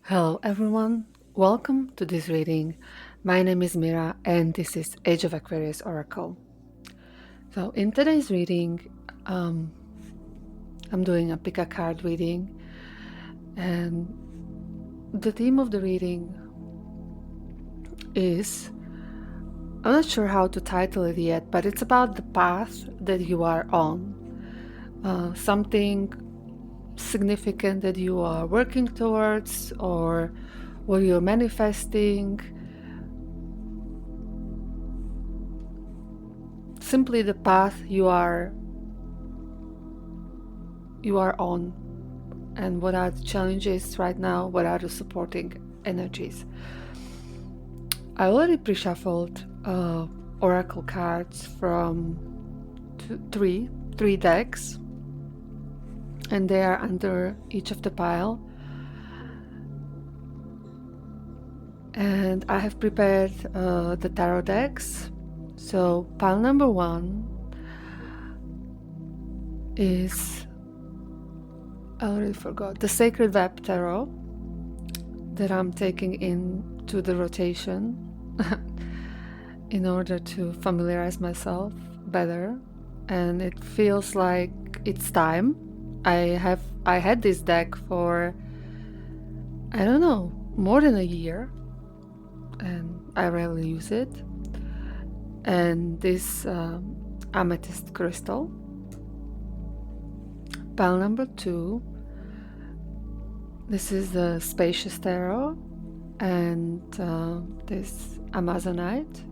Hello everyone, welcome to this reading. My name is Mira and this is Age of Aquarius Oracle. So in today's reading, I'm doing a pick a card reading, and the theme of the reading is, I'm not sure how to title it yet, but it's about the path that you are on. Something significant that you are working towards, or what you're manifesting. Simply the path you are on, and what are the challenges right now, what are the supporting energies. I already pre-shuffled oracle cards from three decks, and they are under each of the pile, and I have prepared the tarot decks. So pile number 1 is, I already forgot, the Sacred Web Tarot that I'm taking into the rotation in order to familiarize myself better, and it feels like it's time. I had this deck for, I don't know, more than a year, and I rarely use it. And this amethyst crystal. Pile number 2, this is the Spacious Tarot, and this Amazonite.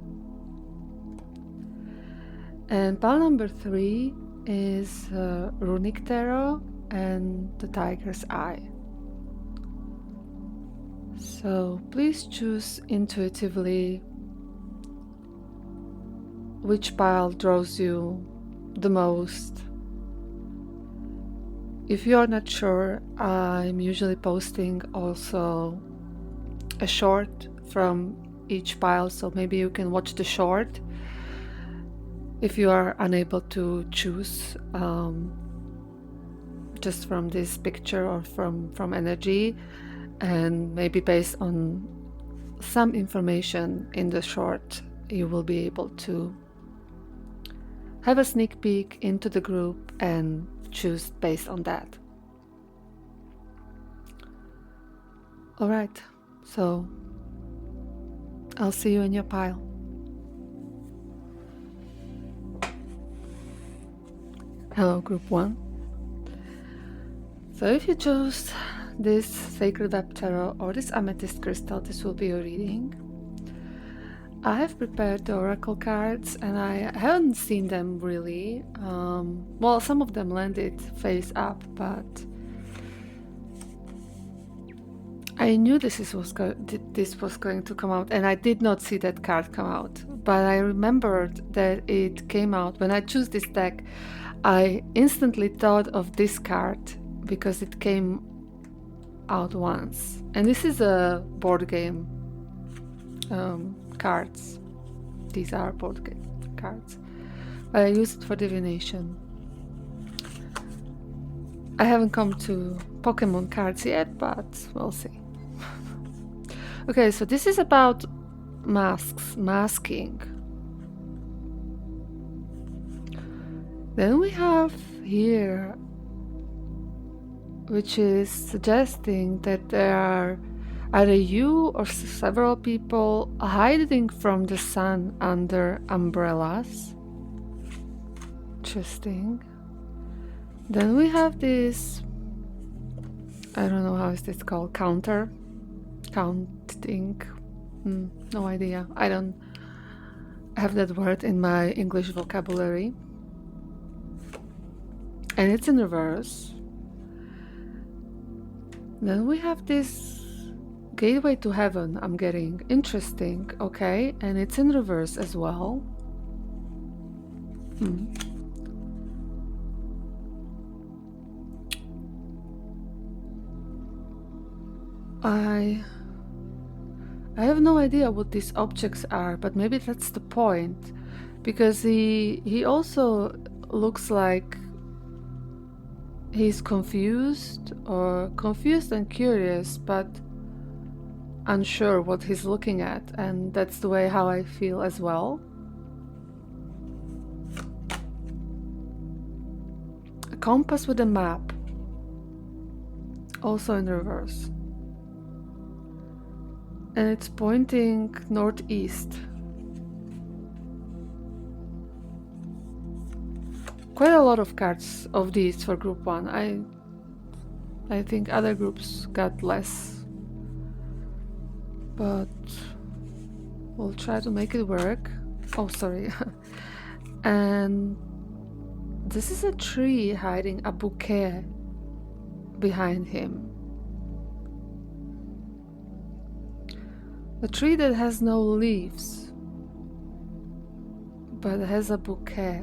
And pile number 3 is Runic Tarot and the Tiger's Eye. So please choose intuitively which pile draws you the most. If you are not sure, I'm usually posting also a short from each pile, so maybe you can watch the short if you are unable to choose just from this picture or from energy, and maybe based on some information in the short you will be able to have a sneak peek into the group and choose based on that. All right, so I'll see you in your pile. Hello, group 1. So if you chose this Sacred Web Tarot or this Amethyst Crystal, this will be your reading. I have prepared the oracle cards, and I haven't seen them really. Well, some of them landed face up, but I knew this was going to come out, and I did not see that card come out. But I remembered that it came out when I chose this deck. I instantly thought of this card because it came out once, and this is a board game cards. These are board game cards. I use it for divination. I haven't come to Pokemon cards yet, but we'll see. Okay, so this is about masking. Then we have here, which is suggesting that there are either you or several people hiding from the sun under umbrellas. Interesting. Then we have this, I don't know how is this called, counting. No idea. I don't have that word in my English vocabulary. And it's in reverse. Then we have this Gateway to Heaven, I'm getting. Interesting, okay, and it's in reverse as well. I have no idea what these objects are, but maybe that's the point, because he also looks like he's confused and curious, but unsure what he's looking at, and that's the way how I feel as well. A compass with a map, also in reverse, and it's pointing northeast. Quite a lot of cards of these for group 1. I think other groups got less, but we'll try to make it work. Oh, sorry. And this is a tree hiding a bouquet behind him. A tree that has no leaves, but has a bouquet.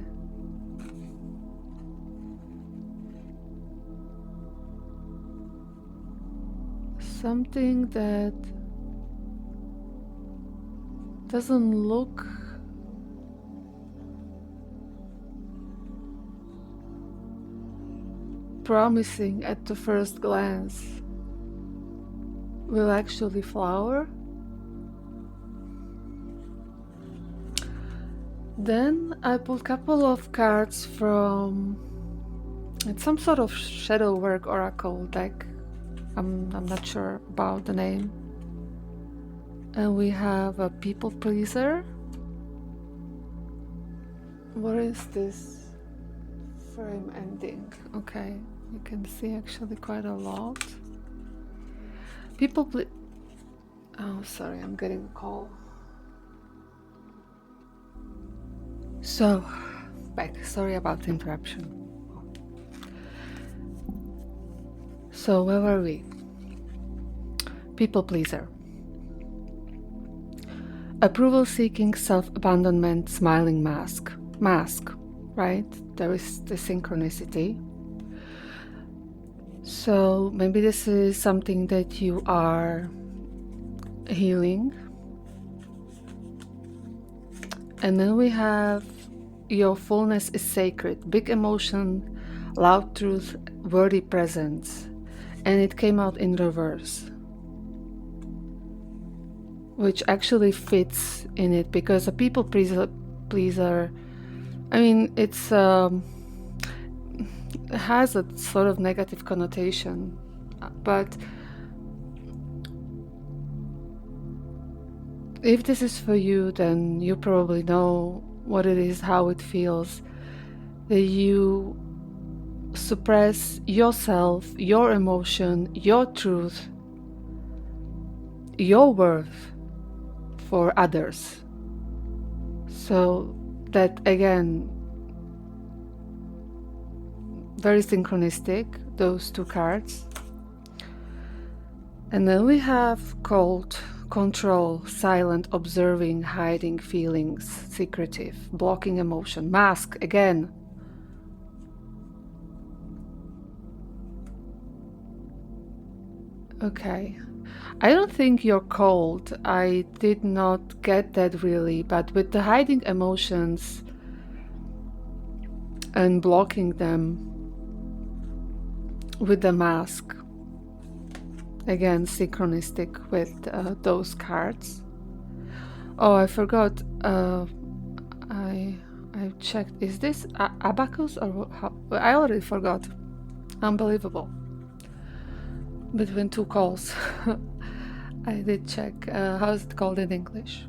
Something that doesn't look promising at the first glance will actually flower. Then I pulled a couple of cards from, it's some sort of shadow work oracle deck. I'm not sure about the name. And we have a people pleaser. What is this frame ending? Okay, you can see actually quite a lot. People oh, sorry, I'm getting a call. So, back. Sorry about the interruption. So, where were we? People pleaser. Approval-seeking, self-abandonment, smiling mask. Mask, right? There is the synchronicity. So, maybe this is something that you are healing. And then we have your fullness is sacred. Big emotion, loud truth, worthy presence. And it came out in reverse, which actually fits in it, because a people pleaser, I mean, it's has a sort of negative connotation, but if this is for you, then you probably know what it is, how it feels, that you suppress yourself, your emotion, your truth, your worth for others. So that, again, very synchronistic, those two cards. And then we have cold, control, silent, observing, hiding feelings, secretive, blocking emotion, mask again. Okay, I don't think you're cold. I did not get that really, but with the hiding emotions and blocking them with the mask, again synchronistic with those cards. Oh, I forgot. I checked. Is this abacus or how? I already forgot. Unbelievable. Between two calls. I did check. How is it called in English?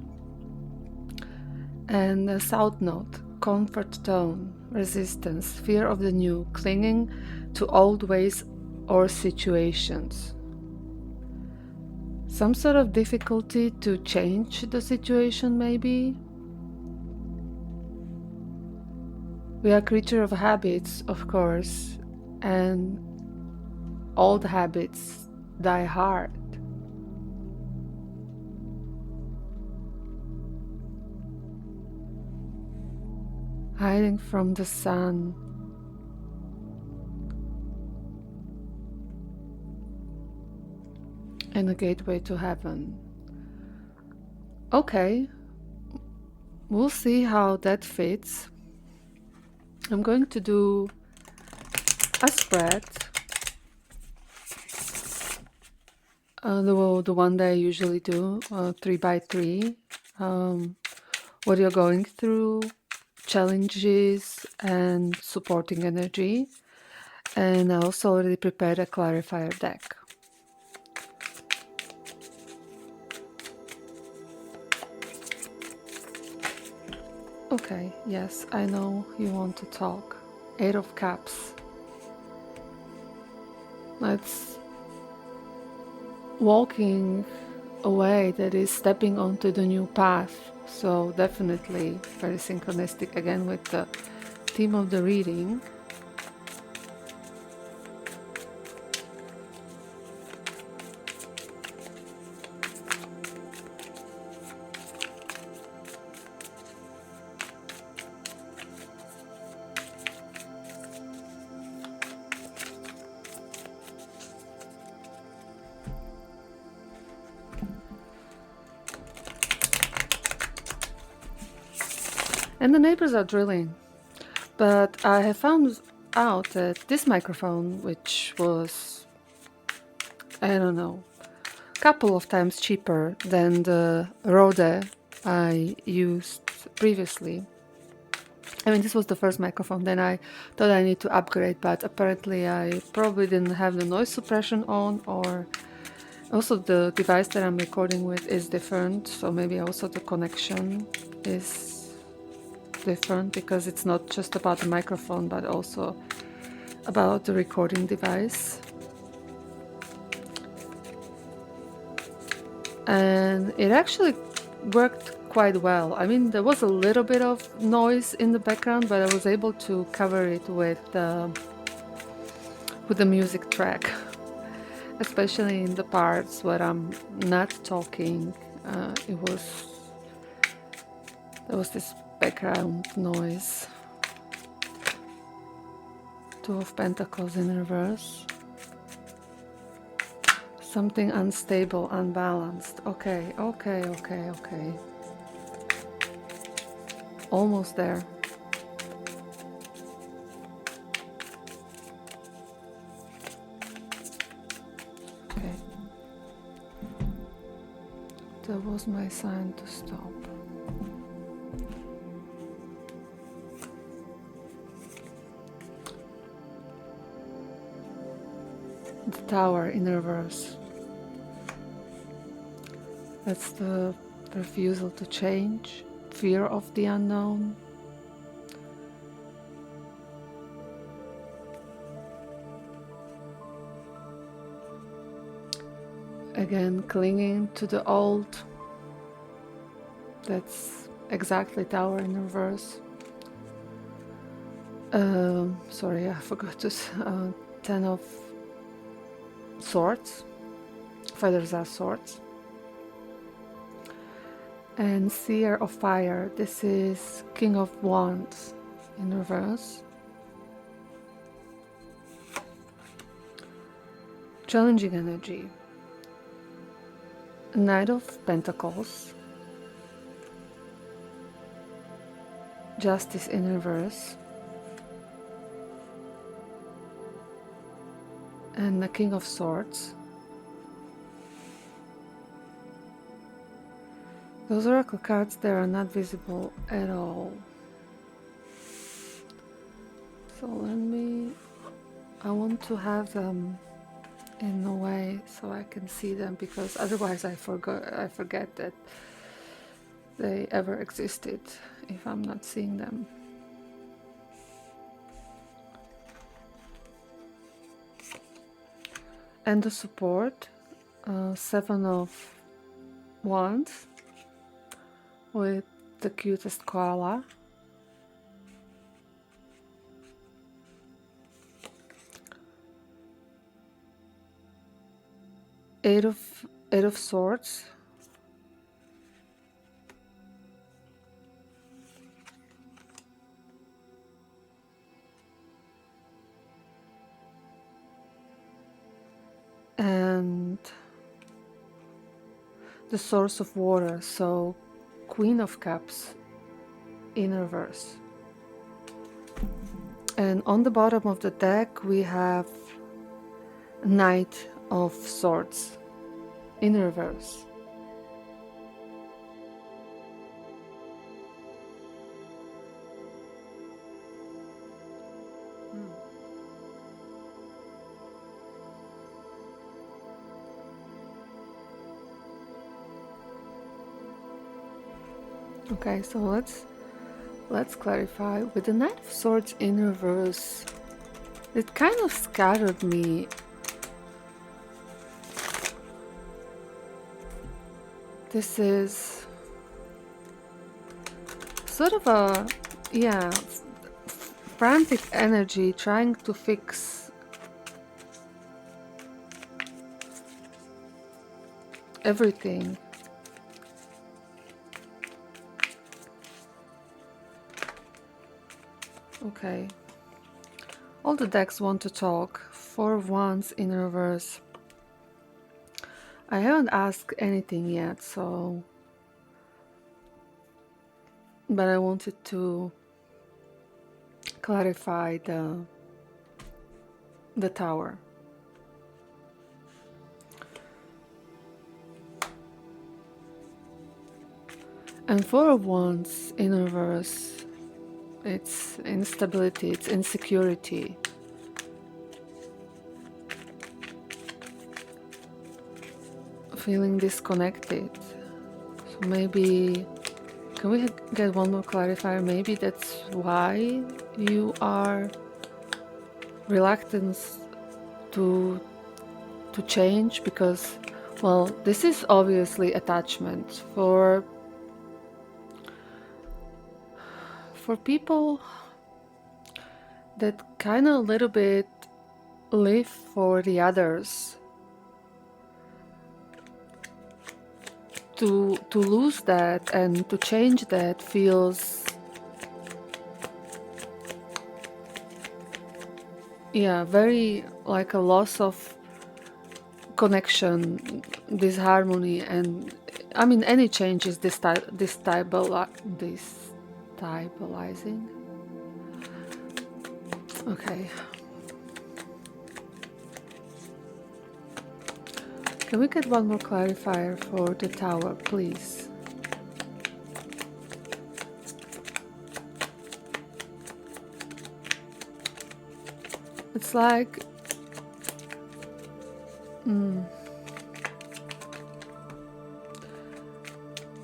And a south note, comfort tone, resistance, fear of the new, clinging to old ways or situations. Some sort of difficulty to change the situation, maybe. We are creature of habits, of course, and old habits die hard. Hiding from the sun. And a gateway to heaven. Okay, we'll see how that fits. I'm going to do a spread. the one that I usually do, 3 by 3, what you're going through, challenges and supporting energy. And I also already prepared a clarifier deck. Okay, yes, I know you want to talk. 8 of Cups. It's walking away, that is stepping onto the new path. So definitely very synchronistic again with the theme of the reading. And the neighbors are drilling. But I have found out that this microphone, which was, I don't know, a couple of times cheaper than the Rode I used previously. I mean, this was the first microphone, then I thought I need to upgrade, but apparently I probably didn't have the noise suppression on, or also the device that I'm recording with is different, so maybe also the connection is different, because it's not just about the microphone but also about the recording device. And it actually worked quite well. I mean, there was a little bit of noise in the background, but I was able to cover it with the music track, especially in the parts where I'm not talking. There was this background noise. 2 of Pentacles in reverse. Something unstable, unbalanced. Okay. Almost there. Okay. That was my sign to stop. The Tower in reverse. That's the refusal to change, fear of the unknown. Again, clinging to the old. That's exactly Tower in reverse. Sorry, I forgot to. 10 of Swords. Feathers are swords. And Seer of Fire. This is King of Wands in reverse. Challenging energy. Knight of Pentacles. Justice in reverse. And the King of Swords. Those oracle cards there are not visible at all. So I want to have them in a way so I can see them, because otherwise I forget that they ever existed if I'm not seeing them. And the support, 7 of Wands with the cutest koala. Eight of Swords. And the Source of Water, so Queen of Cups in reverse. And on the bottom of the deck we have Knight of Swords in reverse. Okay, so let's clarify. With the Knight of Swords in reverse, it kind of scattered me. This is sort of a, yeah, frantic energy trying to fix everything. Okay. All the decks want to talk. 4 of Wands in reverse. I haven't asked anything yet, so... But I wanted to clarify the Tower. And 4 of Wands in reverse, it's instability, it's insecurity. Feeling disconnected. So maybe, can we get one more clarifier? Maybe that's why you are reluctant to change, because, well, this is obviously attachment for people that kind of a little bit live for the others. To lose that and to change that feels, yeah, very like a loss of connection, disharmony, and I mean any change is destabilizing. Okay. Can we get one more clarifier for the Tower, please? It's like...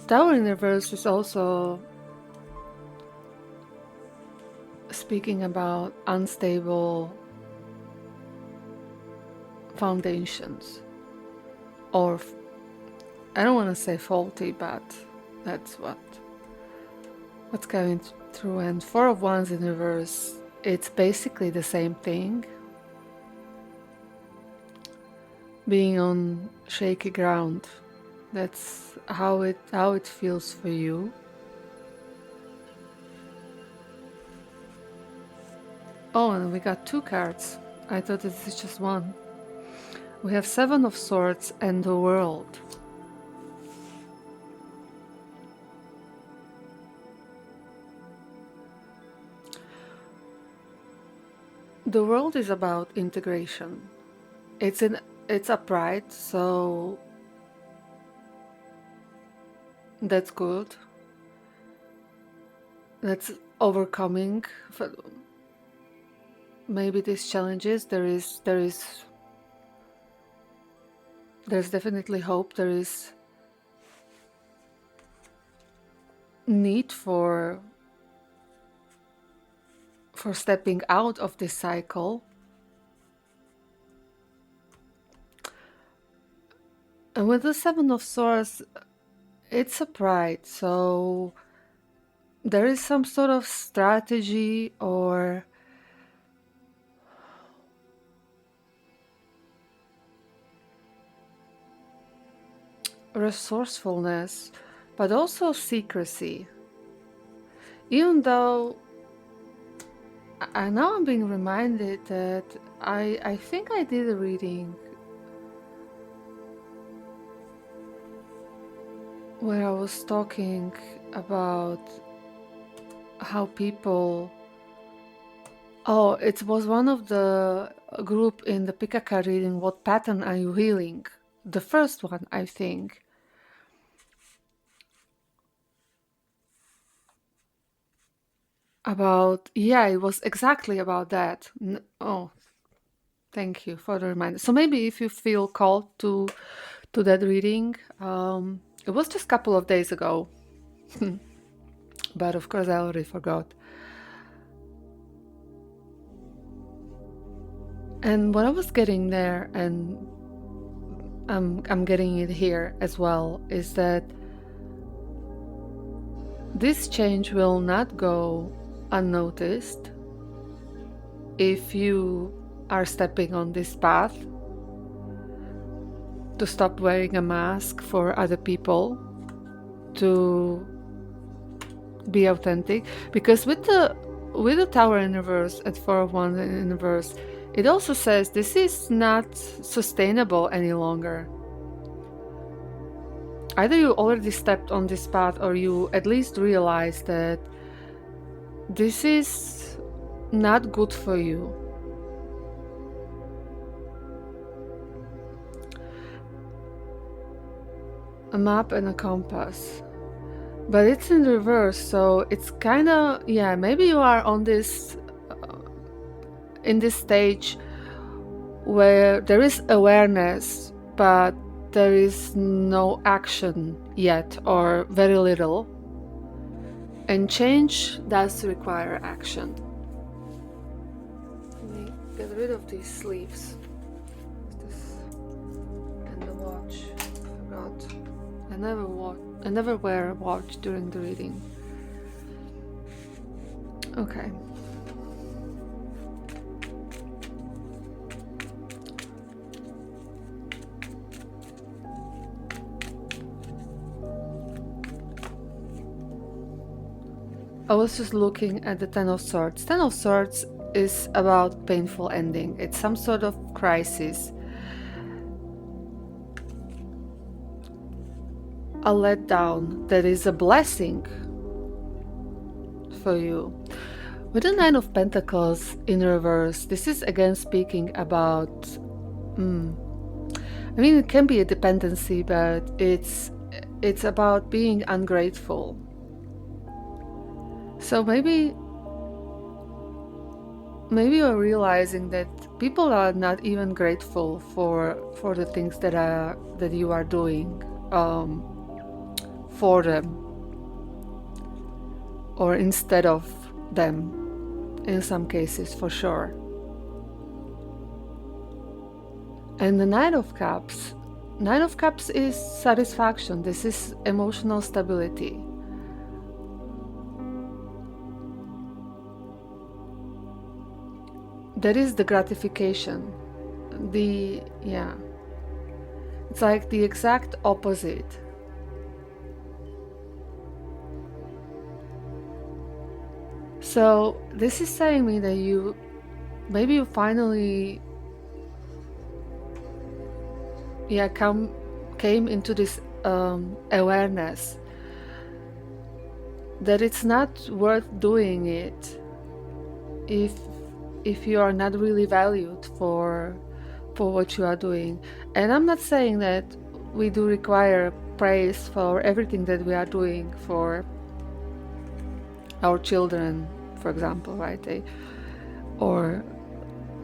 Tower in reverse is also speaking about unstable foundations. Or, I don't want to say faulty, but that's what's going through. And 4 of Wands in reverse, it's basically the same thing. Being on shaky ground. That's how it feels for you. Oh, and we got 2 cards. I thought this is just one. We have 7 of Swords and the World. The World is about integration. It's upright, so that's good. That's overcoming maybe these challenges. There's definitely hope. There is need for stepping out of this cycle. And with the 7 of Swords, it's upright, so there is some sort of strategy or resourcefulness, but also secrecy. Even though now I'm being reminded that I think I did a reading where I was talking about how people... Oh, it was one of the group in the pick a card reading, what pattern are you healing? the first one, I think. It was exactly about that. Oh, thank you for the reminder. So maybe if you feel called to that reading, it was just a couple of days ago, but of course I already forgot. And what I was getting there, and I'm getting it here as well, is that this change will not go unnoticed if you are stepping on this path to stop wearing a mask for other people, to be authentic. Because with the Tower in reverse at 4 of Wands in reverse, it also says this is not sustainable any longer. Either you already stepped on this path, or you at least realize that this is not good for you. A map and a compass. But it's in reverse, so it's kind of, yeah, maybe you are on this, in this stage where there is awareness, but there is no action yet, or very little. And change does require action. Let me get rid of these sleeves. This and the watch. I forgot. I never wear a watch during the reading. Okay. I was just looking at the Ten of Swords. Ten of Swords is about painful ending. It's some sort of crisis. A letdown that is a blessing for you. With the Nine of Pentacles in reverse, this is again speaking about, I mean, it can be a dependency, but it's about being ungrateful. So maybe you're realizing that people are not even grateful for the things that you are doing for them, or instead of them, in some cases, for sure. And the Nine of Cups. Nine of Cups is satisfaction. This is emotional stability. That is the gratification. It's like the exact opposite. So this is saying me that maybe you finally came into this awareness that it's not worth doing it if you are not really valued for what you are doing. And I'm not saying that we do require praise for everything that we are doing for our children, for example, right? Or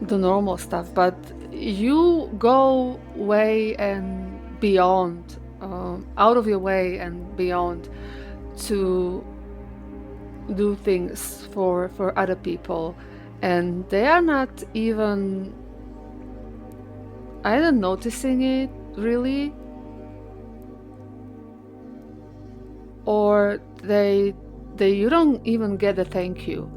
the normal stuff, but you go way and beyond, out of your way and beyond, to do things for other people, and they are not even either noticing it really, or you don't even get a thank you.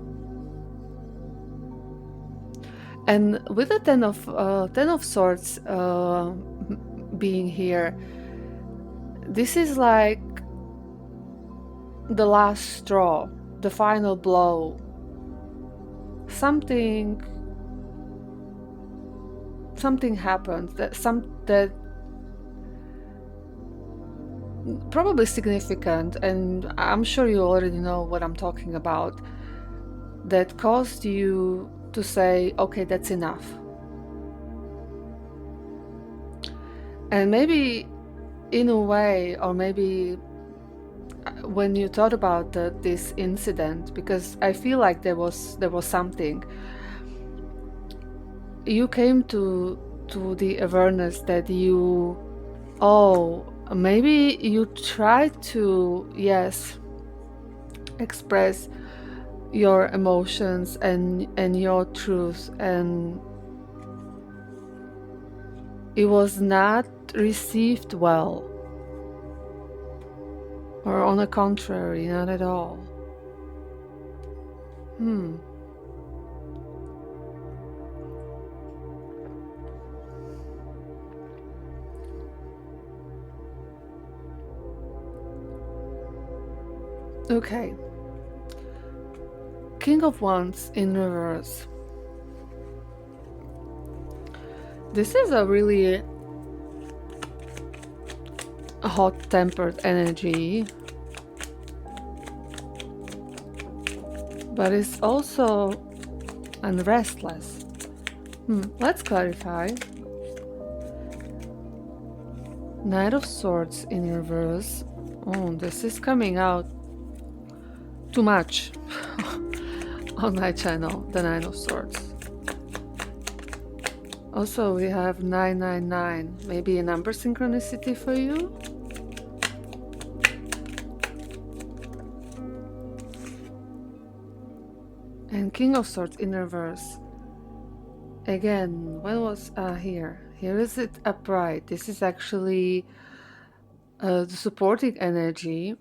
And with the Ten of Swords being here, this is like the last straw, the final blow. Something happened that probably significant, and I'm sure you already know what I'm talking about, that caused you to say, okay, that's enough. And maybe in a way, or maybe when you thought about this incident, because I feel like there was something, you came to the awareness that maybe you tried to, yes, express your emotions and your truth, and it was not received well, or on the contrary, not at all. Okay. King of Wands in reverse. This is a really hot-tempered energy, but it's also restless. Let's clarify. Knight of Swords in reverse. Oh, this is coming out too much on my channel, the Knight of Swords. Also, we have 999, maybe a number synchronicity for you. And King of Swords in reverse. Again, when was here? Here is it upright. This is actually the supporting energy.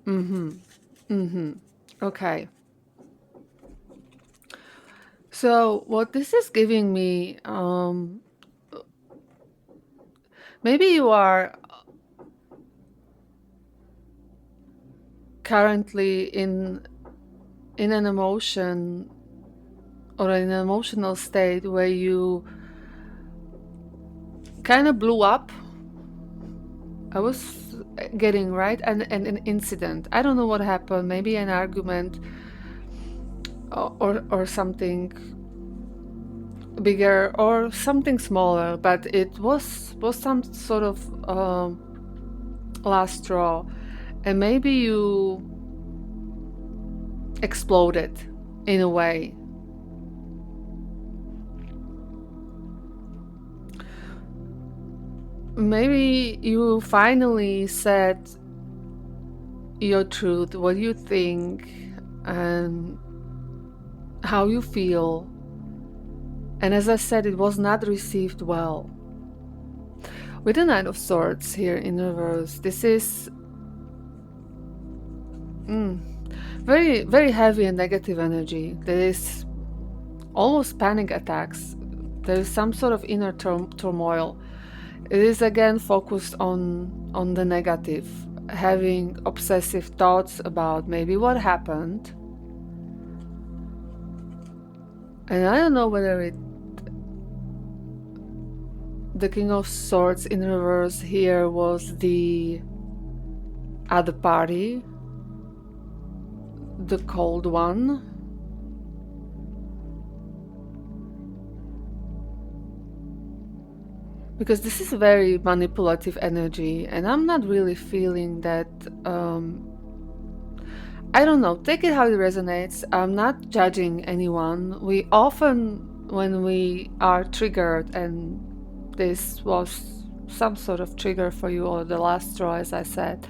Okay. So what this is giving me, maybe you are currently in an emotion or in an emotional state where you kind of blew up. I was getting right, and an incident. I don't know what happened. Maybe an argument or something bigger or something smaller, but it was some sort of last straw, and maybe you exploded in a way. Maybe you finally said your truth, what you think and how you feel, and as I said, it was not received well. With the Knight of Swords here in reverse, this is very, very heavy and negative energy. There is almost panic attacks. There is some sort of inner turmoil. It is again focused on the negative, having obsessive thoughts about maybe what happened. And I don't know whether the King of Swords in reverse here was the other party, the cold one. Because this is very manipulative energy, and I'm not really feeling that. I don't know, take it how it resonates. I'm not judging anyone. We often, when we are triggered, and this was some sort of trigger for you, or the last straw, as I said,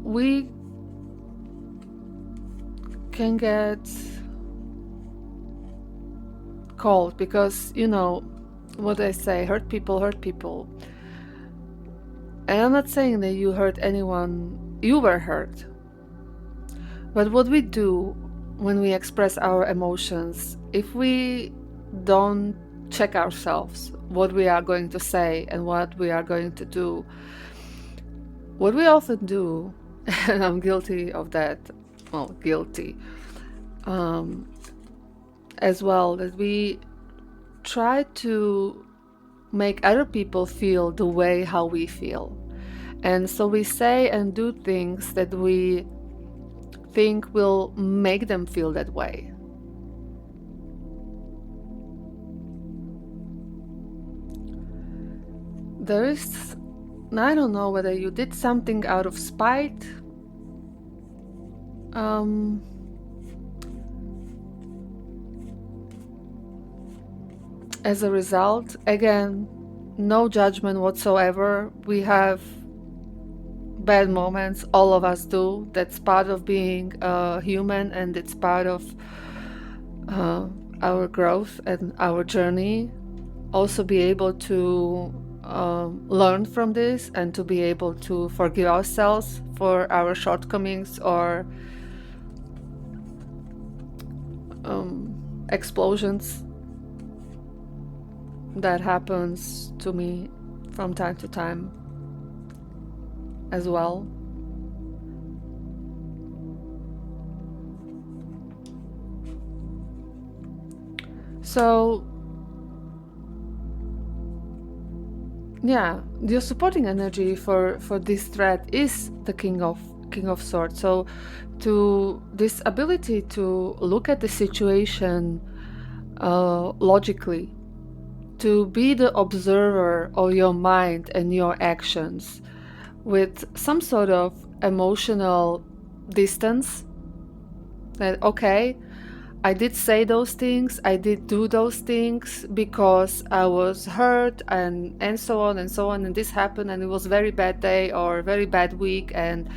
we can get cold because, you know what I say, hurt people hurt people. And I'm not saying that you hurt anyone, you were hurt. But what we do when we express our emotions, if we don't check ourselves, what we are going to say and what we are going to do, what we often do, and I'm guilty of that, well, guilty, as well, that we try to make other people feel the way how we feel. And so we say and do things that we think will make them feel that way. there is, I don't know whether you did something out of spite. As a result, again, no judgment whatsoever. We have bad moments, all of us do. That's part of being human, and it's part of our growth and our journey. Also be able to learn from this and to be able to forgive ourselves for our shortcomings or explosions that happens to me from time to time as well. So yeah, your supporting energy for this thread is the King of Swords. So to this ability to look at the situation logically, to be the observer of your mind and your actions with some sort of emotional distance, that okay, I did say those things, I did do those things because I was hurt and so on and so on, and this happened and it was a very bad day or a very bad week and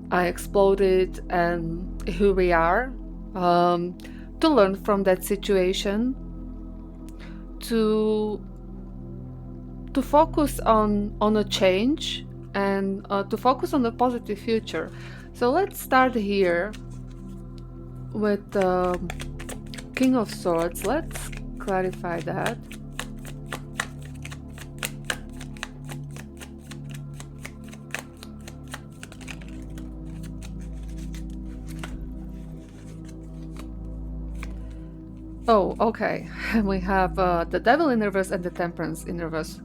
I exploded, and here we are. To learn from that situation, to focus on a change and to focus on the positive future. So let's start here with the King of Swords. Let's clarify that. Oh, okay. We have the Devil in reverse and the Temperance in reverse.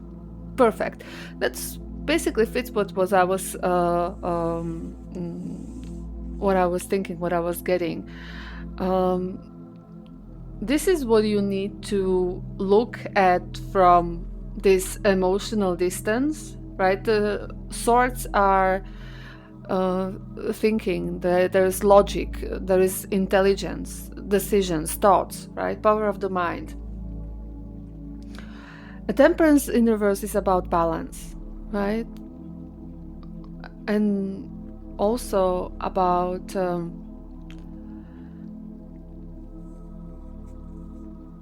Perfect. That's basically fits what I was what I was thinking, what I was getting. This is what you need to look at from this emotional distance, right? The swords are thinking, there is logic, there is intelligence, decisions, thoughts, right? Power of the mind. A Temperance in reverse is about balance, right? And also about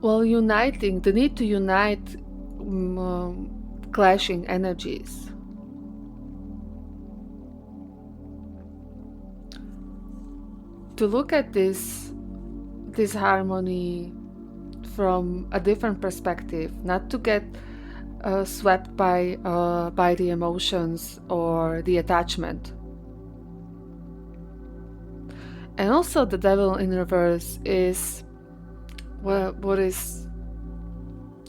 uniting, the need to unite clashing energies. To look at this harmony from a different perspective, not to get swept by the emotions or the attachment. And also the Devil in reverse is what is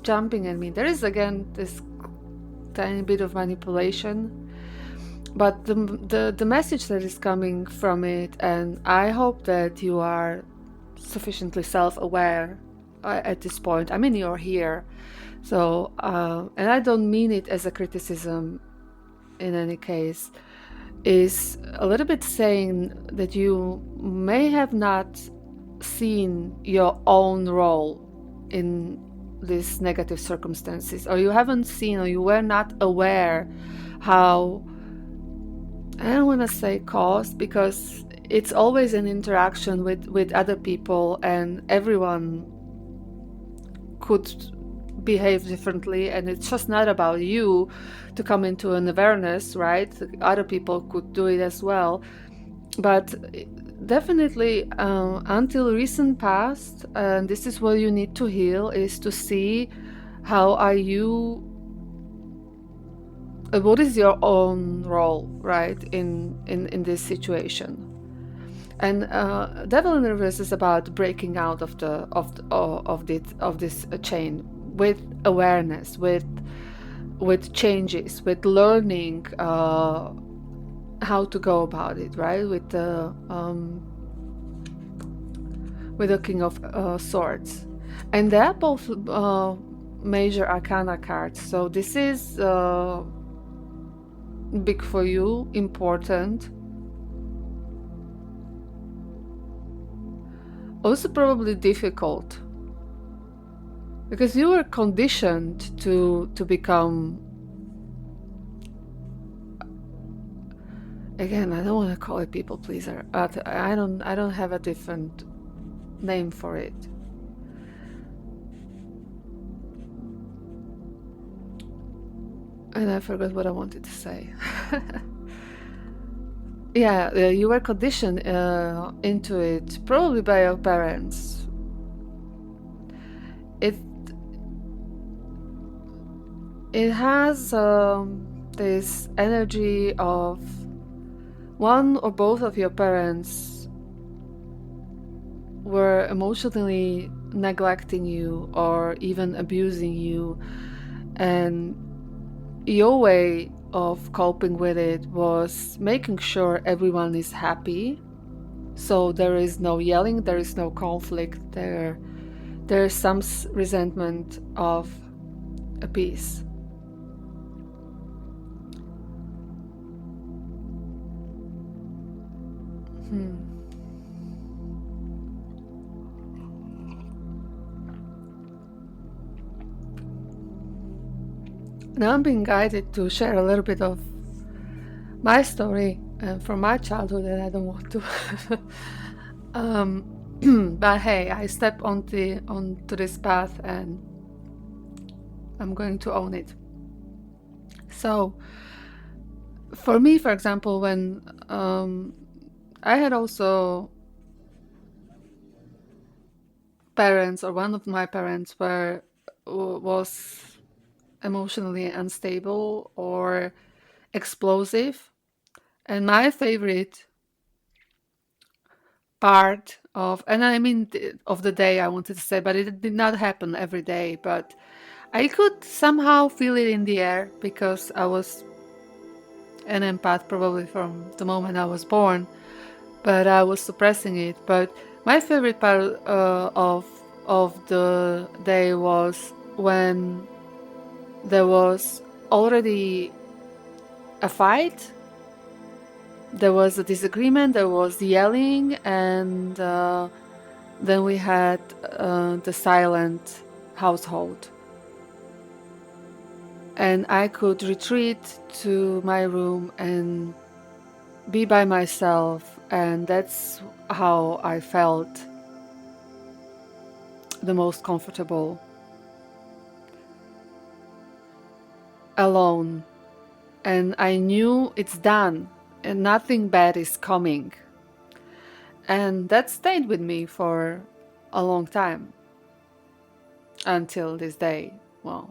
jumping at me. There is again this tiny bit of manipulation, but the message that is coming from it, and I hope that you are sufficiently self-aware at this point. I mean, you're here, so and I don't mean it as a criticism in any case, is a little bit saying that you may have not seen your own role in these negative circumstances, or you haven't seen, or you were not aware how, I don't want to say caused, because it's always an interaction with other people, and everyone could behave differently, and it's just not about you to come into an awareness, right? Other people could do it as well, but definitely until recent past, and this is what you need to heal, is to see how are you, what is your own role, right, in this situation. And Devil in reverse is about breaking out of this chain with awareness, with changes, with learning how to go about it, right? With the King of Swords, and they're both major arcana cards. So this is big for you, important. Also probably difficult, because you were conditioned to become, again, I don't want to call it people pleaser. I don't have a different name for it. And I forgot what I wanted to say. Yeah, you were conditioned into it, probably by your parents. It has this energy of one or both of your parents were emotionally neglecting you or even abusing you, and your way of coping with it was making sure everyone is happy. So there is no yelling, there is no conflict, there's some resentment of a peace. Now I'm being guided to share a little bit of my story from my childhood, and I don't want to. But hey, I step onto this path, and I'm going to own it. So, for me, for example, when I had also parents, or one of my parents was emotionally unstable or explosive, and my favorite part of, and I mean of the day, I wanted to say, but it did not happen every day, but I could somehow feel it in the air because I was an empath probably from the moment I was born, but I was suppressing it. But my favorite part of the day was when there was already a fight, there was a disagreement, there was yelling, and then we had the silent household. And I could retreat to my room and be by myself, and that's how I felt the most comfortable. Alone. And I knew it's done and nothing bad is coming. And that stayed with me for a long time. Until this day. Well.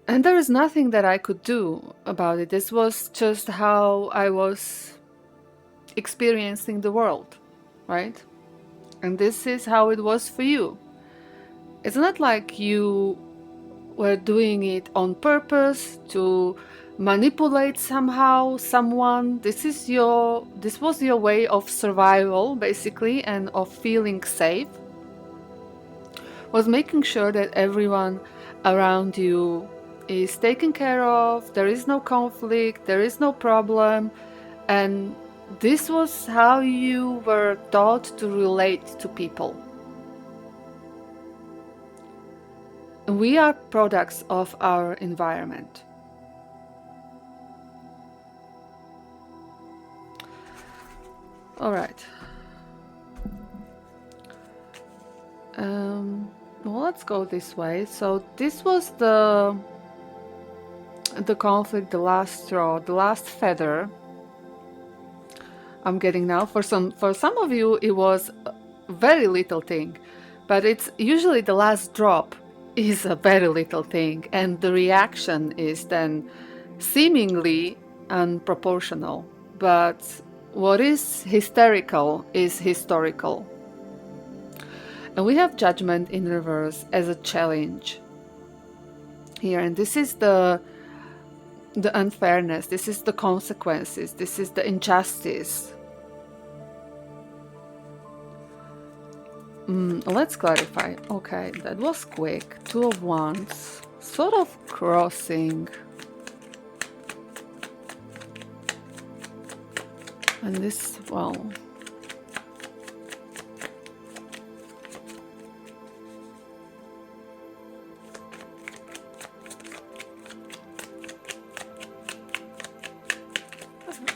And there is nothing that I could do about it. This was just how I was experiencing the world, right? And this is how it was for you. It's not like you were doing it on purpose to manipulate somehow someone. This was your way of survival, basically, and of feeling safe. Was making sure that everyone around you is taken care of, there is no conflict, there is no problem, and this was how you were taught to relate to people. We are products of our environment. All right. Well, let's go this way. So this was the conflict, the last straw, the last feather I'm getting now. For some of you, it was a very little thing, but it's usually the last drop is a very little thing, and the reaction is then seemingly unproportional. But what is hysterical is historical. And we have judgment in reverse as a challenge here, and this is the unfairness, this is the consequences, this is the injustice. Let's clarify. Okay, that was quick. Two of Wands, sort of crossing. And this, well...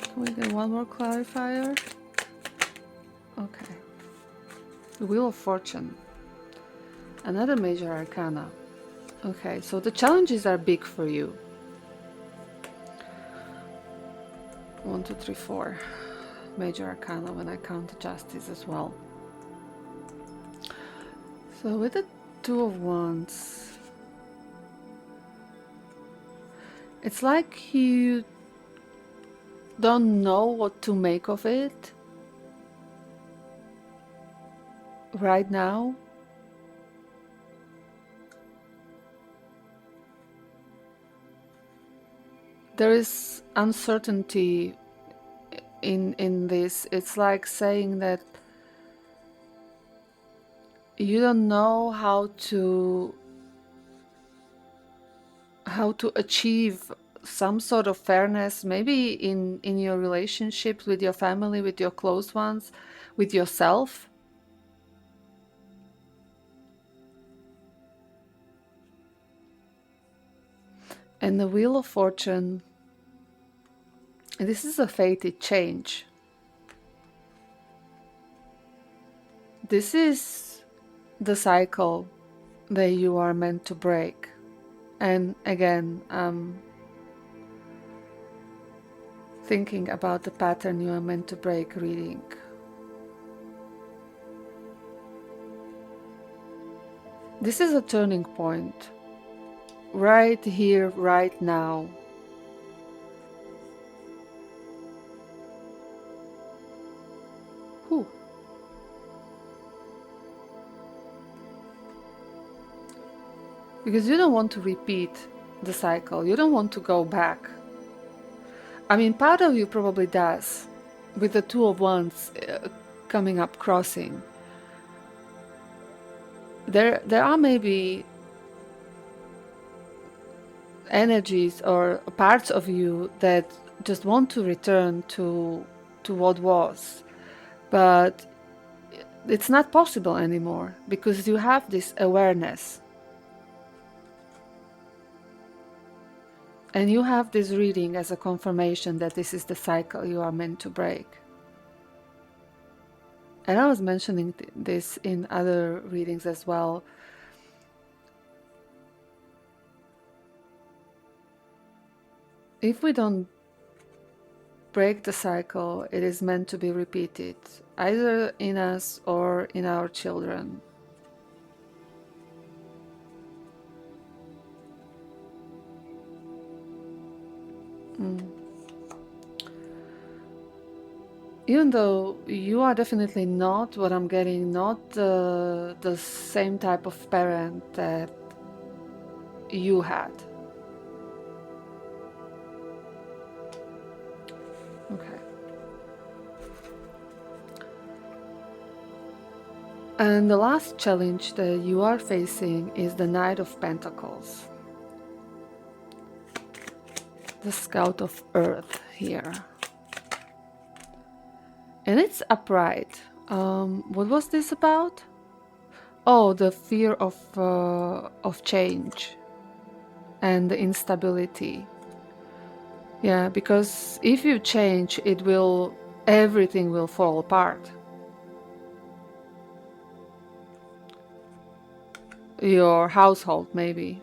Can we get one more clarifier? Okay. The Wheel of Fortune. Another major arcana. Okay, so the challenges are big for you. 1, 2, 3, 4. Major arcana when I count Justice as well. So with the Two of Wands, it's like you don't know what to make of it right now. There is uncertainty in this. It's like saying that you don't know how to achieve some sort of fairness, maybe in your relationships with your family, with your close ones, with yourself. And the Wheel of Fortune, this is a fated change. This is the cycle that you are meant to break. And again, thinking about the pattern you are meant to break reading. This is a turning point. Right here, right now. Whew. Because you don't want to repeat the cycle. You don't want to go back. I mean, part of you probably does, with the Two of Wands coming up, crossing. There are maybe energies or parts of you that just want to return to what was, but it's not possible anymore because you have this awareness. And you have this reading as a confirmation that this is the cycle you are meant to break. And I was mentioning this in other readings as well. If we don't break the cycle, it is meant to be repeated, either in us or in our children. Even though you are definitely not what I'm getting, not the same type of parent that you had. Okay. And the last challenge that you are facing is the Knight of Pentacles. The Scout of Earth here. And it's upright. What was this about? Oh, the fear of change and the instability. Yeah, because if you change, everything will fall apart. Your household, maybe.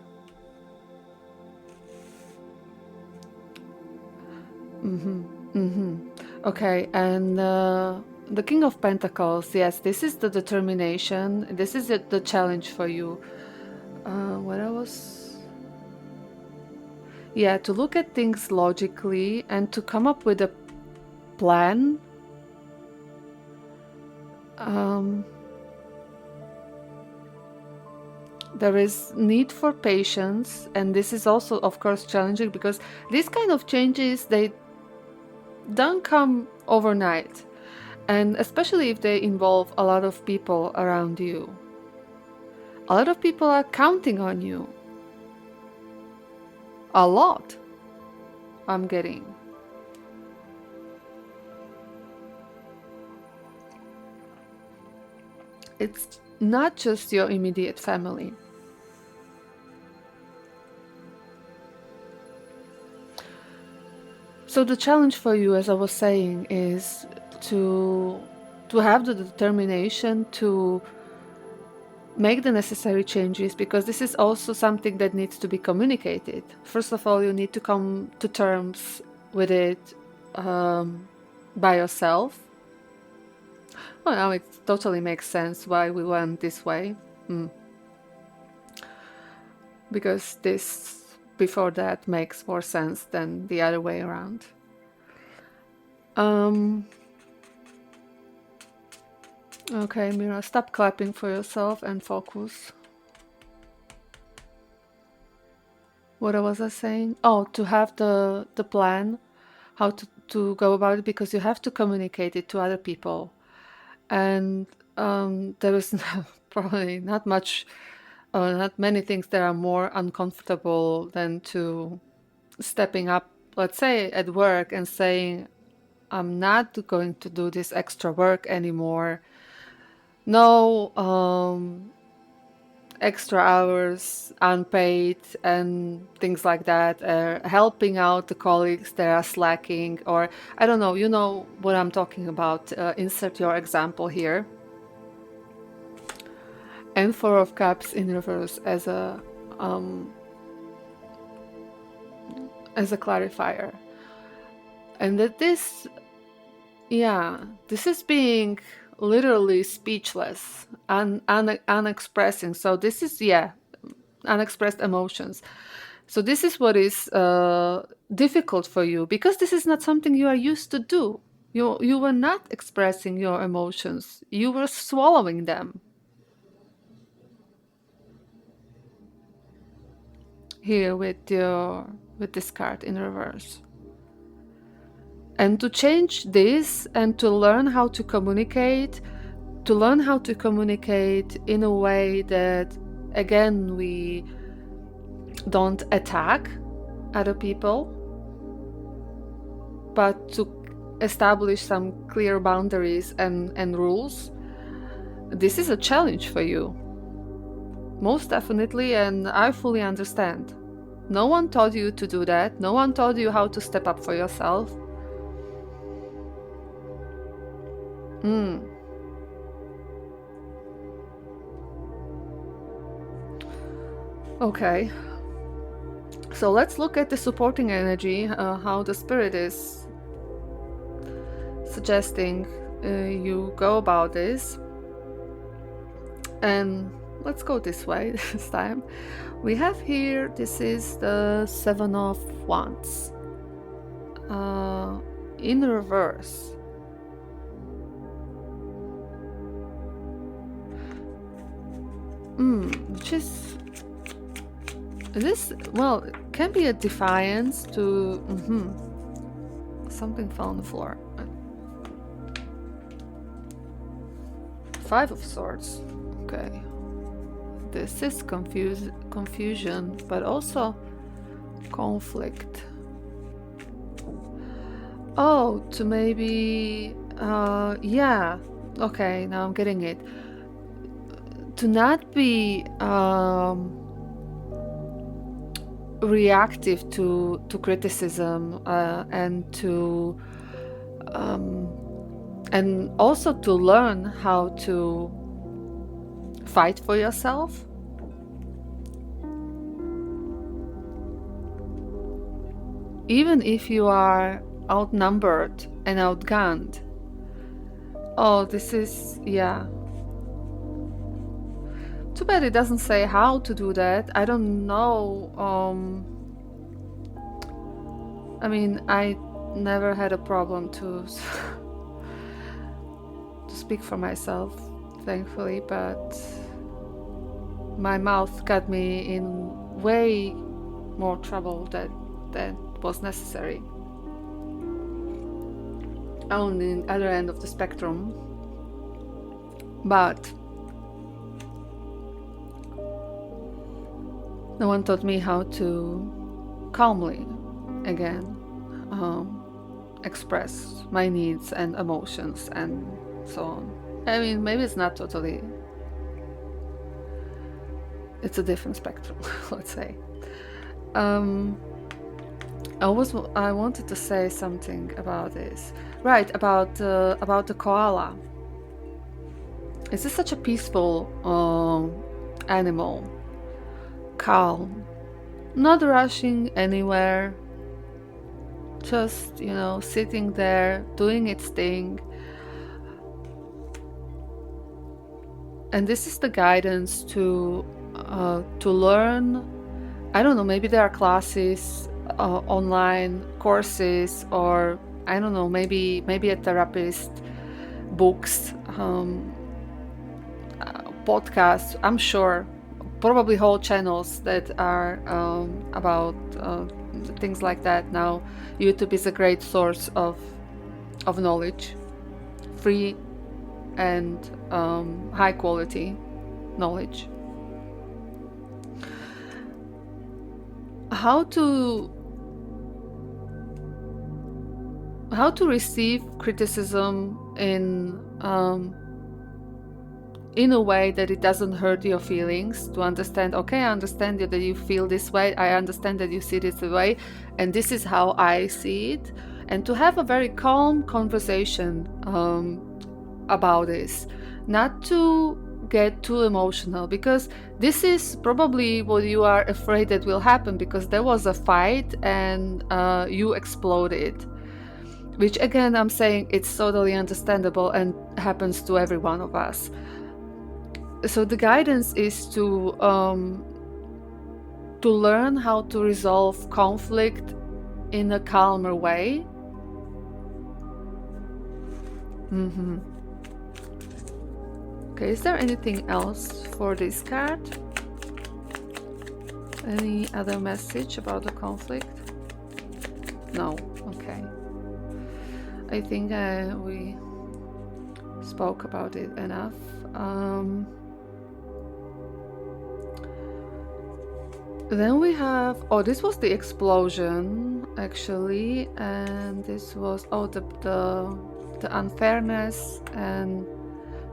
Okay, and the King of Pentacles, yes, this is the determination. This is the challenge for you. Yeah, to look at things logically and to come up with a plan. There is need for patience, and this is also, of course, challenging because these kind of changes, they don't come overnight. And especially if they involve a lot of people around you. A lot of people are counting on you. A lot, I'm getting. It's not just your immediate family. So the challenge for you, as I was saying, is to have the determination to make the necessary changes, because this is also something that needs to be communicated. First of all, you need to come to terms with it by yourself. Well, now it totally makes sense why we went this way. Because this, before that, makes more sense than the other way around. Okay, Mira, stop clapping for yourself and focus. What was I saying? Oh, to have the plan, how to go about it, because you have to communicate it to other people. And there is probably not many things that are more uncomfortable than to stepping up, let's say at work, and saying, I'm not going to do this extra work anymore. No extra hours unpaid and things like that, helping out the colleagues that are slacking, or I don't know, you know what I'm talking about. Insert your example here. And Four of Cups in reverse as a clarifier. And that this is being literally speechless, unexpressing. So this is, unexpressed emotions. So this is what is difficult for you, because this is not something you are used to do. You were not expressing your emotions. You were swallowing them. Here with this card in reverse. And to change this and to learn how to communicate in a way that, again, we don't attack other people, but to establish some clear boundaries and rules. This is a challenge for you. Most definitely, and I fully understand. No one taught you to do that. No one taught you how to step up for yourself. Okay. So let's look at the supporting energy, how the spirit is suggesting you go about this. And let's go this way this time. We have here, this is the Seven of Wands in reverse. Which is this, well, it can be a defiance to something fell on the floor. Five of Swords. Okay. This is confusion, but also conflict. Oh, to maybe okay, now I'm getting it. To not be reactive to criticism, and to and also to learn how to fight for yourself. Even if you are outnumbered and outgunned. Oh, this is, Too bad it doesn't say how to do that. I don't know. I mean, I never had a problem to speak for myself, thankfully, but my mouth got me in way more trouble than was necessary. on the other end of the spectrum. But no one taught me how to calmly, again, express my needs and emotions and so on. I mean, maybe it's not totally, it's a different spectrum, let's say. I wanted to say something about this. Right, about the koala. This is such a peaceful animal. Calm. Not rushing anywhere. Just, sitting there, doing its thing. And this is the guidance to learn. I don't know, maybe there are classes, online courses, or I don't know, maybe a therapist, books, podcasts, I'm sure, probably whole channels that are about things like that. Now YouTube is a great source of knowledge, free and high quality knowledge. How to receive criticism in a way that it doesn't hurt your feelings, to understand, okay, I understand that you feel this way, I understand that you see this way, and this is how I see it, and to have a very calm conversation about this, not to get too emotional, because this is probably what you are afraid that will happen, because there was a fight and you exploded, which again, I'm saying it's totally understandable and happens to every one of us. So the guidance is to learn how to resolve conflict in a calmer way. Okay, is there anything else for this card? Any other message about the conflict? No, okay. I think we spoke about it enough. Then we have, this was the explosion actually, and this was, the unfairness and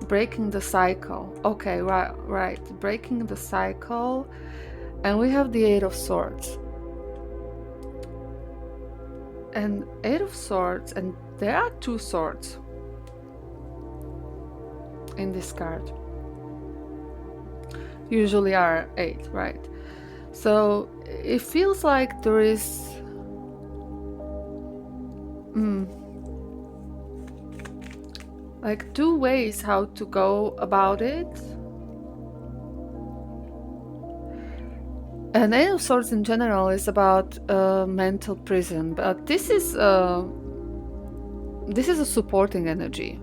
breaking the cycle. Okay, right, breaking the cycle. And we have the Eight of Swords. And Eight of Swords, and there are two swords in this card. Usually are 8, right? So it feels like there is like two ways how to go about it. And Eight of Swords in general is about mental prison, but this is a supporting energy.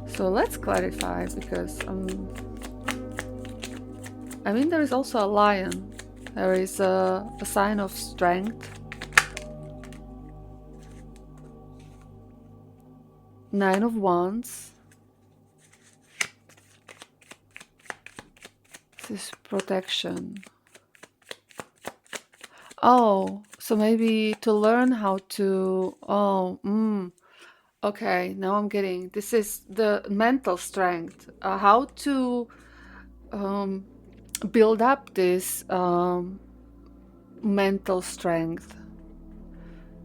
So let's clarify, because I mean, there is also a lion. There is a sign of strength. 9 of Wands. This is protection. Oh, so maybe to learn how to, okay, now I'm getting, this is the mental strength, how to build up this mental strength,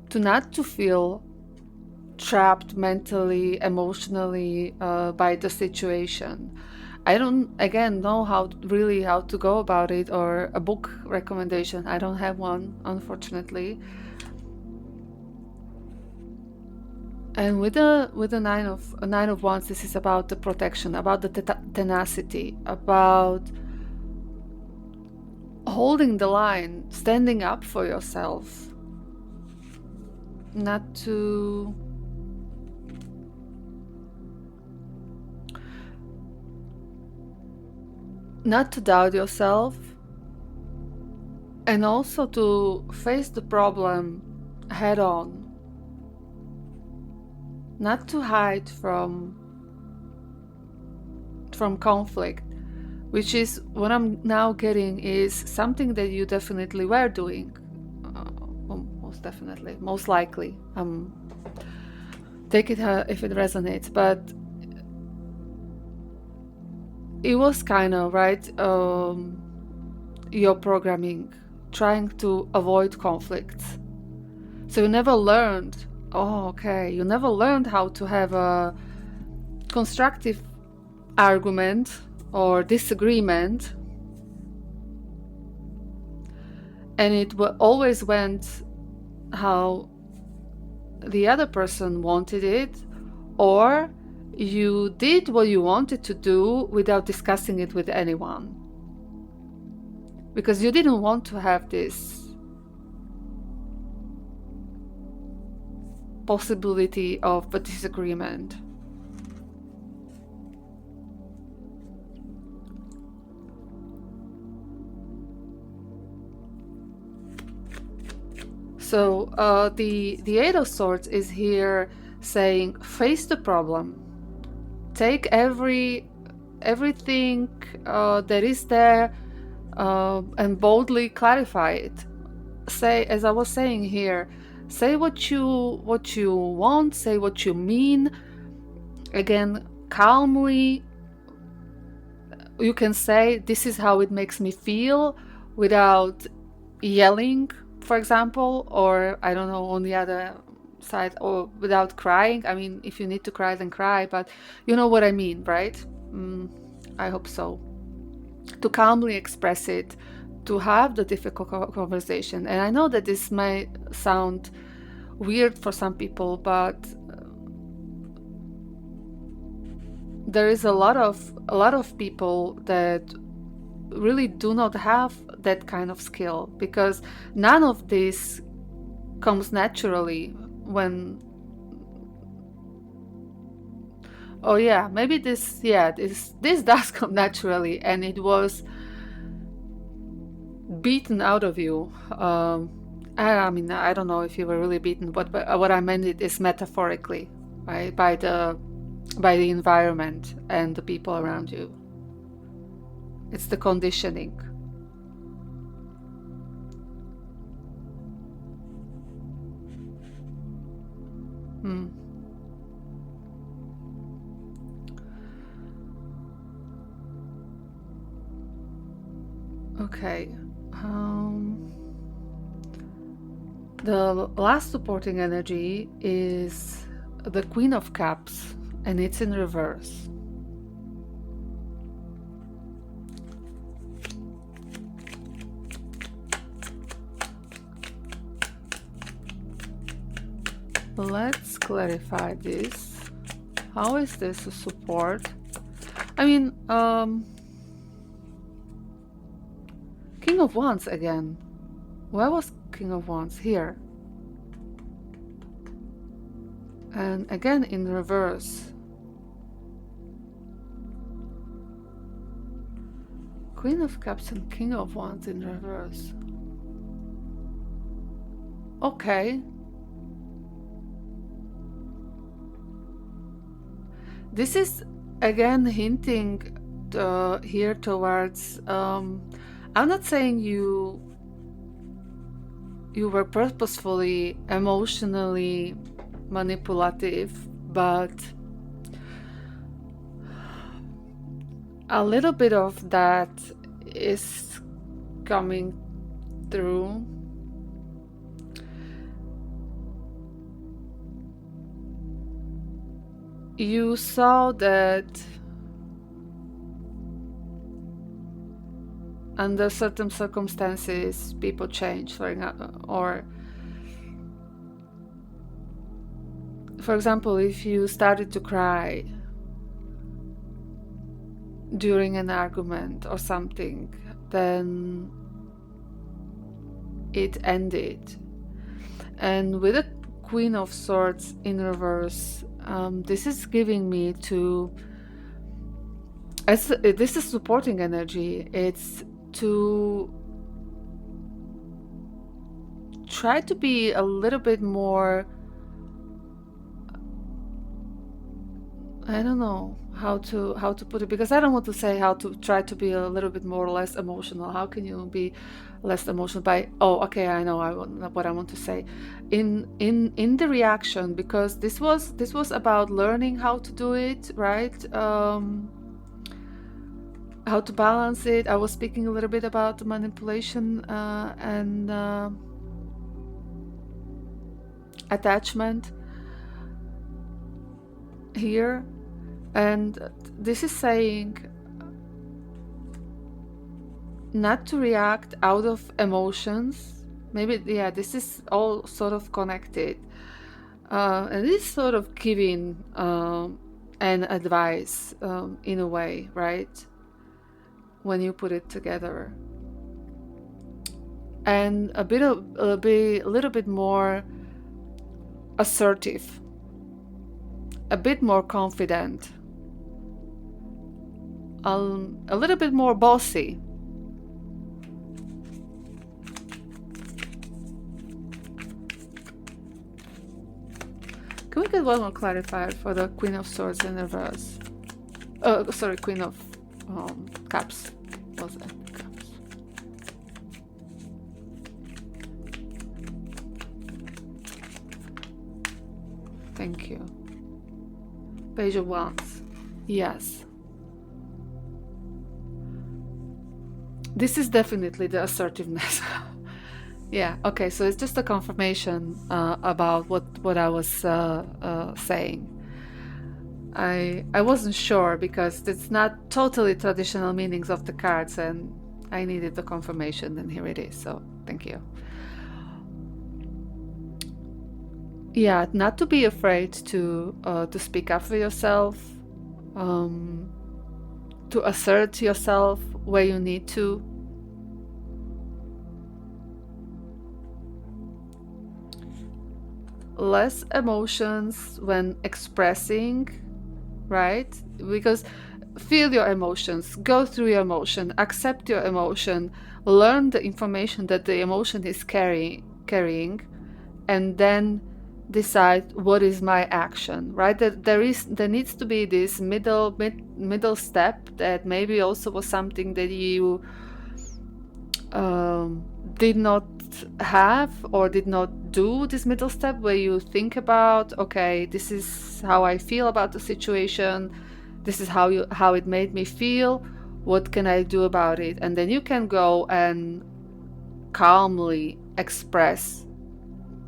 to not to feel trapped mentally, emotionally by the situation. I don't, again, know how to go about it, or a book recommendation. I don't have one, unfortunately. And with the nine of Wands, this is about the protection, about the tenacity, about holding the line, standing up for yourself, not to doubt yourself, and also to face the problem head on, not to hide from conflict, which is what I'm now getting is something that you definitely were doing. Most definitely, most likely. Take it if it resonates, but it was kind of, right, your programming, trying to avoid conflicts. So you never learned, you never learned how to have a constructive argument or disagreement, and it always went how the other person wanted it, or you did what you wanted to do without discussing it with anyone, because you didn't want to have this possibility of a disagreement. So the Eight of Swords is here saying, face the problem, take everything that is there and boldly clarify it. Say, as I was saying here, say what you want, say what you mean. Again, calmly, you can say, this is how it makes me feel, without yelling, for example, or I don't know, on the other side, or without crying. I mean, if you need to cry, then cry, but you know what I mean, right? I hope so. To calmly express it, to have the difficult conversation. And I know that this might sound weird for some people, but there is a lot of people that really do not have that kind of skill, because none of this comes naturally when maybe this does come naturally, and it was beaten out of you. I mean, I don't know if you were really beaten, but what I meant it is metaphorically, right, by the environment and the people around you. It's the conditioning. Okay. The last supporting energy is the Queen of Cups, and it's in reverse. Let's clarify this. How is this a support? I mean, King of Wands again. Where was King of Wands? Here. And again in reverse. Queen of Cups and King of Wands in reverse. Okay. This is again hinting here towards, I'm not saying you were purposefully emotionally manipulative, but a little bit of that is coming through. You saw that under certain circumstances people change, for example, if you started to cry during an argument or something, then it ended. And with the Queen of Swords in reverse, this is giving me to, this is supporting energy. It's to try to be a little bit more, I don't know how to put it, because I don't want to say how to try to be a little bit more or less emotional. How can you be less emotional by, oh, okay, I know what I want to say in the reaction, because this was about learning how to do it, right? How to balance it. I was speaking a little bit about manipulation and attachment here, and this is saying not to react out of emotions. Maybe, yeah, this is all sort of connected, and this sort of giving an advice in a way, right? When you put it together, and a little bit more assertive, a bit more confident, a little bit more bossy. Can we get one more clarifier for the Queen of Swords in reverse? Sorry, Queen of Cups. Was it? Cups. Thank you. Page of Wands. Yes. This is definitely the assertiveness. Yeah, okay, so it's just a confirmation about what I was saying. I wasn't sure because it's not totally traditional meanings of the cards, and I needed the confirmation, and here it is, so thank you. Yeah, not to be afraid to speak up for yourself, to assert yourself where you need to. Less emotions when expressing, right? Because feel your emotions, go through your emotion, accept your emotion, learn the information that the emotion is carrying, and then decide what is my action, right? There needs to be this middle step that maybe also was something that you did not have or did not do, this middle step where you think about, okay, this is how I feel about the situation, this is how it made me feel, what can I do about it? And then you can go and calmly express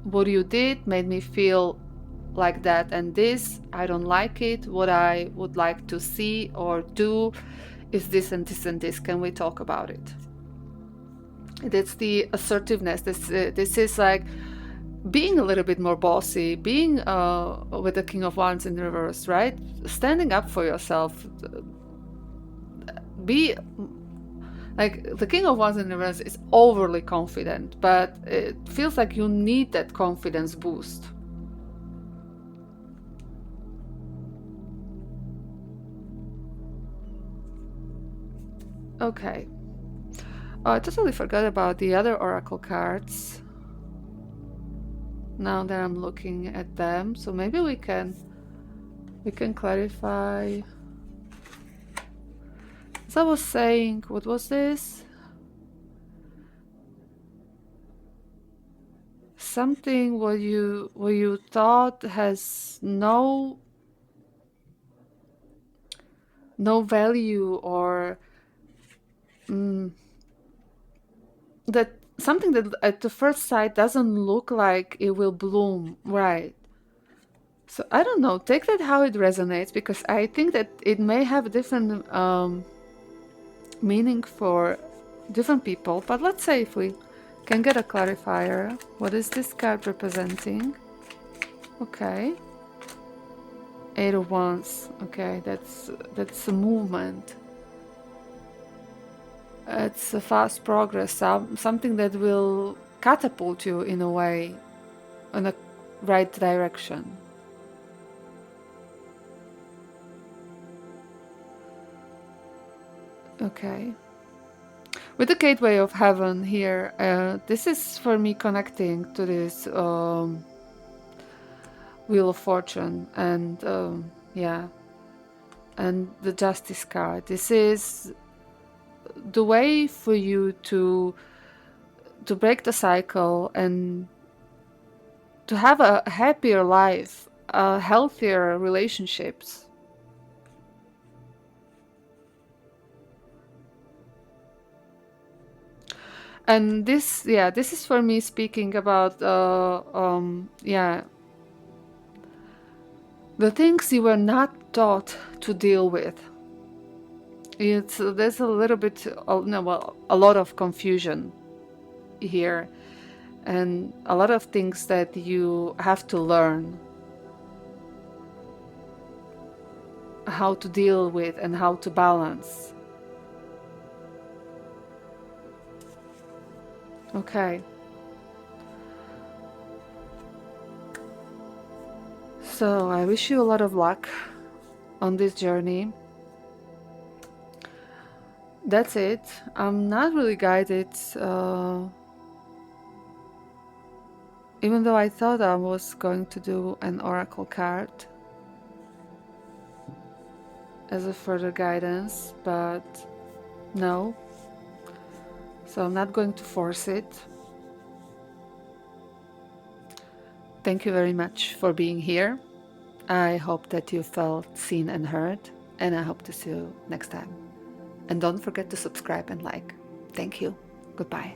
what you did made me feel like that, and this, I don't like it, what I would like to see or do is this and this and this, can we talk about it? That's the assertiveness. This is like being a little bit more bossy, being with the King of Wands in reverse, right? Standing up for yourself. Be like the King of Wands in reverse is overly confident, but it feels like you need that confidence boost. Okay. Oh, I totally forgot about the other oracle cards. Now that I'm looking at them, so maybe we can clarify. As I was saying, what was this? Something what you thought has no value, or that something that at the first sight doesn't look like it will bloom, right? So I don't know, take that how it resonates, because I think that it may have a different meaning for different people. But let's say if we can get a clarifier. What is this card representing? Okay. Eight of Wands. Okay, that's a movement. It's a fast progress, something that will catapult you in a way, in a right direction. Okay. With the gateway of heaven here, this is for me connecting to this wheel of fortune and yeah, and the justice card. This is the way for you to break the cycle and to have a happier life, healthier relationships. And this, yeah, this is for me speaking about, yeah, the things you were not taught to deal with. There's a little bit, no, well, a lot of confusion here, and a lot of things that you have to learn how to deal with and how to balance. Okay. So I wish you a lot of luck on this journey. That's it. I'm not really guided, even though I thought I was going to do an oracle card as a further guidance, but no. So I'm not going to force it. Thank you very much for being here. I hope that you felt seen and heard, and I hope to see you next time. And don't forget to subscribe and like. Thank you. Goodbye.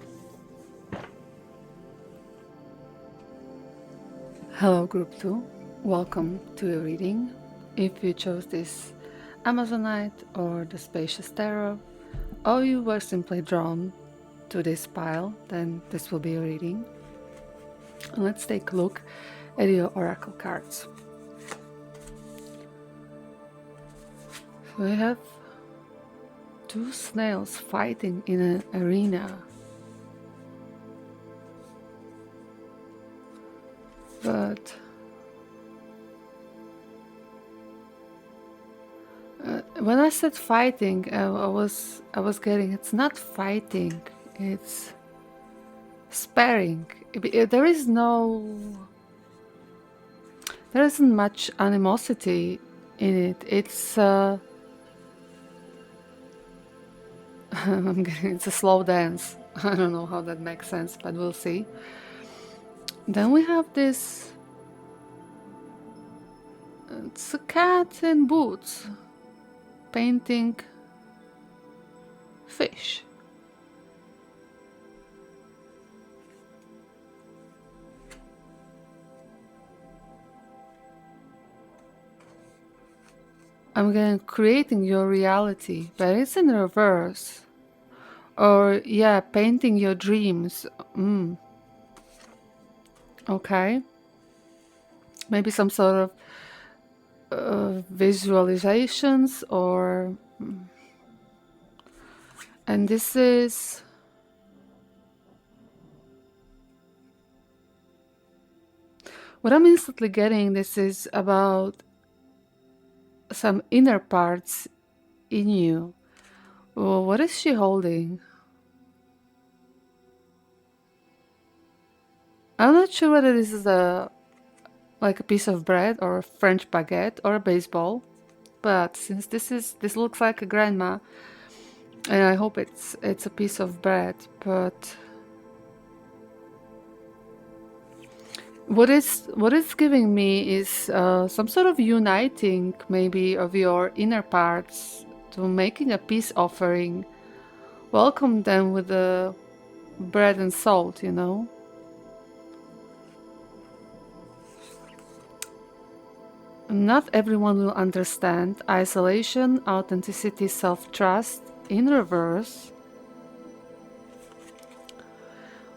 Hello, Group 2. Welcome to your reading. If you chose this Amazonite or the Spacious Tarot, or you were simply drawn to this pile, then this will be your reading. And let's take a look at your oracle cards. So we have two snails fighting in an arena. But when I said fighting, I was getting, it's not fighting, it's sparring. There isn't much animosity in it. It's it's a slow dance. I don't know how that makes sense, but we'll see. Then we have this, it's a cat in boots painting fish. I'm getting creating your reality, but it's in reverse. Or yeah, painting your dreams. Okay. Maybe some sort of visualizations or... And this is... What I'm instantly getting, this is about some inner parts in you. Well, what is she holding? I'm not sure whether this is like a piece of bread or a French baguette or a baseball, but since this looks like a grandma, and I hope it's a piece of bread, but what it's giving me is some sort of uniting, maybe, of your inner parts to making a peace offering. Welcome them with the bread and salt, you know. Not everyone will understand. Isolation, authenticity, self-trust in reverse.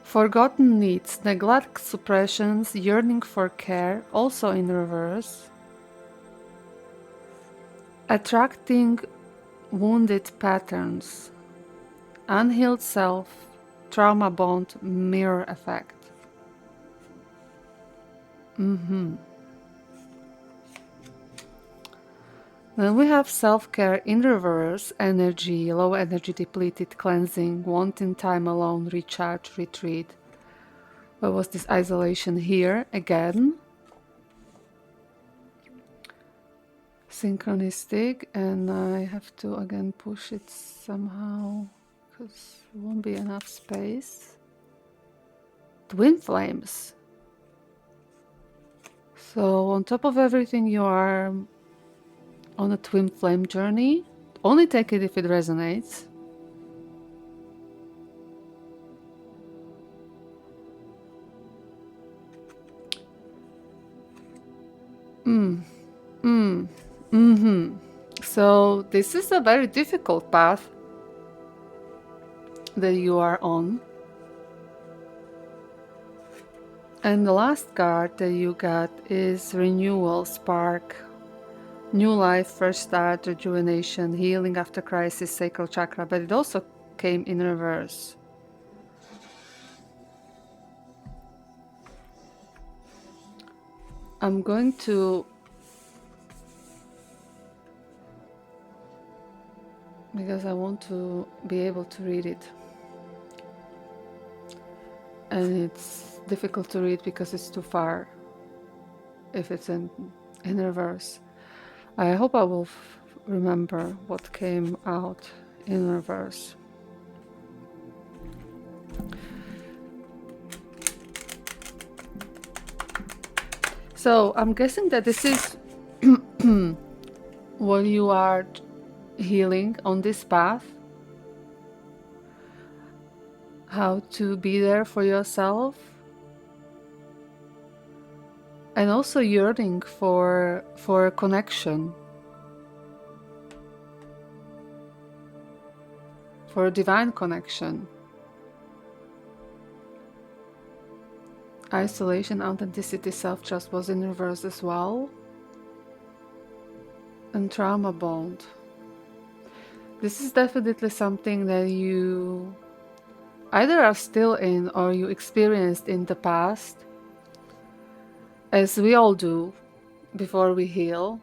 Forgotten needs, neglect, suppressions, yearning for care, also in reverse. Attracting wounded patterns. Unhealed self, trauma bond, mirror effect. Then we have self-care in reverse, energy, low energy depleted, cleansing, wanting time alone, recharge, retreat. What was this isolation here again? Synchronistic, and I have to again push it somehow because there won't be enough space. Twin flames. So on top of everything, you are on a twin flame journey. Only take it if it resonates. So this is a very difficult path that you are on. And the last card that you got is renewal, spark, new life, fresh start, rejuvenation, healing after crisis, sacral chakra, but it also came in reverse. I'm going to, because I want to be able to read it. And it's difficult to read because it's too far if it's in reverse. I hope I will remember what came out in reverse. So I'm guessing that this is what you are healing on this path. How to be there for yourself. And also yearning for a connection. For a divine connection. Isolation, authenticity, self-trust was in reverse as well. And trauma bond. This is definitely something that you either are still in or you experienced in the past, as we all do before we heal.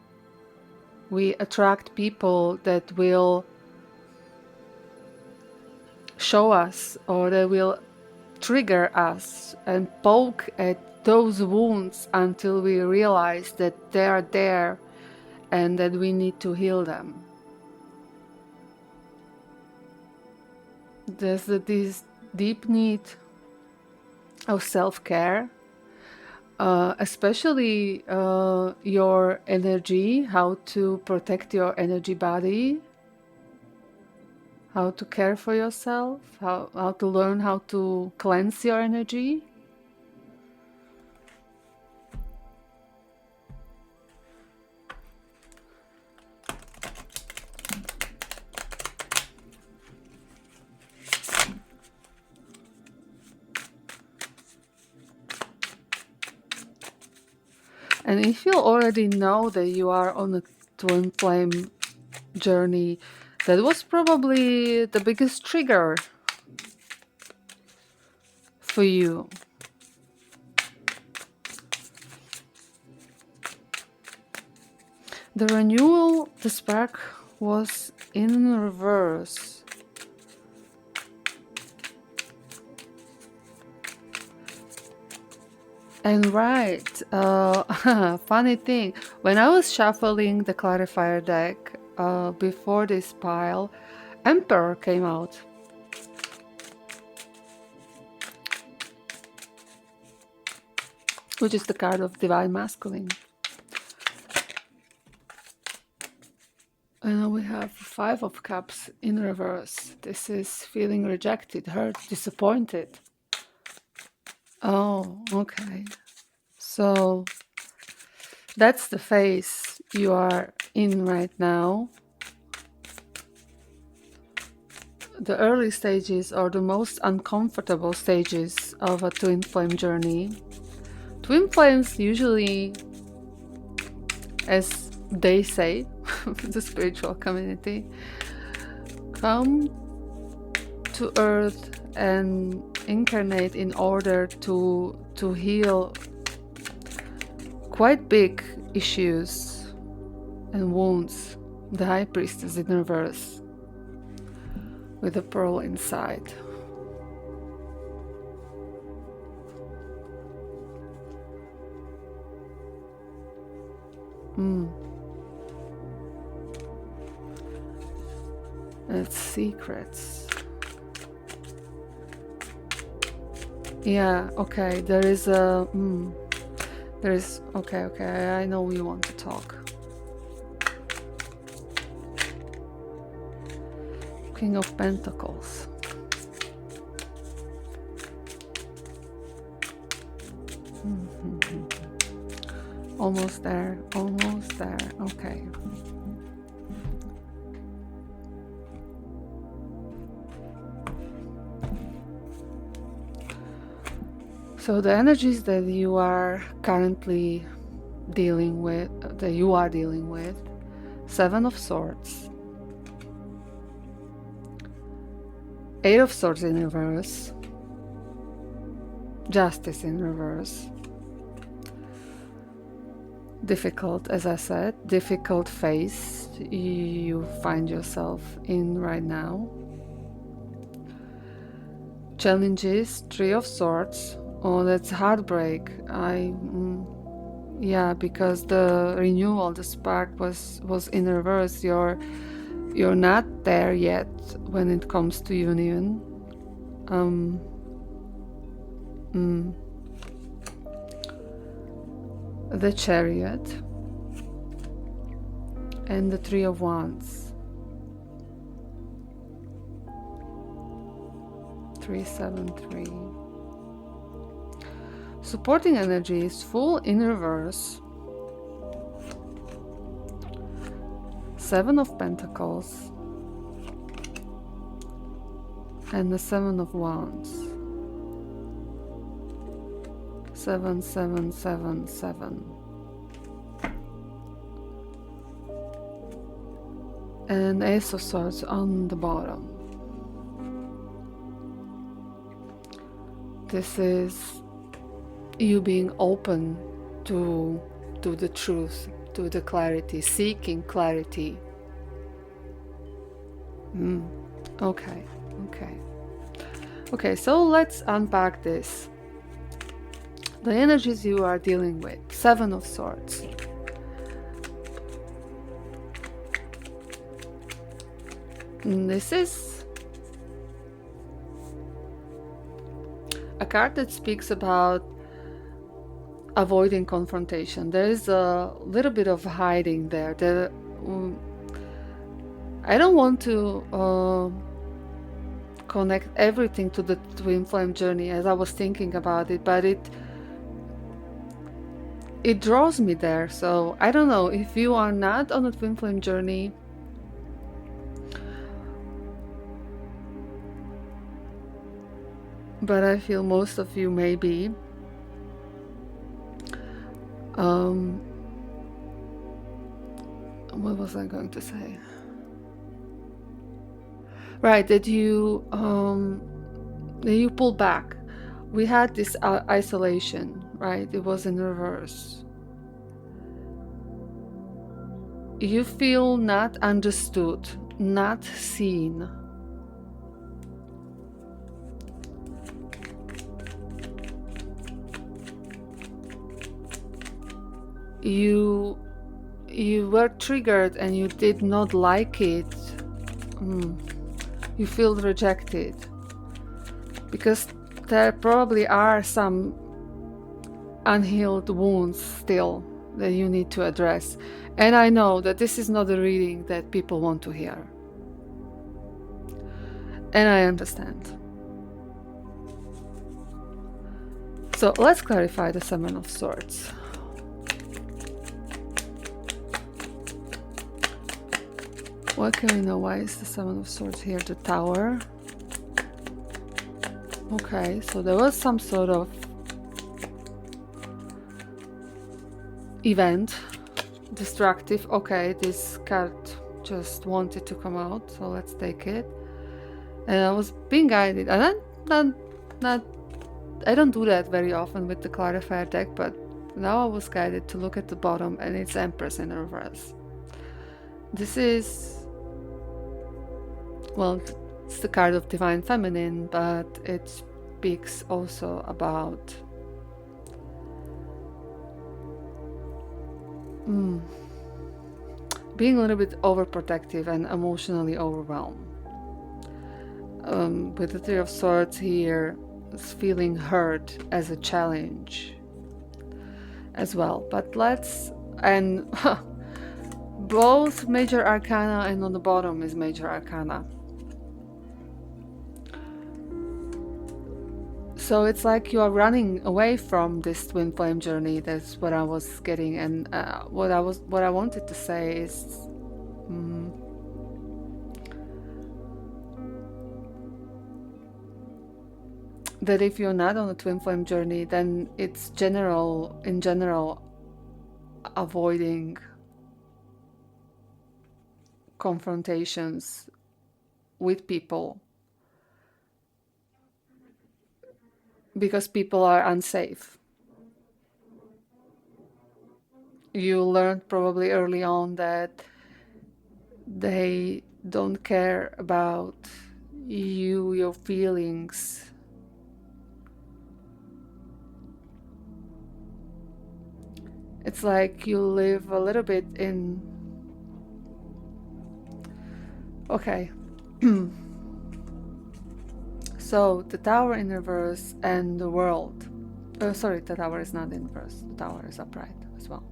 We attract people that will show us or that will trigger us and poke at those wounds until we realize that they are there and that we need to heal them. There's this deep need of self-care, especially your energy, how to protect your energy body, how to care for yourself, how to learn how to cleanse your energy. And if you already know that you are on a twin flame journey, that was probably the biggest trigger for you. The renewal, the spark was in reverse. And right, funny thing, when I was shuffling the clarifier deck before this pile, Emperor came out. Which is the card of Divine Masculine. And now we have Five of Cups in reverse. This is feeling rejected, hurt, disappointed. Oh, okay. So that's the phase you are in right now. The early stages or the most uncomfortable stages of a twin flame journey. Twin flames usually, as they say, the spiritual community, come to Earth and incarnate in order to heal quite big issues and wounds The High Priestess in reverse with a pearl inside. It's secrets. Yeah, okay, there is a... there is... Okay, I know we want to talk. King of Pentacles. Almost there, okay. So the energies that you are currently dealing with, Seven of Swords, Eight of Swords in reverse, Justice in reverse. Difficult, as I said, difficult phase you find yourself in right now. Challenges, Three of Swords. Oh, that's heartbreak. Yeah, because the renewal, the spark was in reverse. You're not there yet when it comes to union. The Chariot and the Three of Wands. 373. Supporting energy is full in reverse. Seven of Pentacles and the Seven of Wands. 7777. And Ace of Swords on the bottom. This is you being open to the truth, to the clarity, seeking clarity. Okay, so let's unpack this. The energies you are dealing with. Seven of Swords. This is a card that speaks about avoiding confrontation. There is a little bit of hiding there. I don't want to connect everything to the twin flame journey as I was thinking about it, but it draws me there. So I don't know if you are not on a twin flame journey. But I feel most of you may be. What was I going to say? Right, that you pull back. We had this isolation, right? It was in reverse. You feel not understood, not seen. You were triggered and you did not like it. You feel rejected because there probably are some unhealed wounds still that you need to address. And I know that this is not a reading that people want to hear. And I understand. So let's clarify the Seven of Swords. What can we know? Why is the Seven of Swords here? The Tower. Okay, so there was some sort of event, destructive. Okay, this card just wanted to come out, so let's take it. And I was being guided. And I don't do that very often with the clarifier deck, but now I was guided to look at the bottom, and it's Empress in reverse. This is, well, it's the card of Divine Feminine, but it speaks also about being a little bit overprotective and emotionally overwhelmed. With the Three of Swords here, it's feeling hurt as a challenge as well. But and both major arcana, and on the bottom is major arcana. So it's like you are running away from this twin flame journey. That's what I was getting, and what I wanted to say is, that if you're not on a twin flame journey, then it's in general, avoiding confrontations with people because people are unsafe. You learned probably early on that they don't care about you, your feelings. It's like you live a little bit in... Okay. So, the Tower in reverse and the World. Sorry, the Tower is not in reverse. The Tower is upright as well.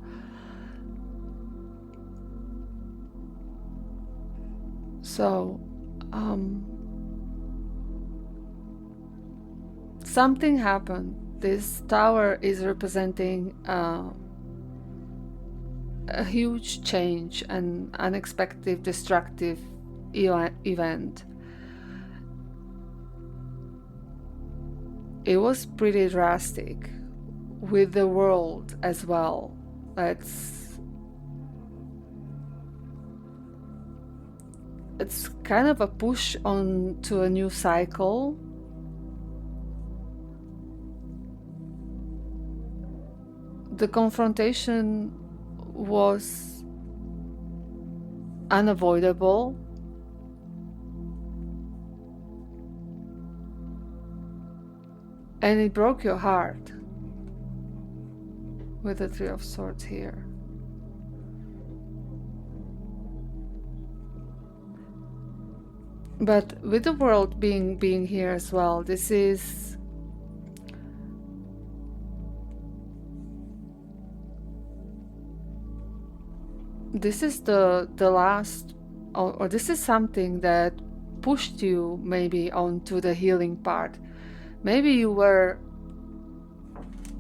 So, something happened. This Tower is representing a huge change, an unexpected, destructive event. It was pretty drastic with the World as well. It's kind of a push on to a new cycle. The confrontation was unavoidable. And it broke your heart with the Three of Swords here. But with the World being here as well, this is the last, or this is something that pushed you maybe onto the healing part. Maybe you were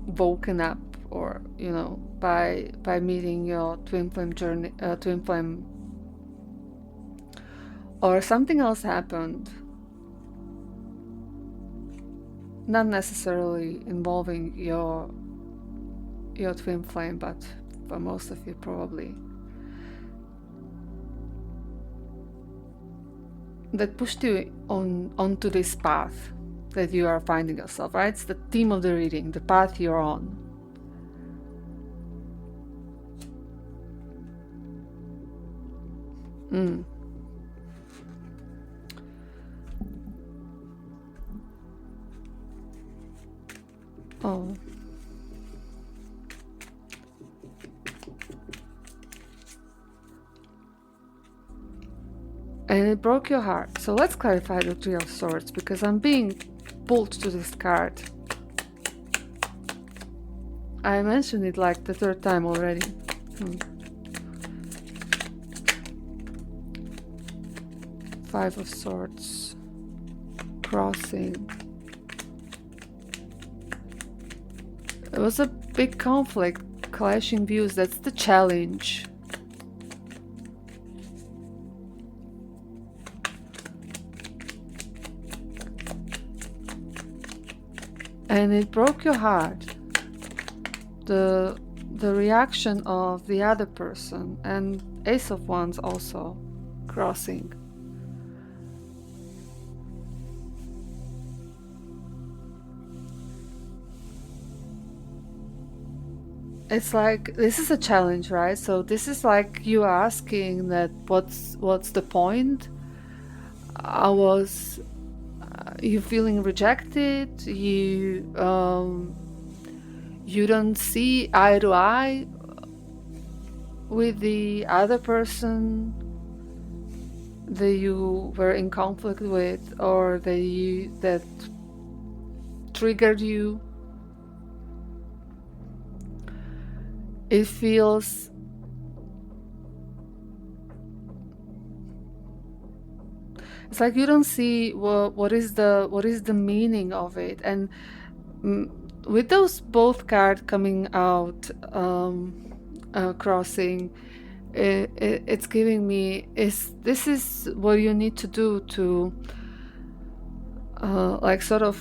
woken up, or by meeting your twin flame journey, twin flame, or something else happened, not necessarily involving your twin flame, but for most of you probably, that pushed you onto this path that you are finding yourself, right? It's the theme of the reading, the path you're on. Oh. And it broke your heart. So let's clarify the Three of Swords, because I'm being pulled to this card. I mentioned it like the third time already. Five of Swords. Crossing. It was a big conflict, clashing views. That's the challenge. And it broke your heart. The reaction of the other person, and Ace of Wands also crossing. it's like this is a challenge, right? So this is like you asking that what's the point? I was you feeling rejected, you don't see eye to eye with the other person that you were in conflict with, or that triggered you. It feels it's like you don't see what is the meaning of it. And with those both cards coming out, crossing, it's giving me this is what you need to do to like sort of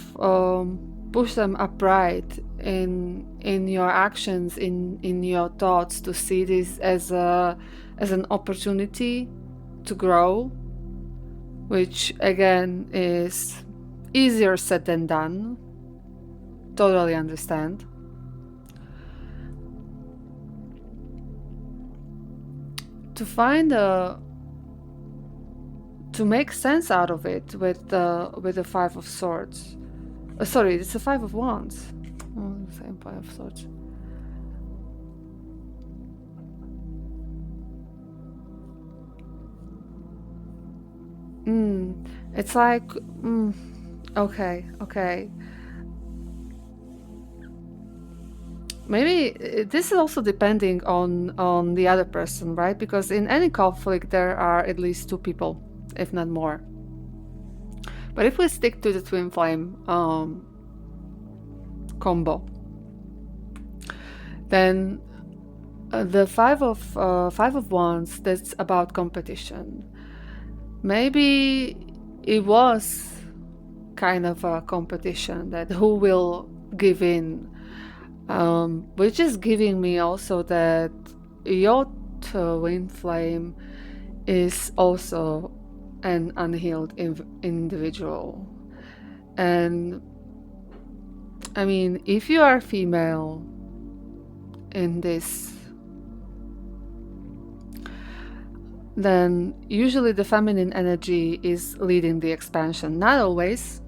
push them upright in your actions, in your thoughts, to see this as an opportunity to grow, which again is easier said than done. Totally understand. To find to make sense out of it with the Five of Swords. Sorry, it's the Five of Wands. Oh, the same Five of Swords. It's like, okay. Maybe this is also depending on the other person, right? Because in any conflict there are at least two people, if not more. But if we stick to the twin flame combo, then the Five of Wands, that's about competition. Maybe it was kind of a competition, that who will give in, which is giving me also that your twin flame is also an unhealed individual. And I mean, if you are female in this, then usually the feminine energy is leading the expansion. Not always,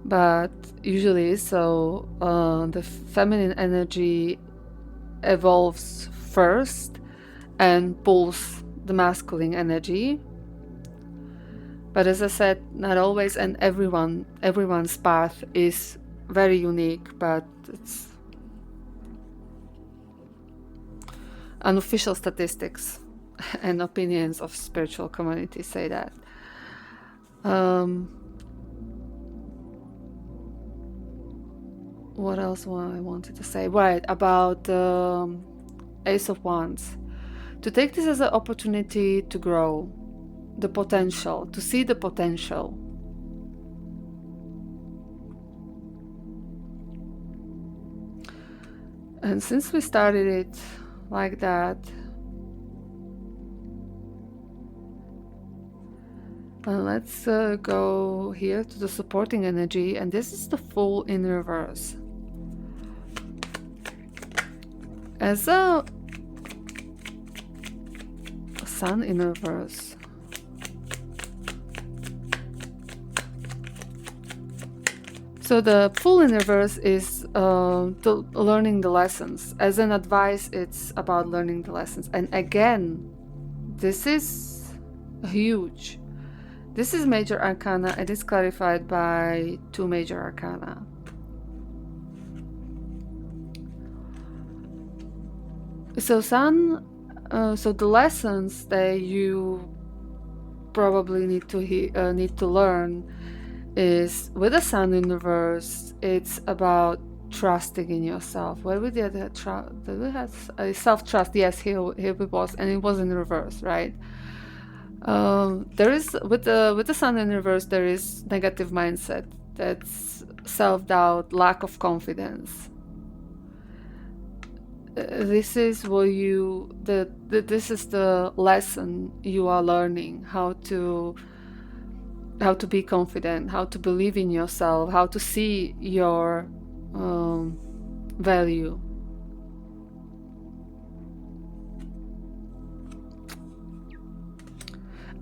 but usually. So the feminine energy evolves first and pulls the masculine energy. But as I said, not always, and everyone's path is very unique, but it's unofficial statistics and opinions of spiritual community say that. What else I wanted to say? Right, about Ace of Wands. To take this as an opportunity to grow, the potential, to see the potential. And since we started it like that, let's go here to the supporting energy, and this is the Fool in reverse. As a Sun in reverse. So the Fool in reverse is learning the lessons. As an advice, it's about learning the lessons. And again, this is huge. This is major arcana, and it's clarified by two major arcana. So so the lessons that you probably need to learn is, with the Sun in reverse, it's about trusting in yourself. Where we did that, we had self-trust. Yes, here it was, and it was in reverse, right? There is with the Sun in reverse, there is negative mindset. That's self-doubt, lack of confidence. This is what this is the lesson you are learning, how to be confident, how to believe in yourself, how to see your value.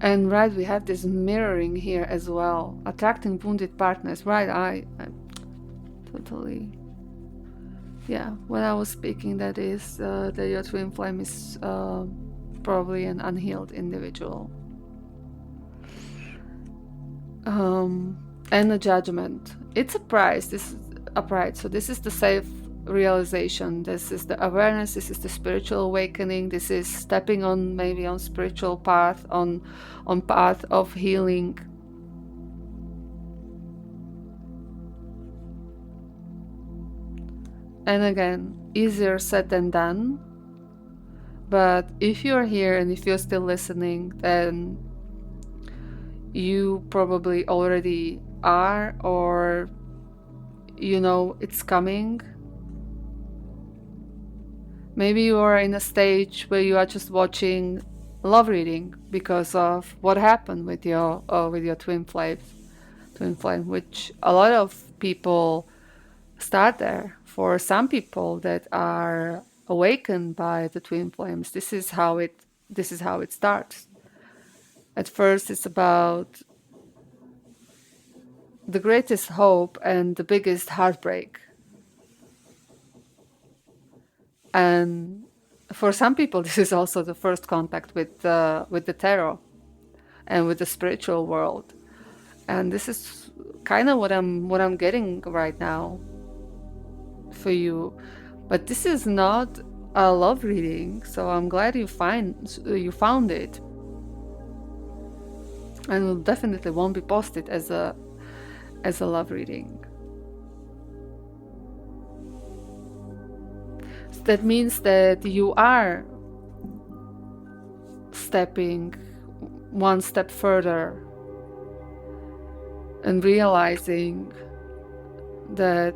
And right, we have this mirroring here as well, attracting wounded partners, right? I totally, yeah, when I was speaking, that is that your twin flame is probably an unhealed individual. And a judgment. It's a price. This is a price. So this is the safe realization. This is the awareness. This is the spiritual awakening. This is stepping on maybe on spiritual path, on path of healing. And again, easier said than done. But if you're here and if you're still listening, then you probably already are, or you know it's coming. Maybe you are in a stage where you are just watching love reading because of what happened with your twin flame, which a lot of people start there. For some people that are awakened by the twin flames, this is how it starts. At first, it's about the greatest hope and the biggest heartbreak. And for some people, this is also the first contact with the tarot and with the spiritual world. And this is kind of what I'm getting right now for you. But this is not a love reading, so I'm glad you found it. And it definitely won't be posted as a love reading. So that means that you are stepping one step further and realizing that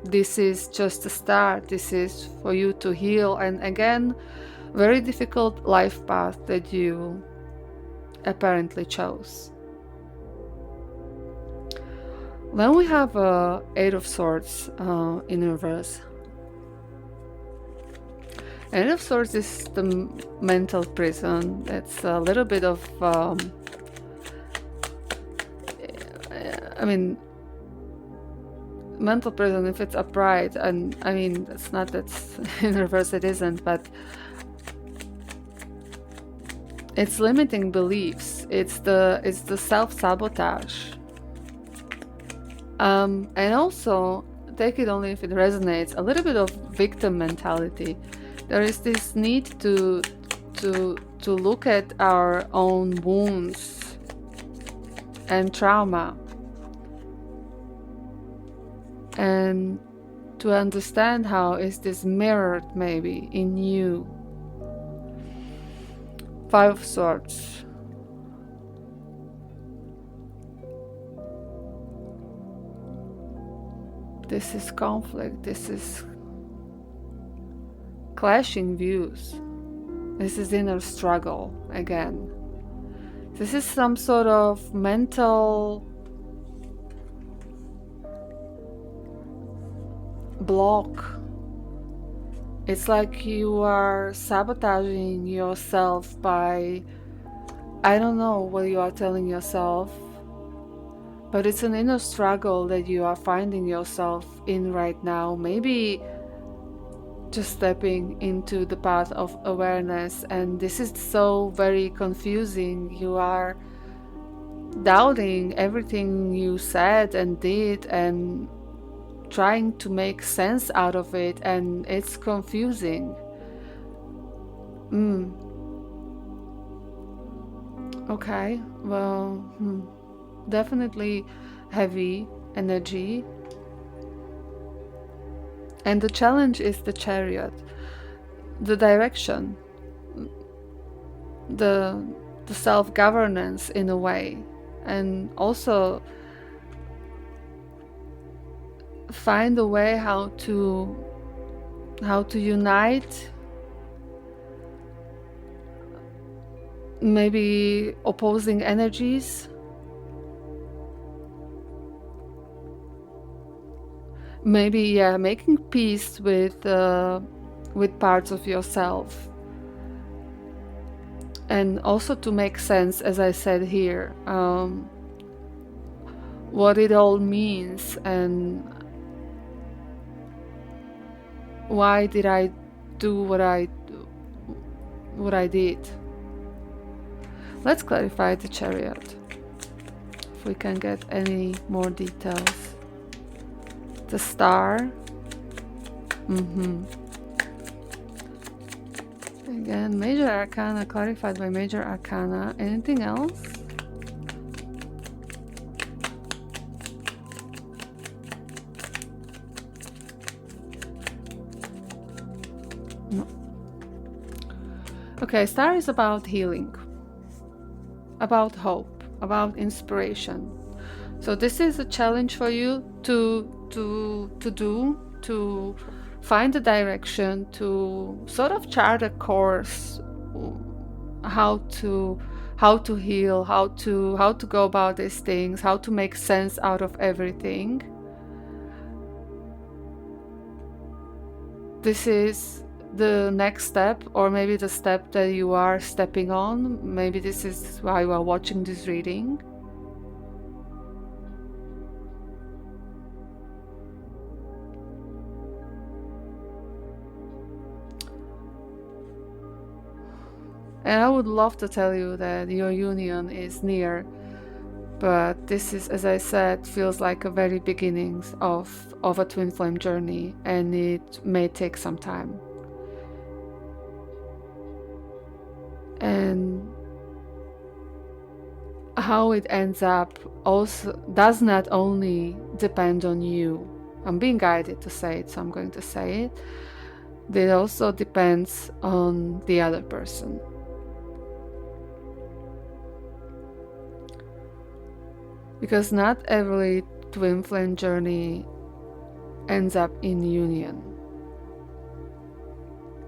this is just a start. This is for you to heal. And again, very difficult life path that you apparently chose. Then we have Eight of Swords in reverse. Eight of Swords is the mental prison. It's a little bit of mental prison if it's upright, and I mean it's not that's in reverse, it isn't, but it's limiting beliefs. It's the self-sabotage. And also, take it only if it resonates, a little bit of victim mentality. There is this need to look at our own wounds and trauma, and to understand how is this mirrored maybe in you. Five of Swords. This is conflict. This is clashing views. This is inner struggle again. This is some sort of mental block. It's like you are sabotaging yourself by, I don't know what you are telling yourself, but it's an inner struggle that you are finding yourself in right now. Maybe just stepping into the path of awareness, and this is so very confusing. You are doubting everything you said and did and trying to make sense out of it, and it's confusing. Okay, well, definitely heavy energy. And the challenge is the Chariot, the direction, the self-governance in a way, and also find a way how to unite maybe opposing energies, maybe making peace with parts of yourself, And also to make sense, as I said here, what it all means and why did I do what I did. Let's clarify the Chariot, if we can get any more details. The Star. Again, Major Arcana, clarified by Major Arcana. Anything else? No. Okay, Star is about healing, about hope, about inspiration. So this is a challenge for you to find a direction, to sort of chart a course, how to heal, how to go about these things, how to make sense out of everything. This is the next step, or maybe the step that you are stepping on. Maybe this is why you are watching this reading. And I would love to tell you that your union is near, but this is, as I said, feels like a very beginnings of a twin flame journey, and it may take some time. And how it ends up also does not only depend on you. I'm being guided to say it, so I'm going to say it. It also depends on the other person. Because not every twin flame journey ends up in union,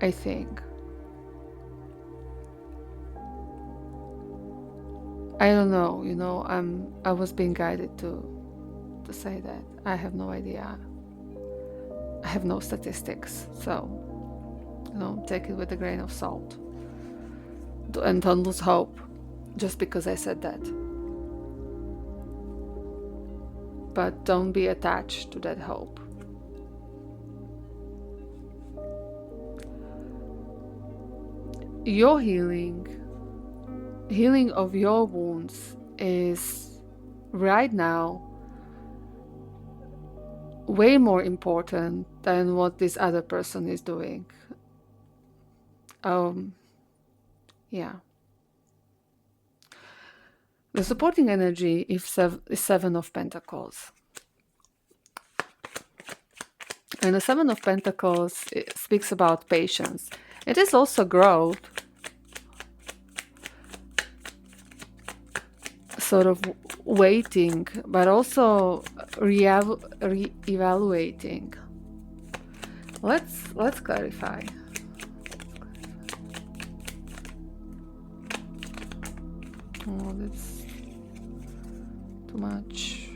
I think. I don't know, I was being guided to say that. I have no idea. I have no statistics, so take it with a grain of salt. And don't lose hope just because I said that. But don't be attached to that hope. Your healing of your wounds is right now way more important than what this other person is doing. Yeah. The supporting energy is Seven of Pentacles. And the Seven of Pentacles speaks about patience. It is also growth, sort of waiting, but also re-evaluating. Let's clarify. Oh, that's too much.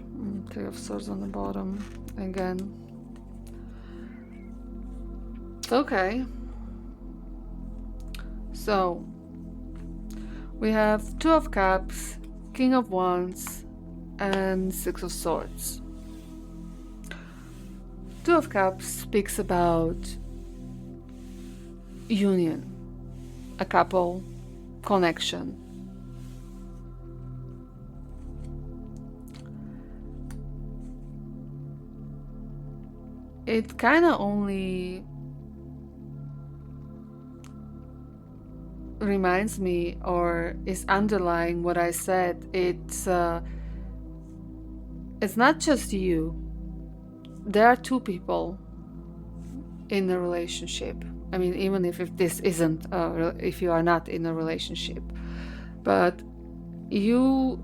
Three of Swords on the bottom again. Okay. So we have Two of Cups, King of Wands, and Six of Swords. Two of Cups speaks about union, a couple, connection. It kind of only reminds me, or is underlying what I said. It's not just you. There are two people in a relationship. I mean, even if this isn't, if you are not in a relationship, but you,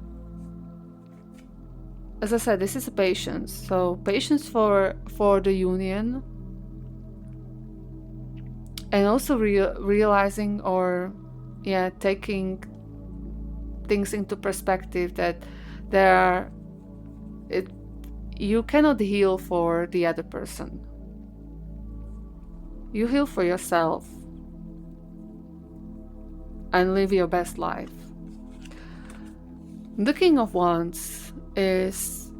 as I said, this is a patience. So patience for the union, and also realizing, or taking things into perspective, that you cannot heal for the other person. You heal for yourself. and live your best life. The King of Wands is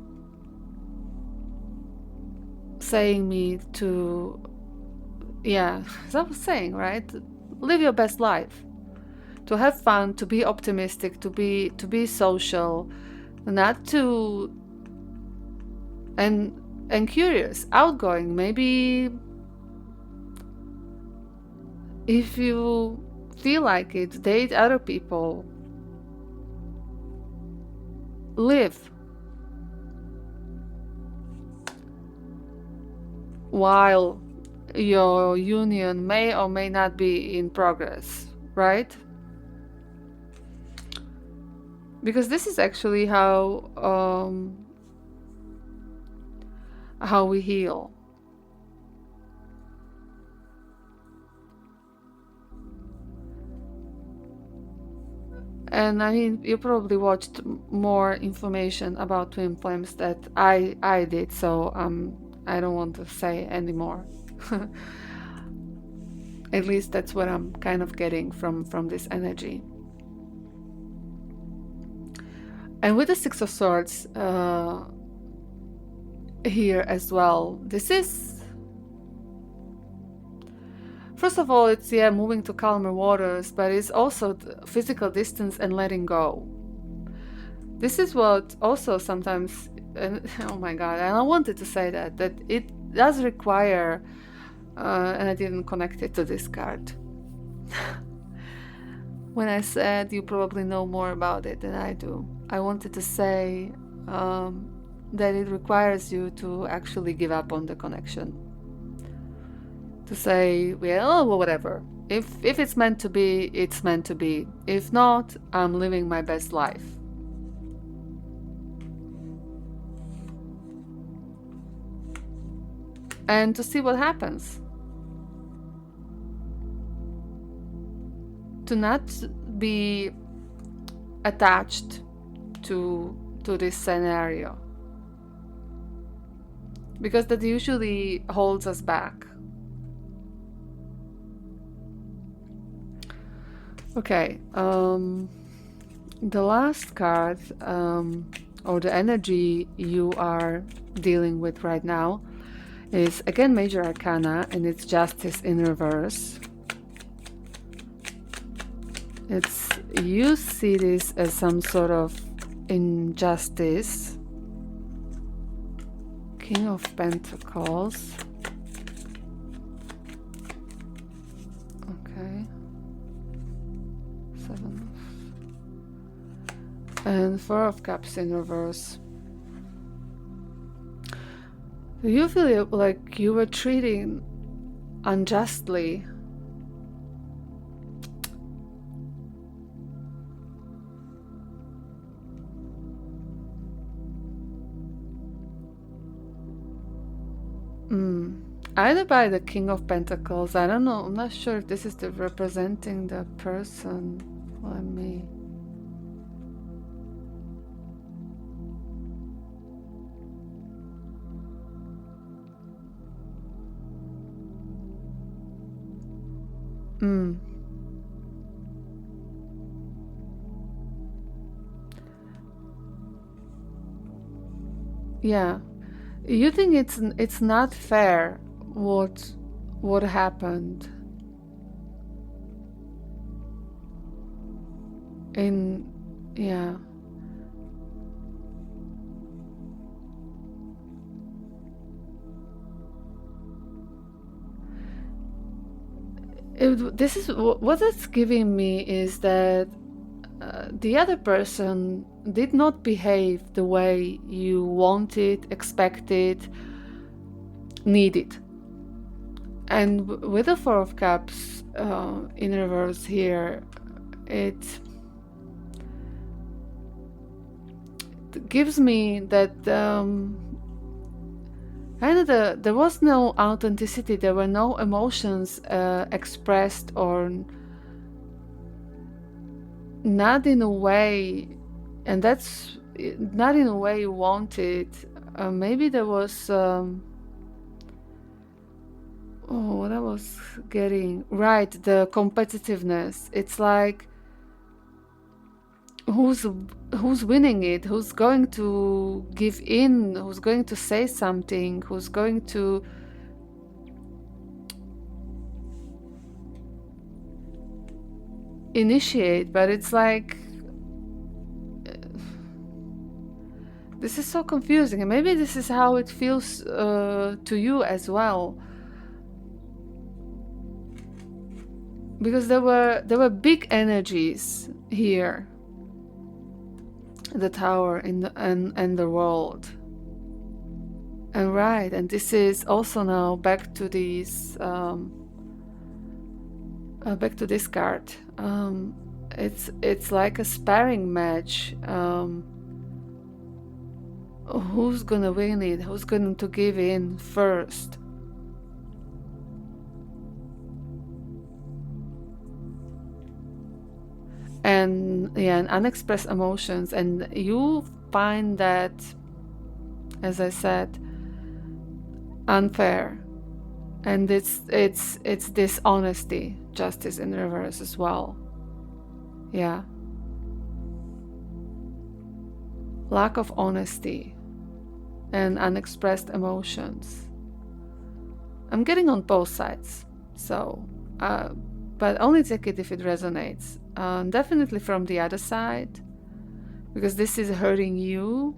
saying me to, yeah, as I was saying, right? Live your best life. To have fun, to be optimistic, to be social, not to and curious, outgoing. Maybe if you feel like it, date other people. Live while your union may or may not be in progress, right? Because this is actually how we heal. And I mean, you probably watched more information about twin flames that I did, so I don't want to say anymore. At least that's what I'm kind of getting from this energy. And with the Six of Swords here as well, this is, first of all, it's moving to calmer waters, but it's also physical distance and letting go. This is what also sometimes, and oh my god, and I wanted to say that it does require, and I didn't connect it to this card. When I said you probably know more about it than I do, I wanted to say that it requires you to actually give up on the connection. To say, well, whatever. If it's meant to be, it's meant to be. If not, I'm living my best life. And to see what happens. To not be attached to this scenario, because that usually holds us back. Okay, the last card, or the energy you are dealing with right now, is again Major Arcana, and it's Justice in reverse. It's, you see this as some sort of injustice. King of Pentacles. Okay. 7. And 4 of Cups in reverse. You feel like you were treating unjustly. Either by the King of Pentacles, I don't know, I'm not sure if this is representing the person. Let me... Yeah. You think it's not fair what happened in, yeah. This is what it's giving me, is that the other person did not behave the way you wanted, expected, needed. And with the 4 of Cups in reverse here, it gives me that kind of there was no authenticity, there were no emotions expressed, or not in a way, and that's not in a way you wanted. Maybe there was what I was getting right, the competitiveness. It's like who's who's winning it, who's going to give in, who's going to say something, who's going to initiate. But it's like, this is so confusing, and maybe this is how it feels to you as well, because there were big energies here, the Tower and the world. And right, and this is also now back to these back to this card. It's like a sparring match. Who's gonna win it? Who's going to give in first? And yeah, and unexpressed emotions, and you find that, as I said, unfair, and it's dishonesty, justice in reverse as well. Yeah, lack of honesty and unexpressed emotions. I'm getting on both sides, so but only take it if it resonates. Definitely from the other side, because this is hurting you.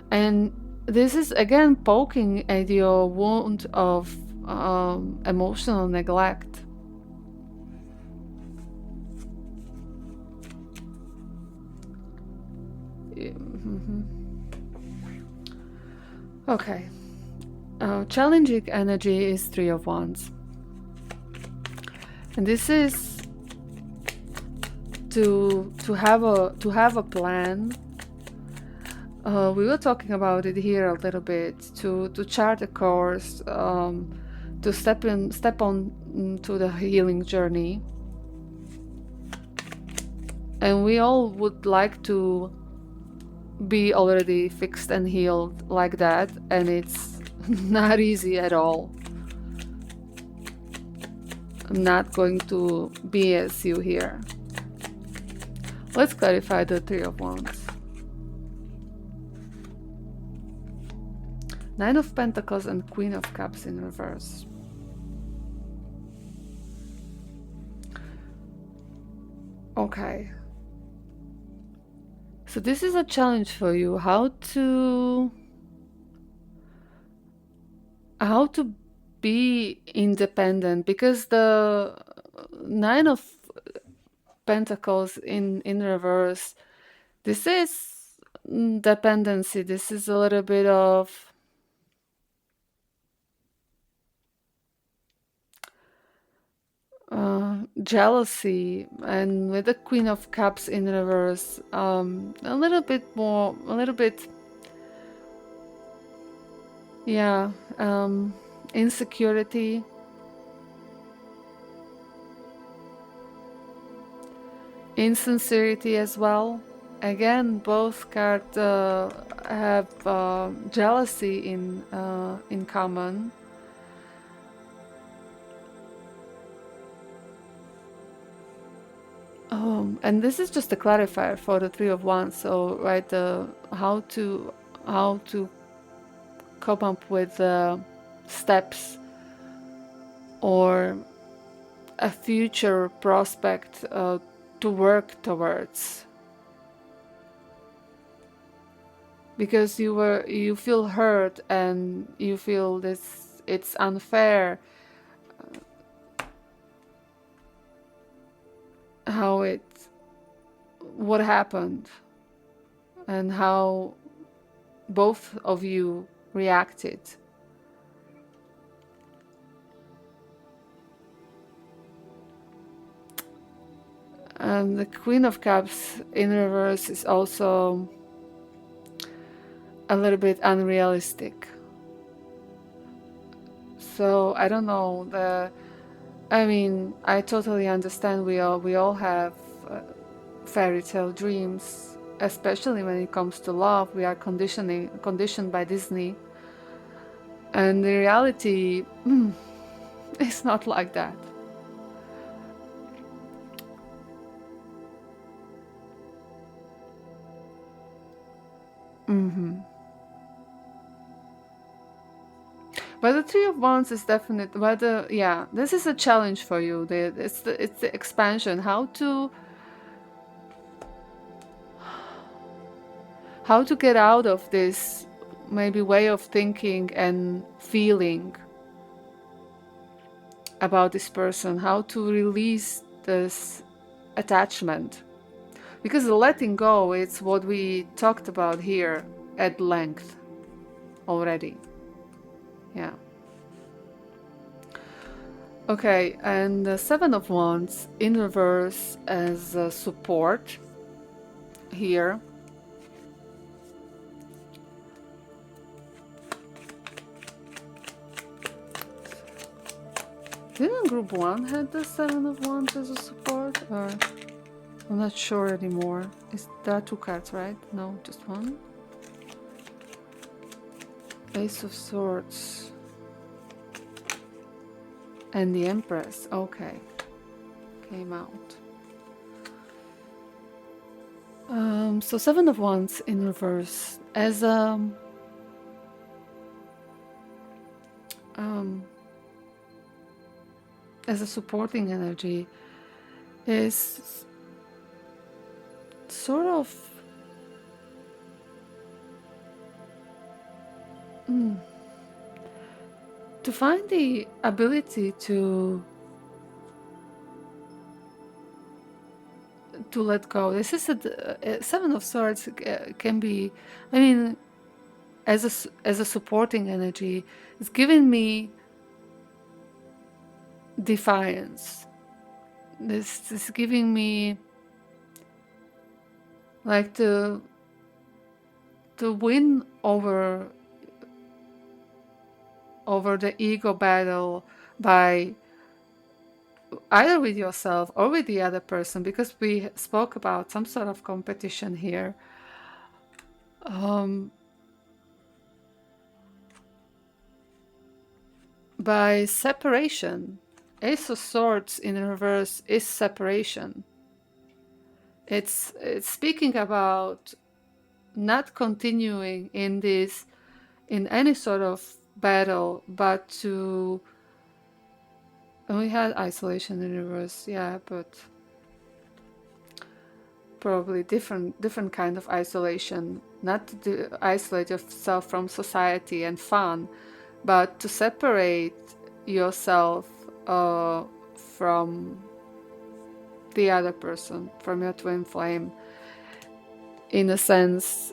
And this is again poking at your wound of emotional neglect. Okay. Challenging energy is Three of Wands. And this is to have a plan. We were talking about it here a little bit, to chart a course, to step on to the healing journey. And we all would like to be already fixed and healed like that, and it's not easy at all. I'm not going to BS you here. Let's clarify the Three of Wands. Nine of Pentacles and Queen of Cups in reverse. Okay. So this is a challenge for you, how to be independent, because the Nine of Pentacles in reverse, this is dependency. This is a little bit of jealousy, and with the Queen of Cups in reverse, a little bit, yeah, insecurity, insincerity as well. Again, both cards have jealousy in common. And this is just a clarifier for the Three of Wands. So, right, how to come up with steps or a future prospect to work towards, because you feel hurt and you feel this, it's unfair what happened and how both of you reacted. And the Queen of Cups in reverse is also a little bit unrealistic. So I don't know, I mean, I totally understand we all have fairy tale dreams, especially when it comes to love, we are conditioned by Disney. And the reality, it's not like that. But the Three of Wands is definite. But yeah, this is a challenge for you. It's the expansion. How to get out of this maybe way of thinking and feeling about this person. How to release this attachment, because the letting go, it's what we talked about here at length already. Yeah. Okay, and the Seven of Wands in reverse as support here. Didn't Group 1 had the Seven of Wands as a support? Or I'm not sure anymore. There are two cards, right? No, just one. Ace of Swords. And the Empress. Okay. Came out. So Seven of Wands in reverse as a supporting energy is sort of to find the ability to let go. This is a Seven of Swords can be, I mean, as a supporting energy, it's giving me defiance. This is giving me like to win over the ego battle by either with yourself or with the other person, because we spoke about some sort of competition here. By separation. Ace of Swords in reverse is separation. It's speaking about not continuing in any sort of battle, but to, and we had isolation in reverse, yeah, but probably different kind of isolation, not to isolate yourself from society and fun, but to separate yourself from the other person, from your twin flame, in a sense,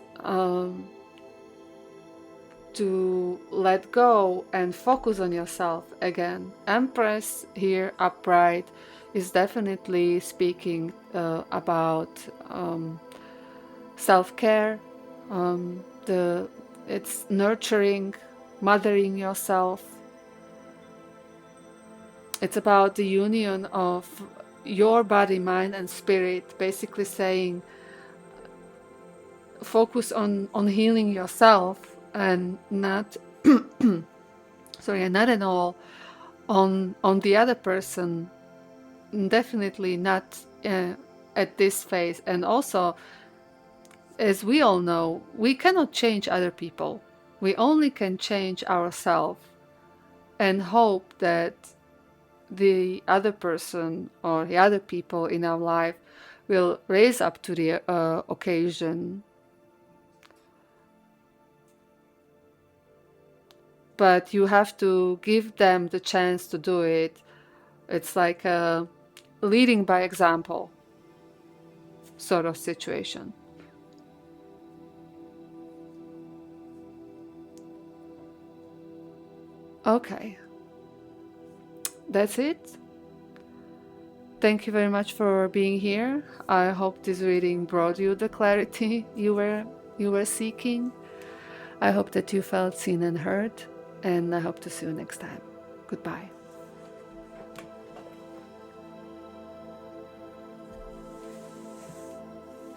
to let go and focus on yourself again. Empress here upright is definitely speaking about self-care. It's nurturing, mothering yourself. It's about the union of your body, mind, and spirit, basically saying focus on healing yourself and not not at all on the other person, definitely not at this phase. And also, as we all know, we cannot change other people. We only can change ourselves and hope that the other person or the other people in our life will raise up to the occasion. But you have to give them the chance to do it. It's like a leading by example sort of situation. Okay. That's it. Thank you very much for being here. I hope this reading brought you the clarity you were seeking. I hope that you felt seen and heard, and I hope to see you next time. Goodbye.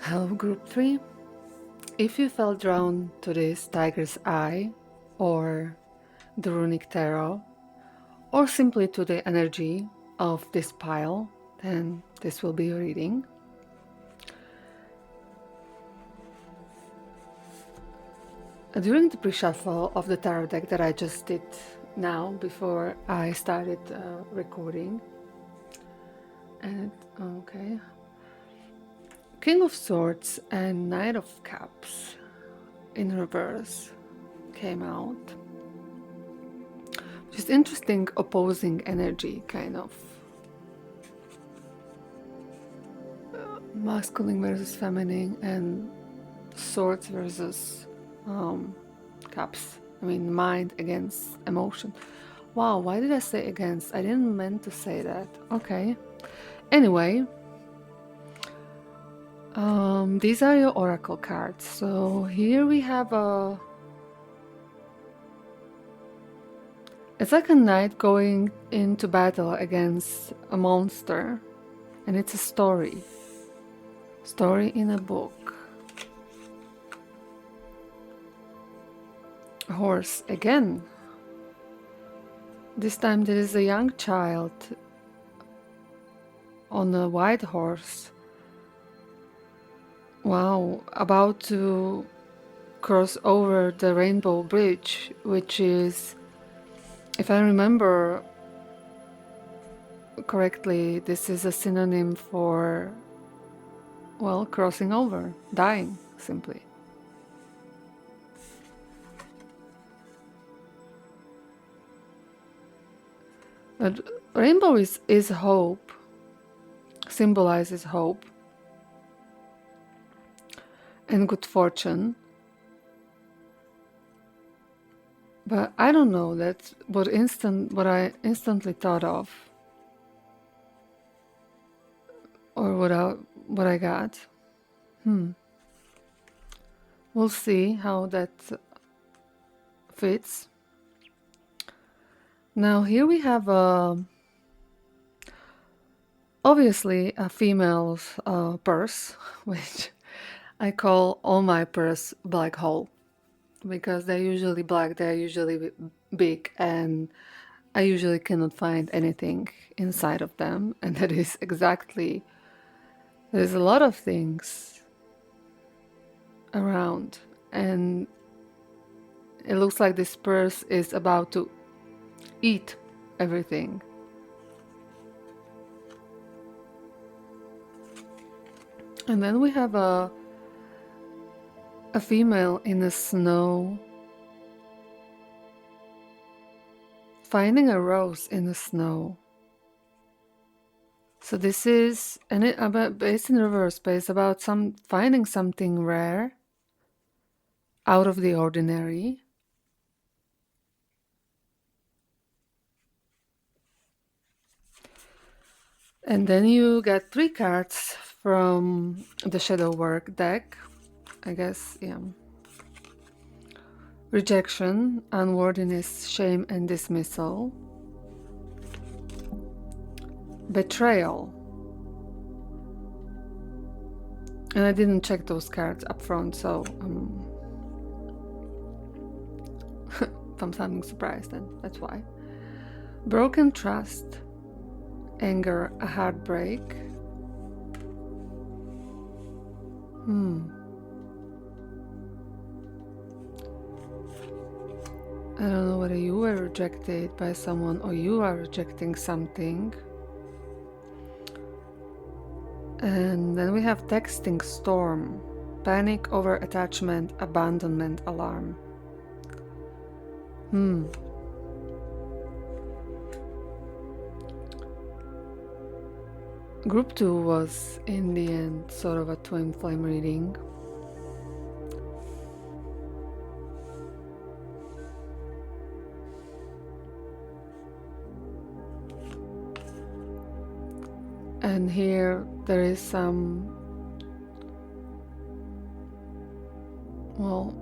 Hello, Group 3. if you felt drawn to this Tiger's Eye or the Runic Tarot, or simply to the energy of this pile, then this will be your reading. During the pre-shuffle of the tarot deck that I just did now before I started recording, and okay, King of Swords and Knight of Cups in reverse came out. Just interesting opposing energy, kind of. Masculine versus feminine, and swords versus cups. I mean, mind against emotion. Wow, why did I say against? I didn't meant to say that. Okay. Anyway, these are your oracle cards. So here we have a... It's like a knight going into battle against a monster. And it's a story. Story in a book. A horse again. This time there is a young child on a white horse. Wow, about to cross over the Rainbow Bridge, which is, if I remember correctly, this is a synonym for, well, crossing over, dying, simply. But rainbow is hope, symbolizes hope and good fortune. But I don't know, that's what I instantly thought of, or what I got. We'll see how that fits. Now here we have obviously a female's purse, which I call all my purse black hole, because they're usually black, they're usually big, and I usually cannot find anything inside of them. And that is exactly, there's a lot of things around, and it looks like this purse is about to eat everything. And then we have a female in the snow finding a rose in the snow. So this is, and it's in reverse, but it's about finding something rare, out of the ordinary. And then you get 3 cards from the Shadow Work deck, I guess, yeah. Rejection, unworthiness, shame and dismissal. Betrayal. And I didn't check those cards up front, so if I'm sounding surprised, then that's why. Broken trust, anger, a heartbreak. I don't know whether you were rejected by someone or you are rejecting something. And then we have texting storm, panic over attachment, abandonment alarm. Group 2 was in the end sort of a twin flame reading. And here there is some, well,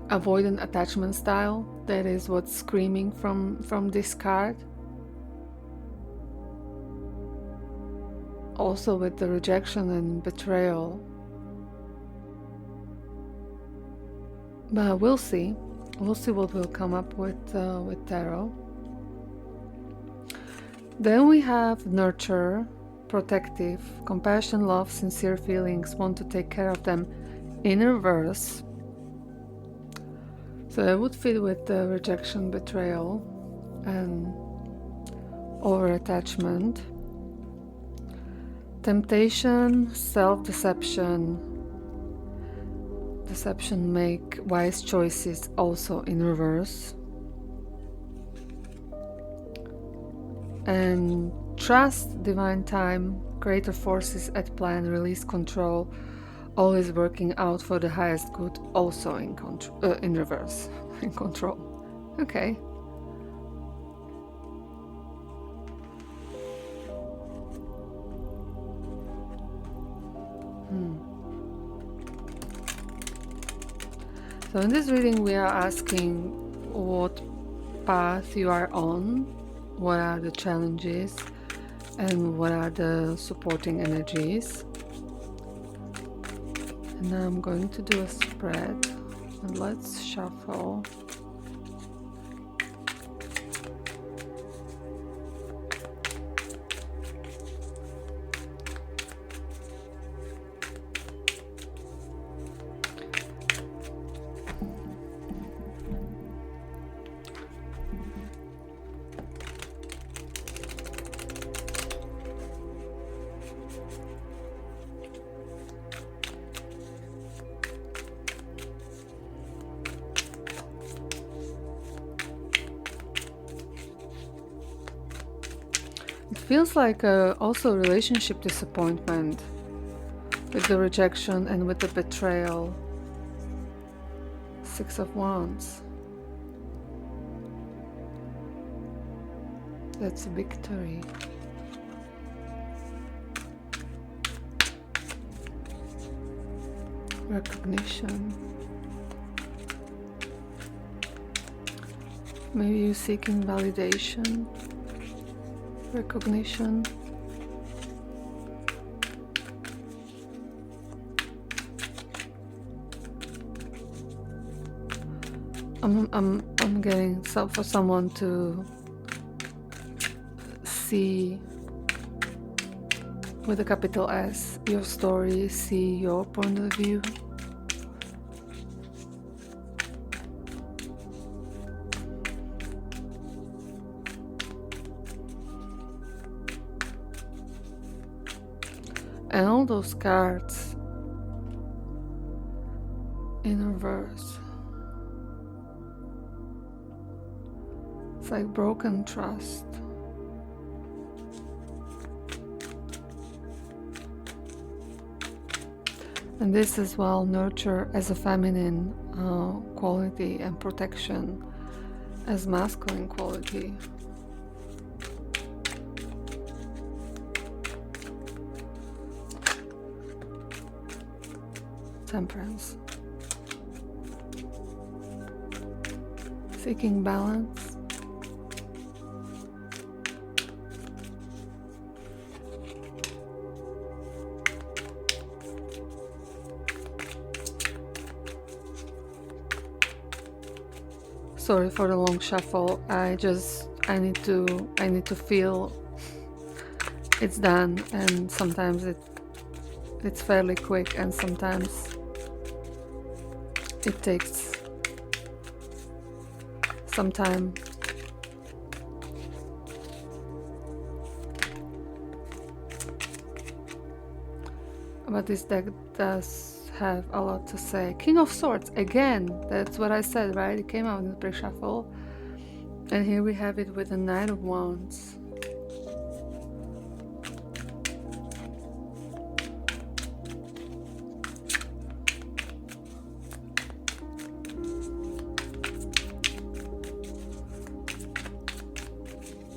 avoidant attachment style. That is what's screaming from this card. Also with the rejection and betrayal. But we'll see. We'll see what will come up with tarot. Then we have nurture, protective, compassion, love, sincere feelings, want to take care of them in reverse. So that would fit with the rejection, betrayal, and over-attachment. Temptation, self-deception, deception, make wise choices, also in reverse. And trust, divine time, greater forces at plan, release control, always working out for the highest good, also in reverse, in control. Okay. So in this reading we are asking what path you are on, what are the challenges, and what are the supporting energies. And now I'm going to do a spread, and let's shuffle. It feels like also relationship disappointment with the rejection and with the betrayal. 6 of Wands. That's a victory. Recognition. Maybe you're seeking validation. Recognition. I'm getting for someone to see with a capital S your story, see your point of view. And all those cards in reverse. It's like broken trust. And this as well, nurture as a feminine quality and protection as masculine quality. Temperance. Seeking balance. Sorry for the long shuffle. I need to feel it's done, and sometimes it's fairly quick, and sometimes it takes some time. But this deck does have a lot to say. King of Swords, again, that's what I said, right? It came out in the pre-shuffle. And here we have it with the Knight of Wands.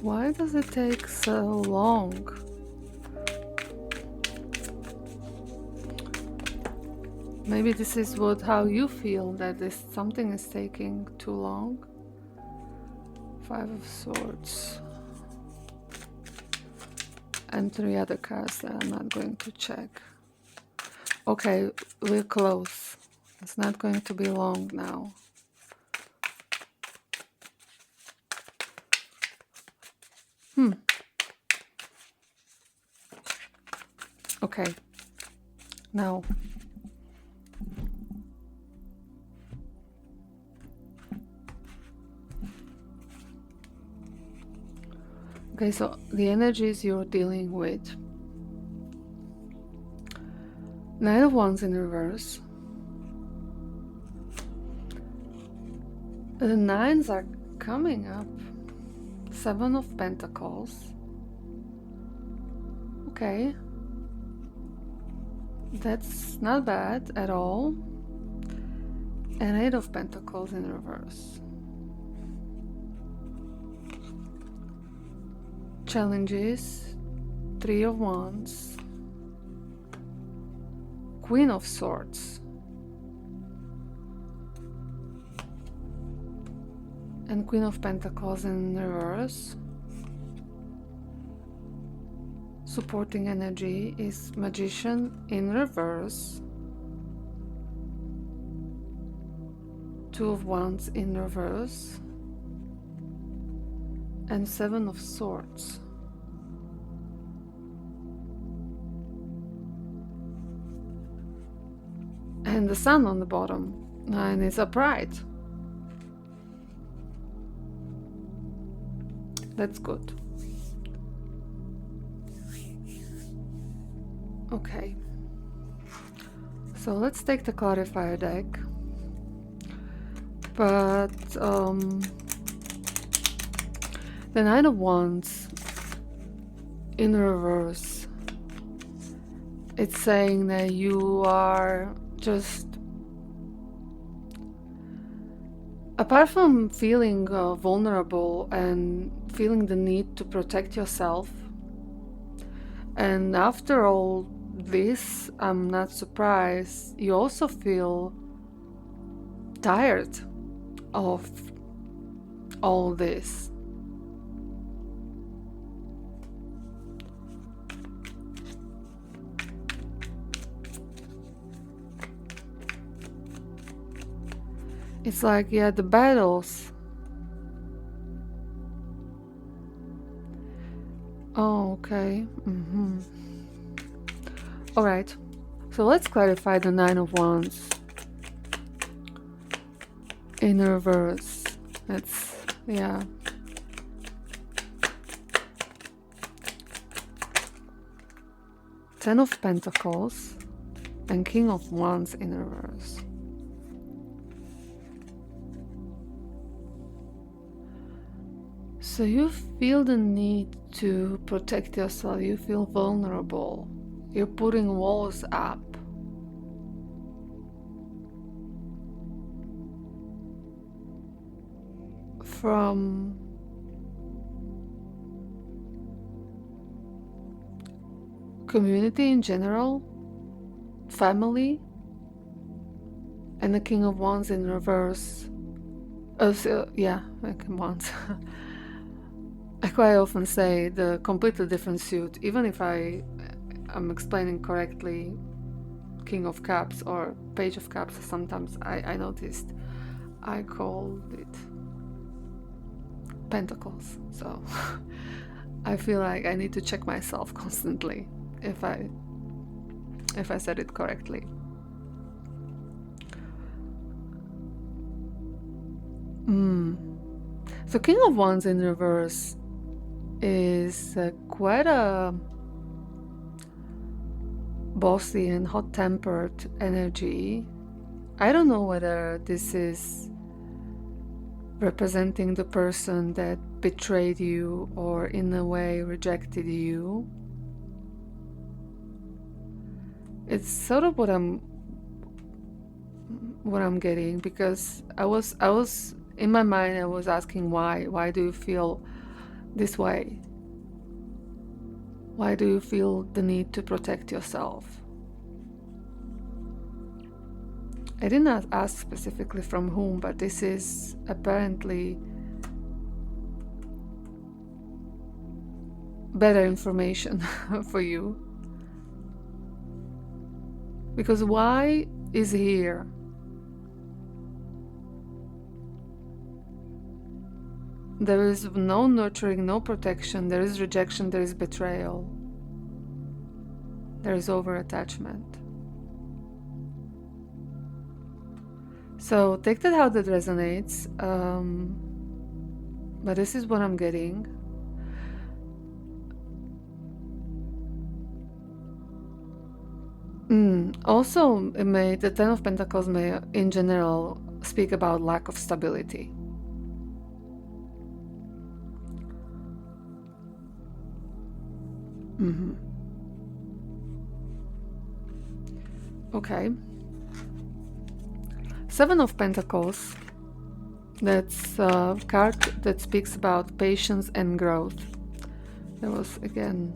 Why does it take so long? Maybe this is how you feel, that something is taking too long. 5 of Swords. And 3 other cards that I'm not going to check. Okay, we're close. It's not going to be long now. Okay. Now. Okay, so the energies you're dealing with. Nine of Wands in reverse. The nines are coming up. Seven of Pentacles. Okay. That's not bad at all. And Eight of Pentacles in reverse. Challenges. Three of Wands. Queen of Swords. And Queen of Pentacles in reverse. Supporting energy is Magician in reverse. Two of Wands in reverse. And Seven of Swords. And the Sun on the bottom. And it's upright. That's good. Okay. So let's take the clarifier deck. But the Nine of Wands in reverse, it's saying that you are just, apart from feeling vulnerable and feeling the need to protect yourself, and after all this, I'm not surprised, you also feel tired of all this. It's like, yeah, the battles. Oh, okay. All right. So let's clarify the Nine of Wands in reverse. It's, yeah. Ten of Pentacles and King of Wands in reverse. So you feel the need to protect yourself, you feel vulnerable, you're putting walls up. From community in general, family, and the King of Wands in reverse. So, yeah, Wands. I quite often say the completely different suit, even if I'm explaining correctly King of Cups or Page of Cups. Sometimes I noticed I called it Pentacles, so I feel like I need to check myself constantly if I said it correctly. So King of Wands in reverse is quite a bossy and hot-tempered energy. I don't know whether this is representing the person that betrayed you or in a way rejected you. It's sort of what I'm getting, because I was in my mind, I was asking why do you feel this way? Why do you feel the need to protect yourself? I did not ask specifically from whom, but this is apparently better information for you. Because why is here? there is no nurturing, no protection, there is rejection, there is betrayal, there is over-attachment. So take that how that resonates, but this is what I'm getting. Also, the Ten of Pentacles may, in general, speak about lack of stability. Okay. Seven of Pentacles. That's a card that speaks about patience and growth. There was, again,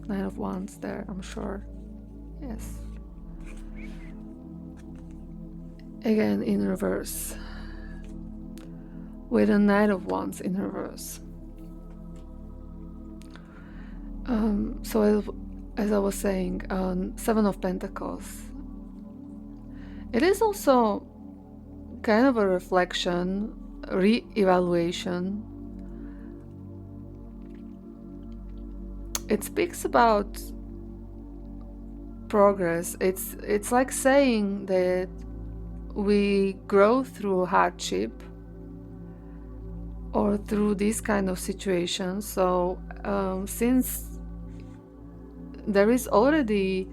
Nine of Wands there, I'm sure. Yes. Again, in reverse. With a Knight of Wands in reverse. So as I was saying, Seven of Pentacles. It is also kind of a reflection, re-evaluation. It speaks about progress. It's like saying that we grow through hardship or through these kind of situations. So since there is already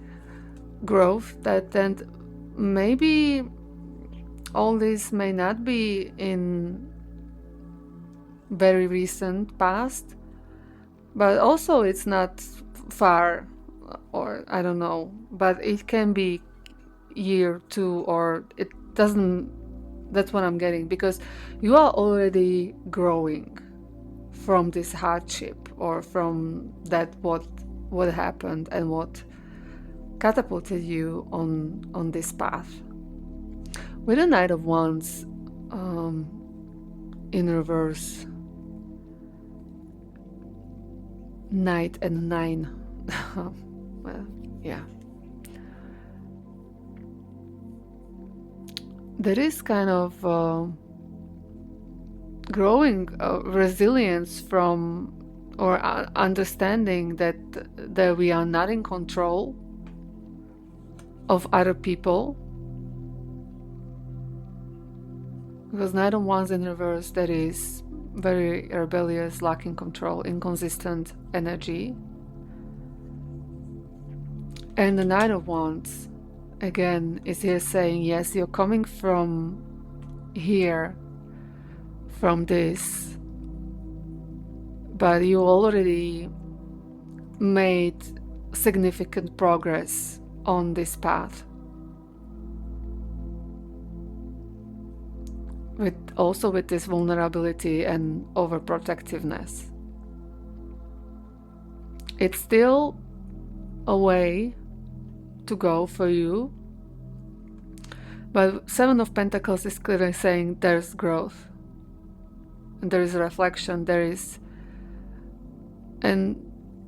growth, that then maybe all this may not be in very recent past, but also it's not far, or I don't know, but it can be year, two, or it doesn't. That's what I'm getting, because you are already growing from this hardship, or from that what happened and what catapulted you on this path. With a Knight of Wands in reverse, Knight and 9. Well, yeah. There is kind of growing resilience from, or understanding that we are not in control of other people. Because Knight of Wands in reverse, that is very rebellious, lacking control, inconsistent energy. And the Knight of Wands, again, is here saying, yes, you're coming from here, from this, but you already made significant progress on this path. Also with this vulnerability and overprotectiveness. It's still a way to go for you, but Seven of Pentacles is clearly saying there's growth, and there is reflection, there is, and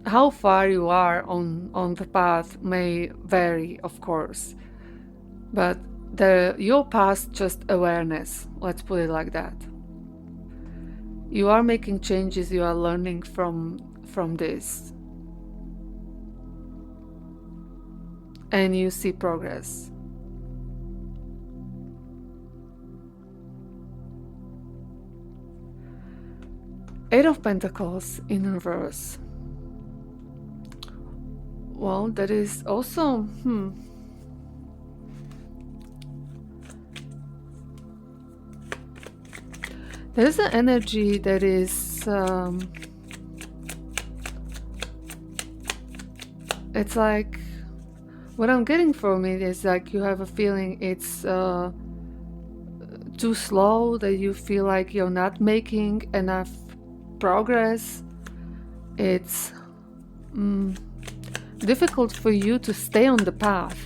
how far you are on the path may vary, of course, but your past just awareness, let's put it like that. You are making changes, you are learning from this, and you see progress. Eight of Pentacles in reverse. Well, that is also there's an energy that is it's like, what I'm getting from it is like you have a feeling it's too slow, that you feel like you're not making enough progress. It's difficult for you to stay on the path.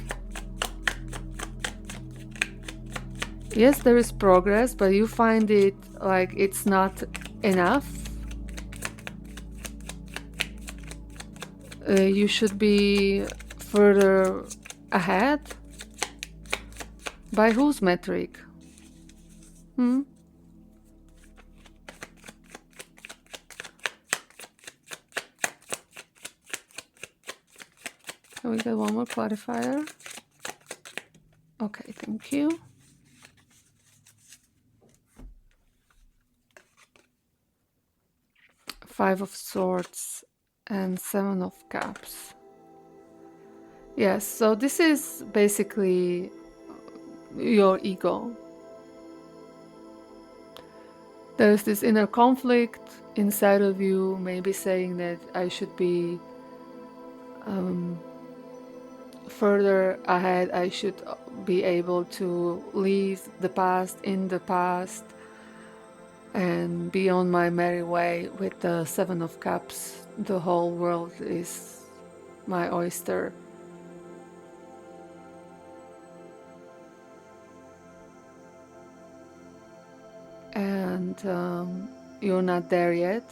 Yes, there is progress, but you find it like it's not enough. You should be further ahead. By whose metric? we get one more clarifier? Okay, thank you. Five of Swords and Seven of Cups. Yes, so this is basically your ego. There's this inner conflict inside of you, maybe saying that I should be further ahead, I should be able to leave the past in the past and be on my merry way. With the Seven of Cups, the whole world is my oyster. And you're not there yet.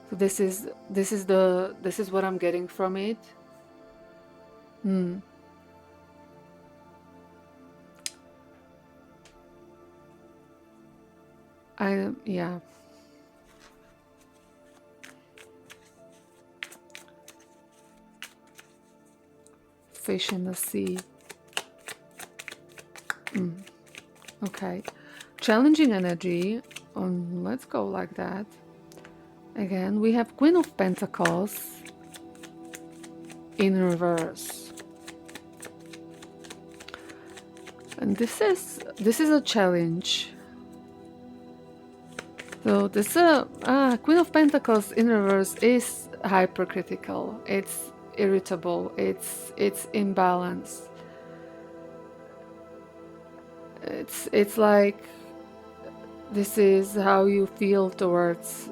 So this is what I'm getting from it. Yeah. Fish in the sea. Okay. Challenging energy. Let's go like that. Again, we have Queen of Pentacles in reverse. And this is a challenge. So this Queen of Pentacles in reverse is hypercritical. It's irritable. It's imbalanced. It's like this is how you feel towards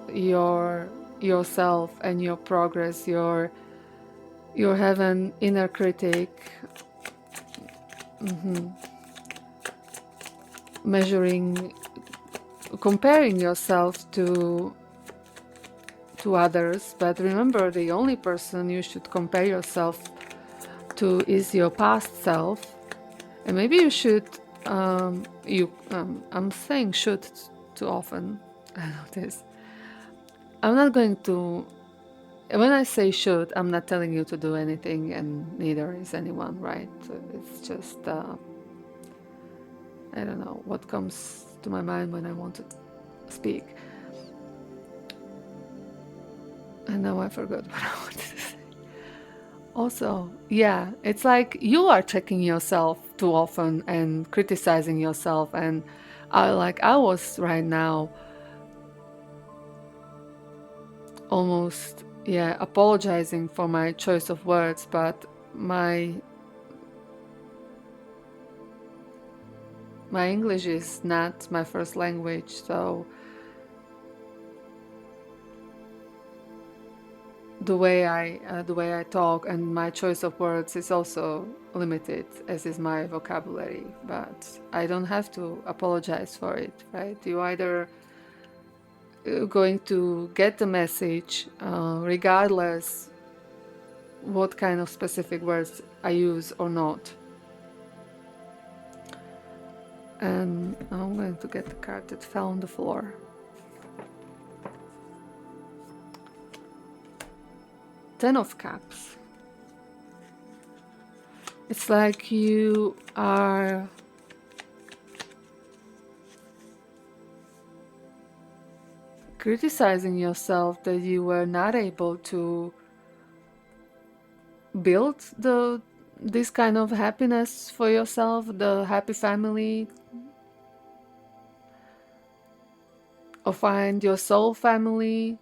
yourself and your progress. You have an inner critic. Comparing yourself to others, but remember, the only person you should compare yourself to is your past self. And maybe you should I'm saying should too often. I know this. I'm not going to, when I say should, I'm not telling you to do anything, and neither is anyone, right? It's just I don't know what comes to my mind when I want to speak. And now I forgot what I wanted to say. Also, yeah, it's like you are checking yourself too often and criticizing yourself, and I was right now almost apologizing for my choice of words, but my English is not my first language, so the way I talk and my choice of words is also limited, as is my vocabulary. But I don't have to apologize for it, right? You either going to get the message regardless what kind of specific words I use or not. And I'm going to get the card that fell on the floor. Ten of Cups. It's like you are criticizing yourself that you were not able to build this kind of happiness for yourself, the happy family, or find your soul family.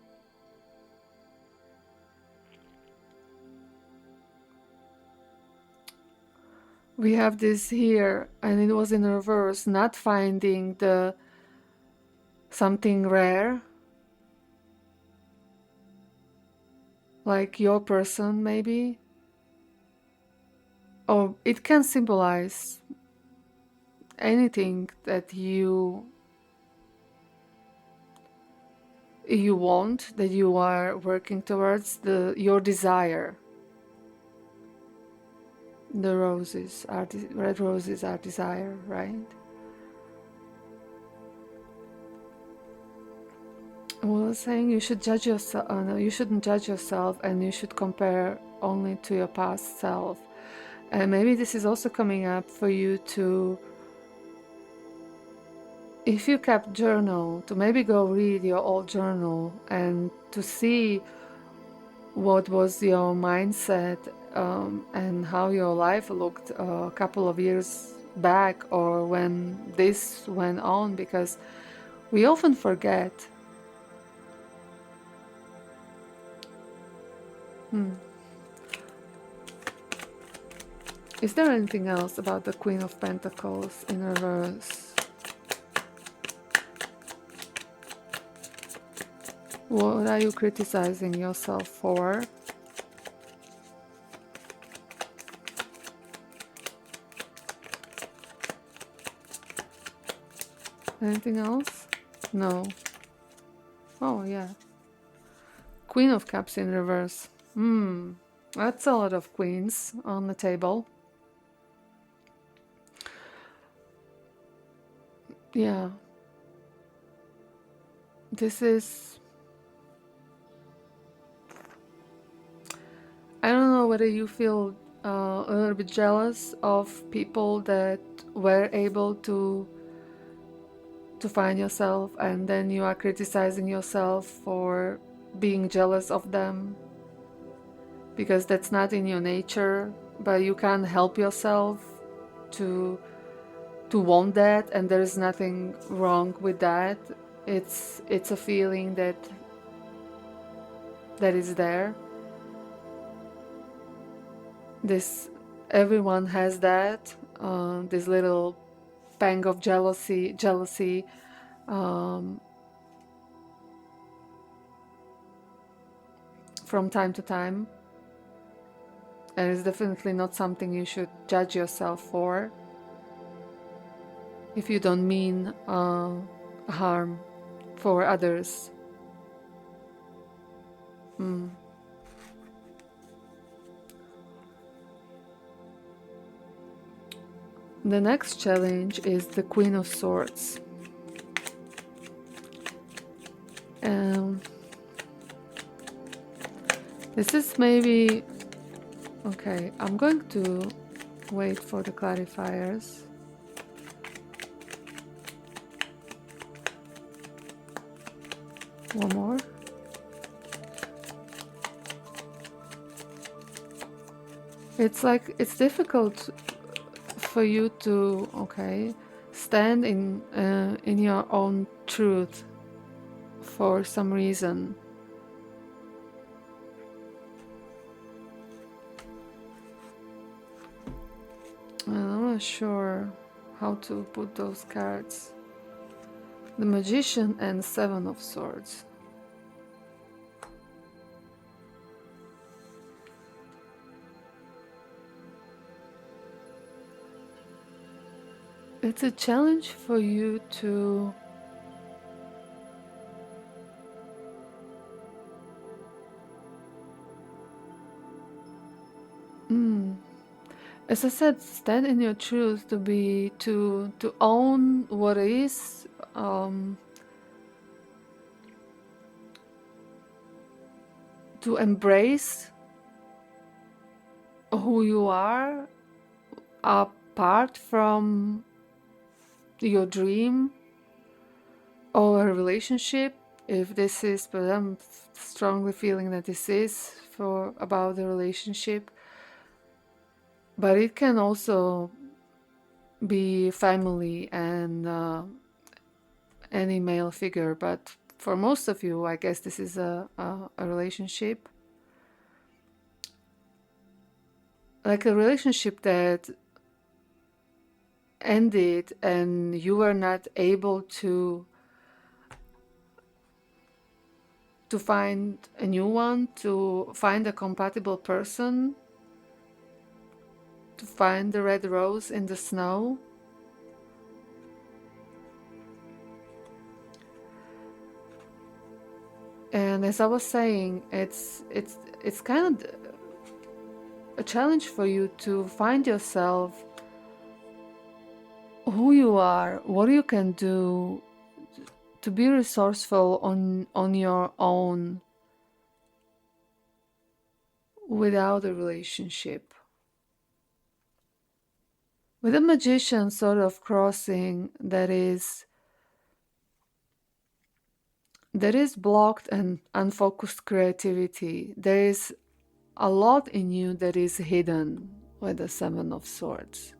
We have this here, and it was in reverse, not finding something rare, like your person maybe, or it can symbolize anything that you want, that you are working towards, your desire. The red roses are desire, right? Well, saying you should judge yourself. No, you shouldn't judge yourself, and you should compare only to your past self. And maybe this is also coming up for you to, if you kept journal, to maybe go read your old journal and to see what was your mindset, and how your life looked a couple of years back, or when this went on, because we often forget. Is there anything else about the Queen of Pentacles in reverse? What are you criticizing yourself for? Anything else? No. Oh, yeah. Queen of Cups in reverse. That's a lot of queens on the table. Yeah. This is... I don't know whether you feel a little bit jealous of people that were able to find yourself, and then you are criticizing yourself for being jealous of them, because that's not in your nature, but you can't help yourself to want that, and there's nothing wrong with that. It's a feeling that is there. This, everyone has that, this little pang of jealousy, from time to time, and it's definitely not something you should judge yourself for, if you don't mean harm for others. The next challenge is the Queen of Swords. This is maybe... Okay, I'm going to wait for the clarifiers. One more. It's like, it's difficult for you to, okay, stand in your own truth for some reason. I'm not sure how to put those cards. The Magician and Seven of Swords. It's a challenge for you to as I said, stand in your truth, to own what is, to embrace who you are, apart from your dream or a relationship, if this is, but I'm strongly feeling that this is for about the relationship, but it can also be family and any male figure, but for most of you, I guess this is a relationship, like a relationship that ended and you were not able to find a new one, to find a compatible person, to find the red rose in the snow. And as I was saying, it's kind of a challenge for you to find yourself, who you are, what you can do to be resourceful on your own without a relationship. With a magician sort of crossing, that is blocked and unfocused creativity. There is a lot in you that is hidden with the Seven of Swords.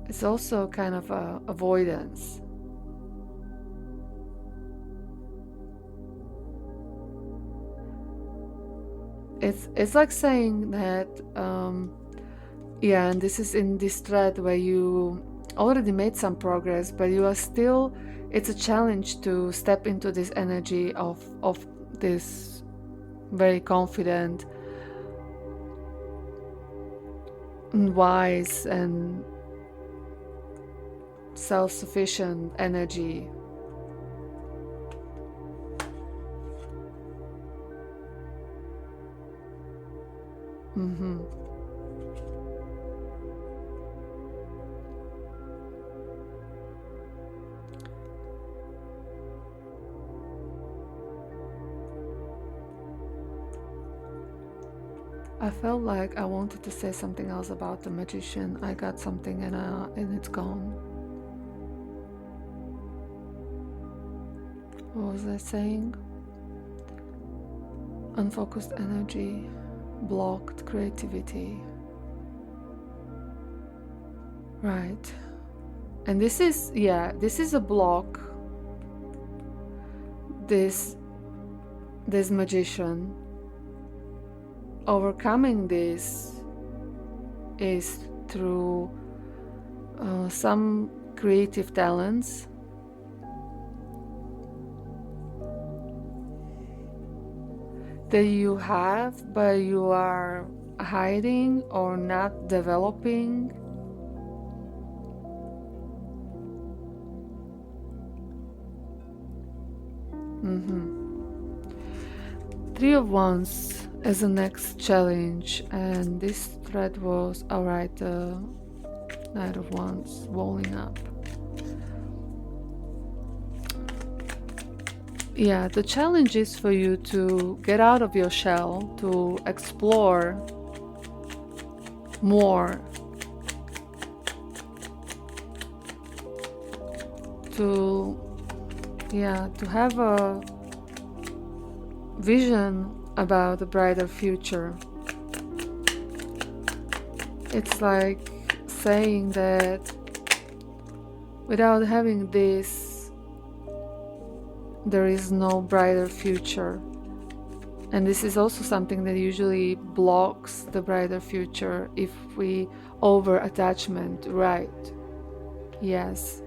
It's also kind of a avoidance. It's like saying that, yeah, and this is in this thread where you already made some progress, but you are still, it's a challenge to step into this energy of this very confident and wise and self-sufficient energy. I felt like I wanted to say something else about the magician. I got something and it's gone. What was I saying? Unfocused energy, blocked creativity. Right. And this is a block. This magician. Overcoming this is through some creative talents that you have, but you are hiding or not developing. Three of Wands as the next challenge, and this thread was alright. Knight of Wands rolling up. Yeah, the challenge is for you to get out of your shell, to explore more, to have a vision about a brighter future. It's like saying that without having this, there is no brighter future. And this is also something that usually blocks the brighter future if we over attachment, right? Yes.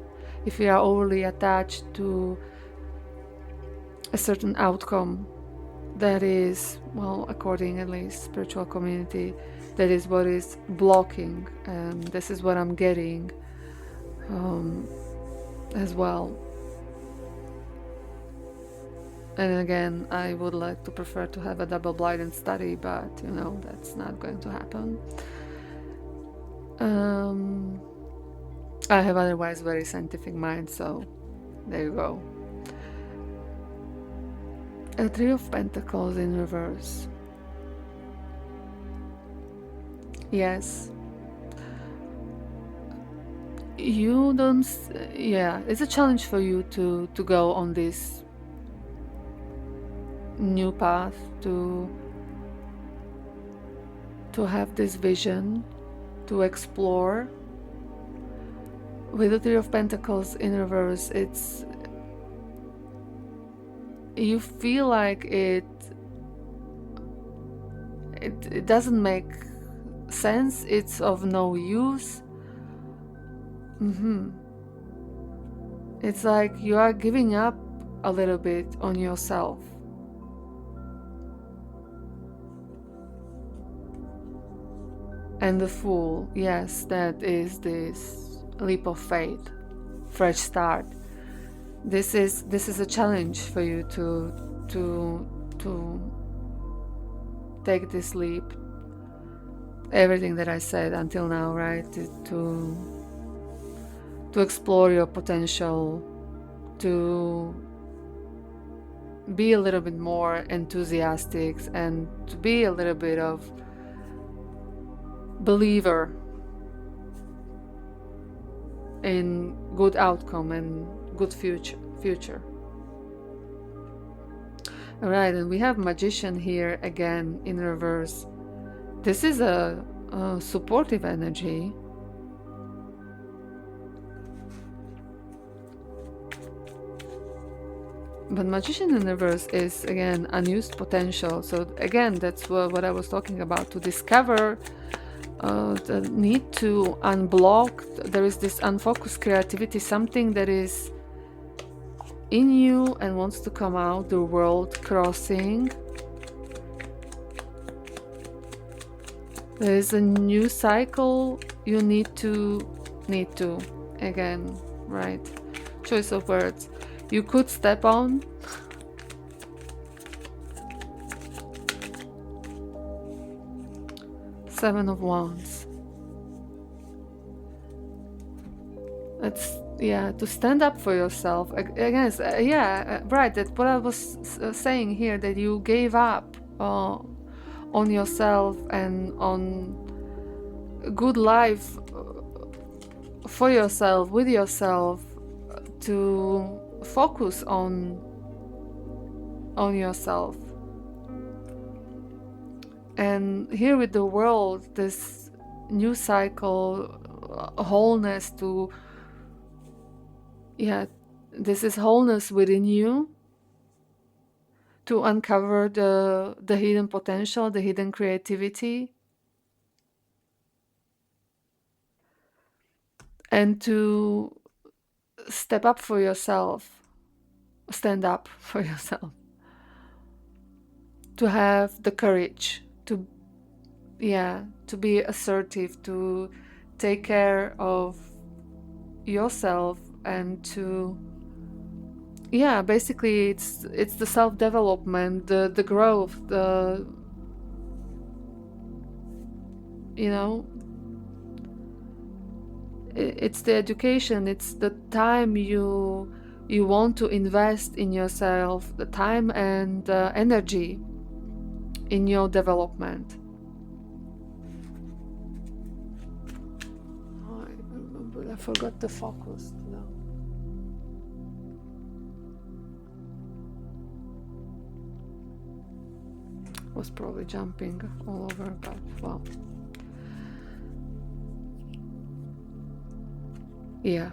If we are overly attached to a certain outcome, that is, well, according at least spiritual community, that is what is blocking. This is what I'm getting as well. And again, I would like to prefer to have a double-blind study, but that's not going to happen. I have otherwise very scientific mind, so there you go. A Three of Pentacles in reverse. Yes. You don't... Yeah, it's a challenge for you to go on this new path, to have this vision, to explore. With the Three of Pentacles in reverse, it's... You feel like it doesn't make sense, it's of no use. It's like you are giving up a little bit on yourself. And the Fool, yes, that is this leap of faith, fresh start. This is a challenge for you to take this leap, everything that I said until now, right? To explore your potential, to be a little bit more enthusiastic, and to be a little bit of believer in good outcome and good future. All right, and we have Magician here again in reverse. This is a supportive energy. But Magician in reverse is, again, unused potential. So again, that's what I was talking about, to discover the need to unblock. There is this unfocused creativity, something that is in you and wants to come out, the world crossing. There is a new cycle you need to, again, right? Choice of words. You could step on. Seven of Wands. It's, yeah, to stand up for yourself. Again, right, that's what I was saying here, that you gave up on yourself and on good life for yourself, with yourself, to focus on yourself. And here with the world, this new cycle, wholeness, to, yeah, this is wholeness within you, to uncover the hidden potential, the hidden creativity, and to step up for yourself, stand up for yourself, to have the courage to, to be assertive, to take care of yourself, and to, basically it's the self-development, the growth, the, it's the education, it's the time you want to invest in yourself, the time and energy in your development. Oh, I forgot the focus. No. Was probably jumping all over, but well. Yeah.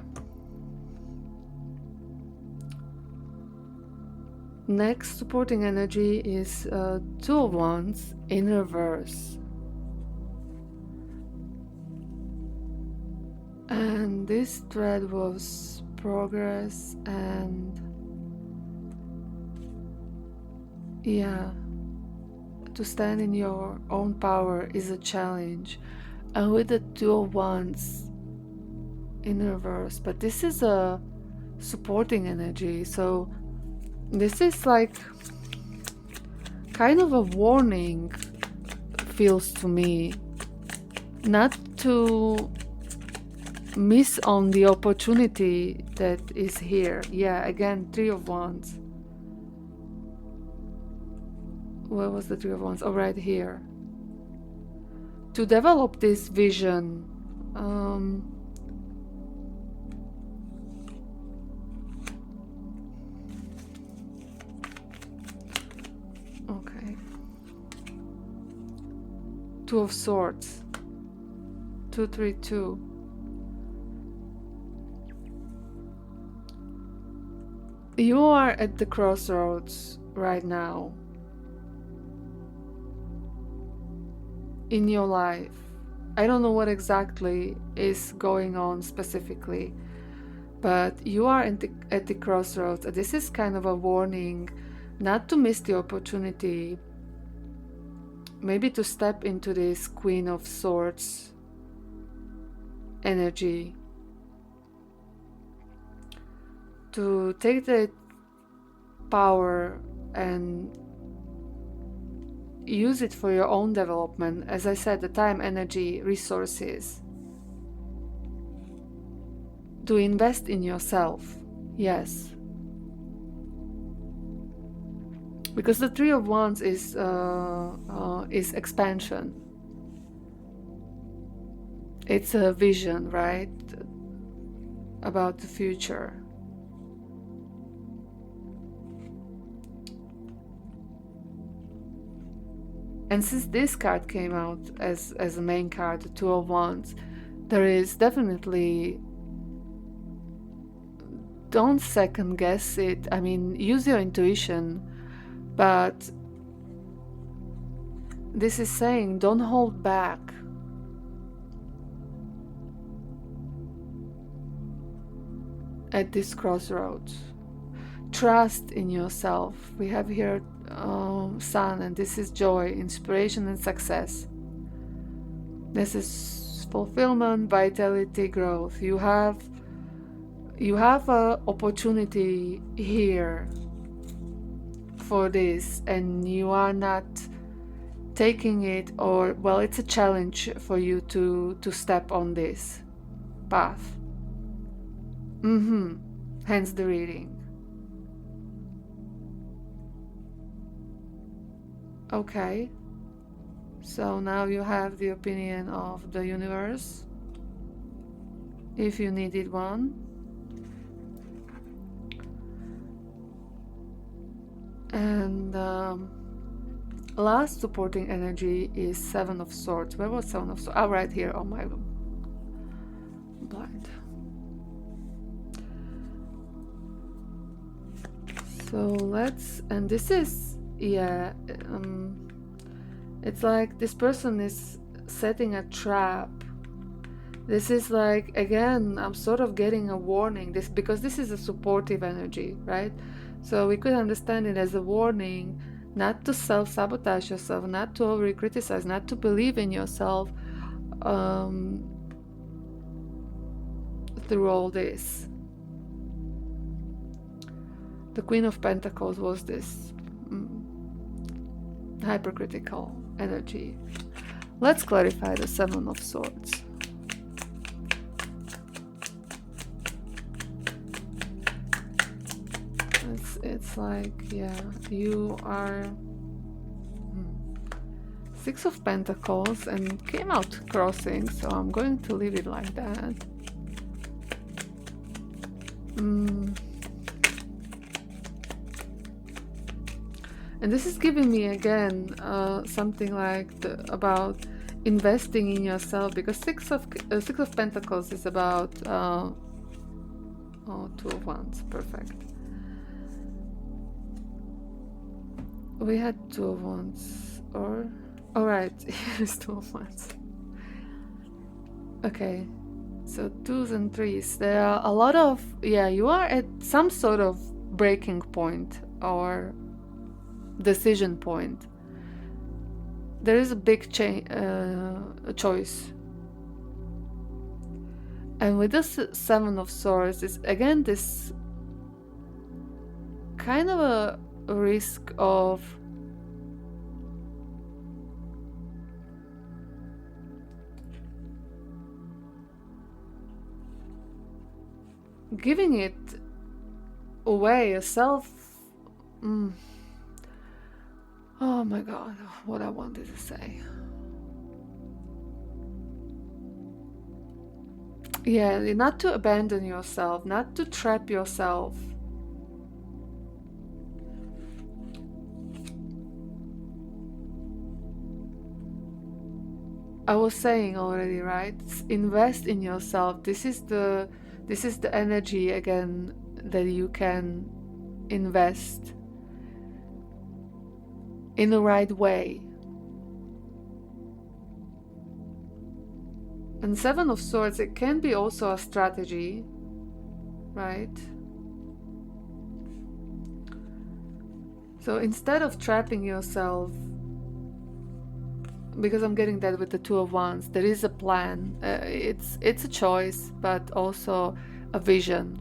Next supporting energy is Two of Wands in reverse. And this thread was progress and, to stand in your own power is a challenge. And with the Two of Wands in reverse, but this is a supporting energy, so this is like kind of a warning, feels to me, not to miss on the opportunity that is here. Again, Three of Wands. Where was the Three of Wands? Oh, right here. To develop this vision, okay. Two of Swords. 2, 3, 2. You are at the crossroads right now in your life. I don't know what exactly is going on specifically, but you are at the crossroads. This is kind of a warning not to miss the opportunity, maybe to step into this Queen of Swords energy, to take the power and use it for your own development. As I said, the time, energy, resources. To invest in yourself, yes. Because the Three of Wands is expansion. It's a vision, right? About the future. And since this card came out as a main card, the Two of Wands, there is definitely, don't second guess it. I mean, use your intuition, but this is saying don't hold back. At this crossroads, trust in yourself. We have here Sun, and this is joy, inspiration, and success. This is fulfillment, vitality, growth. You have an opportunity here for this, and you are not taking it, or well, it's a challenge for you to step on this path. Hence the reading. Okay, so now you have the opinion of the universe, if you needed one. And last supporting energy is Seven of Swords. Where was Seven of Swords? Oh, right here on my blind. So let's, and this is, yeah, it's like this person is setting a trap. This is like, again, I'm sort of getting a warning, this because this is a supportive energy, right? So we could understand it as a warning not to self-sabotage yourself, not to overly criticize, not to believe in yourself through all this. The Queen of Pentacles was this hypercritical energy. Let's clarify the Seven of Swords. It's like, yeah, you are Six of Pentacles, and came out crossing, so I'm going to leave it like that. And this is giving me again something like about investing in yourself, because Six of Pentacles is about Two of Wands. Perfect. We had Two of Wands, or right, here's Two of Wands. Okay, so twos and threes. There are a lot of, yeah, you are at some sort of breaking point or decision point. There is a big choice, and with this Seven of Swords is again this kind of a risk of giving it away, a self oh my god, what I wanted to say. Yeah, not to abandon yourself, not to trap yourself. I was saying already, right? Invest in yourself. This is the energy again that you can invest in the right way. And Seven of Swords, it can be also a strategy, right? So instead of trapping yourself, because I'm getting that with the Two of Wands, there is a plan. It's a choice, but also a vision.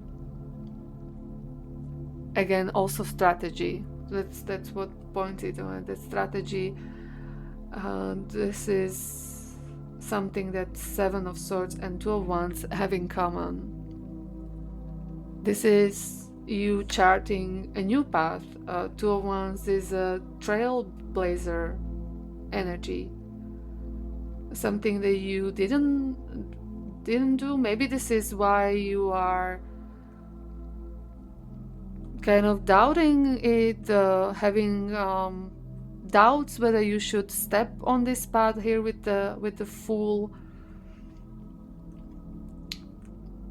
Again, also strategy. That's what pointed on the strategy This is something that Seven of Swords and Two of Wands have in common. This is you charting a new path. Two of Wands is a trailblazer energy, something that you didn't do. Maybe this is why you are kind of doubting it, having doubts whether you should step on this path here with the Fool,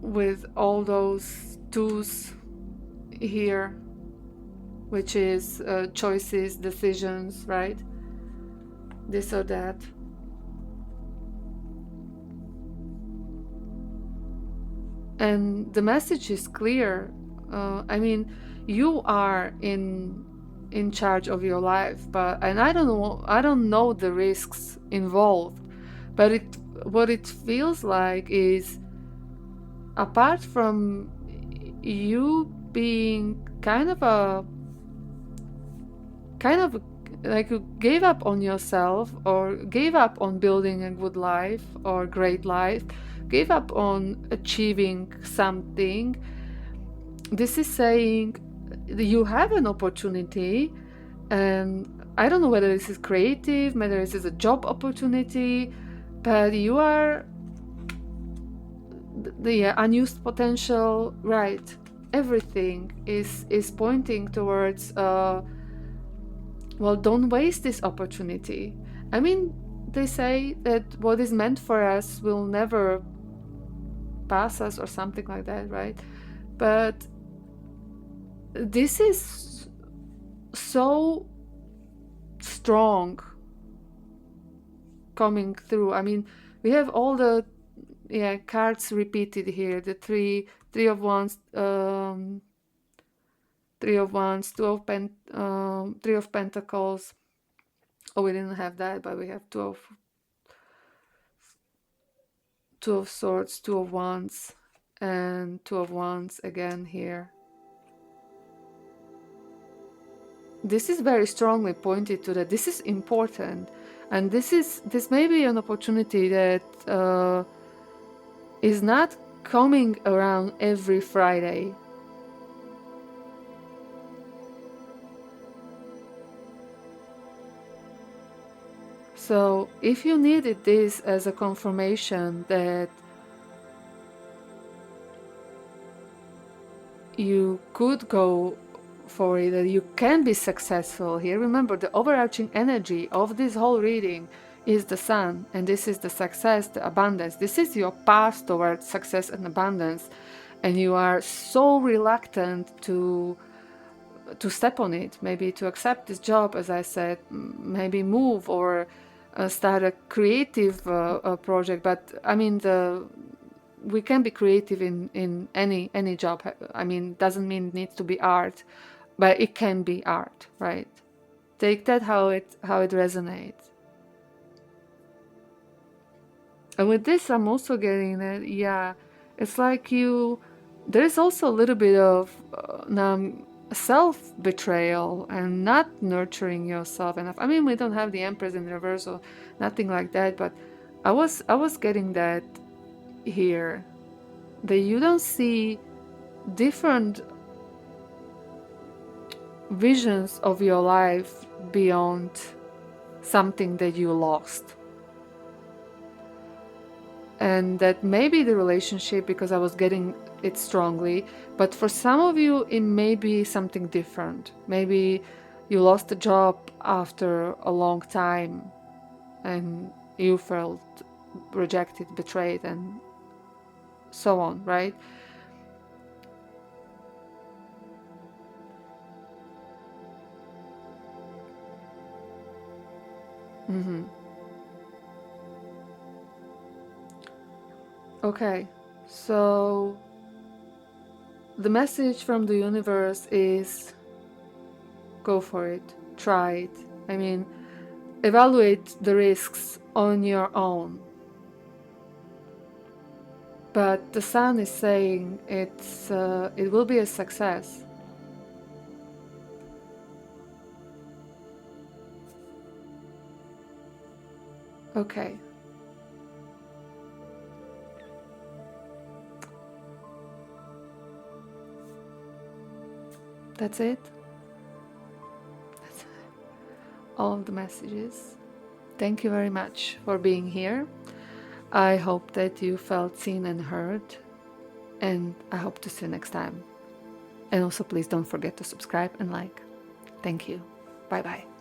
with all those twos here, which is choices, decisions, right? This or that. And the message is clear. I mean, you are in charge of your life, and I don't know the risks involved, but what it feels like is, apart from you being kind of like you gave up on yourself, or gave up on building a good life or great life, gave up on achieving something. This is saying you have an opportunity, and I don't know whether this is creative, whether this is a job opportunity, but you are the unused potential, right? Everything is pointing towards well, don't waste this opportunity. I mean, they say that what is meant for us will never pass us, or something like that, right? But this is so strong coming through. I mean, we have all the cards repeated here. The three of wands, Three of Wands, Three of Pentacles. Oh, we didn't have that, but we have Two of Swords, Two of Wands, and Two of Wands again here. This is very strongly pointed to that this is important, and this may be an opportunity that is not coming around every Friday. So if you needed this as a confirmation that you could go for it, that you can be successful here, remember the overarching energy of this whole reading is the Sun, and this is the success, the abundance. This is your path towards success and abundance, and you are so reluctant to step on it, maybe to accept this job, as I said, maybe move, or start a creative project. But I mean, we can be creative in any job. I mean, doesn't mean it needs to be art, but it can be art, right? Take that how it resonates. And with this, I'm also getting that, yeah, it's like there is also a little bit of self-betrayal and not nurturing yourself enough. I mean, we don't have the Empress in reverse or nothing like that, but I was getting that here, that you don't see different visions of your life beyond something that you lost. And that maybe the relationship, because I was getting it strongly, but for some of you it may be something different. Maybe you lost a job after a long time and you felt rejected, betrayed, and so on, right? Okay, so the message from the universe is go for it, try it. I mean, evaluate the risks on your own. But the Sun is saying it will be a success. Okay. That's it. That's all of the messages. Thank you very much for being here. I hope that you felt seen and heard, and I hope to see you next time. And also, please don't forget to subscribe and like. Thank you. Bye bye.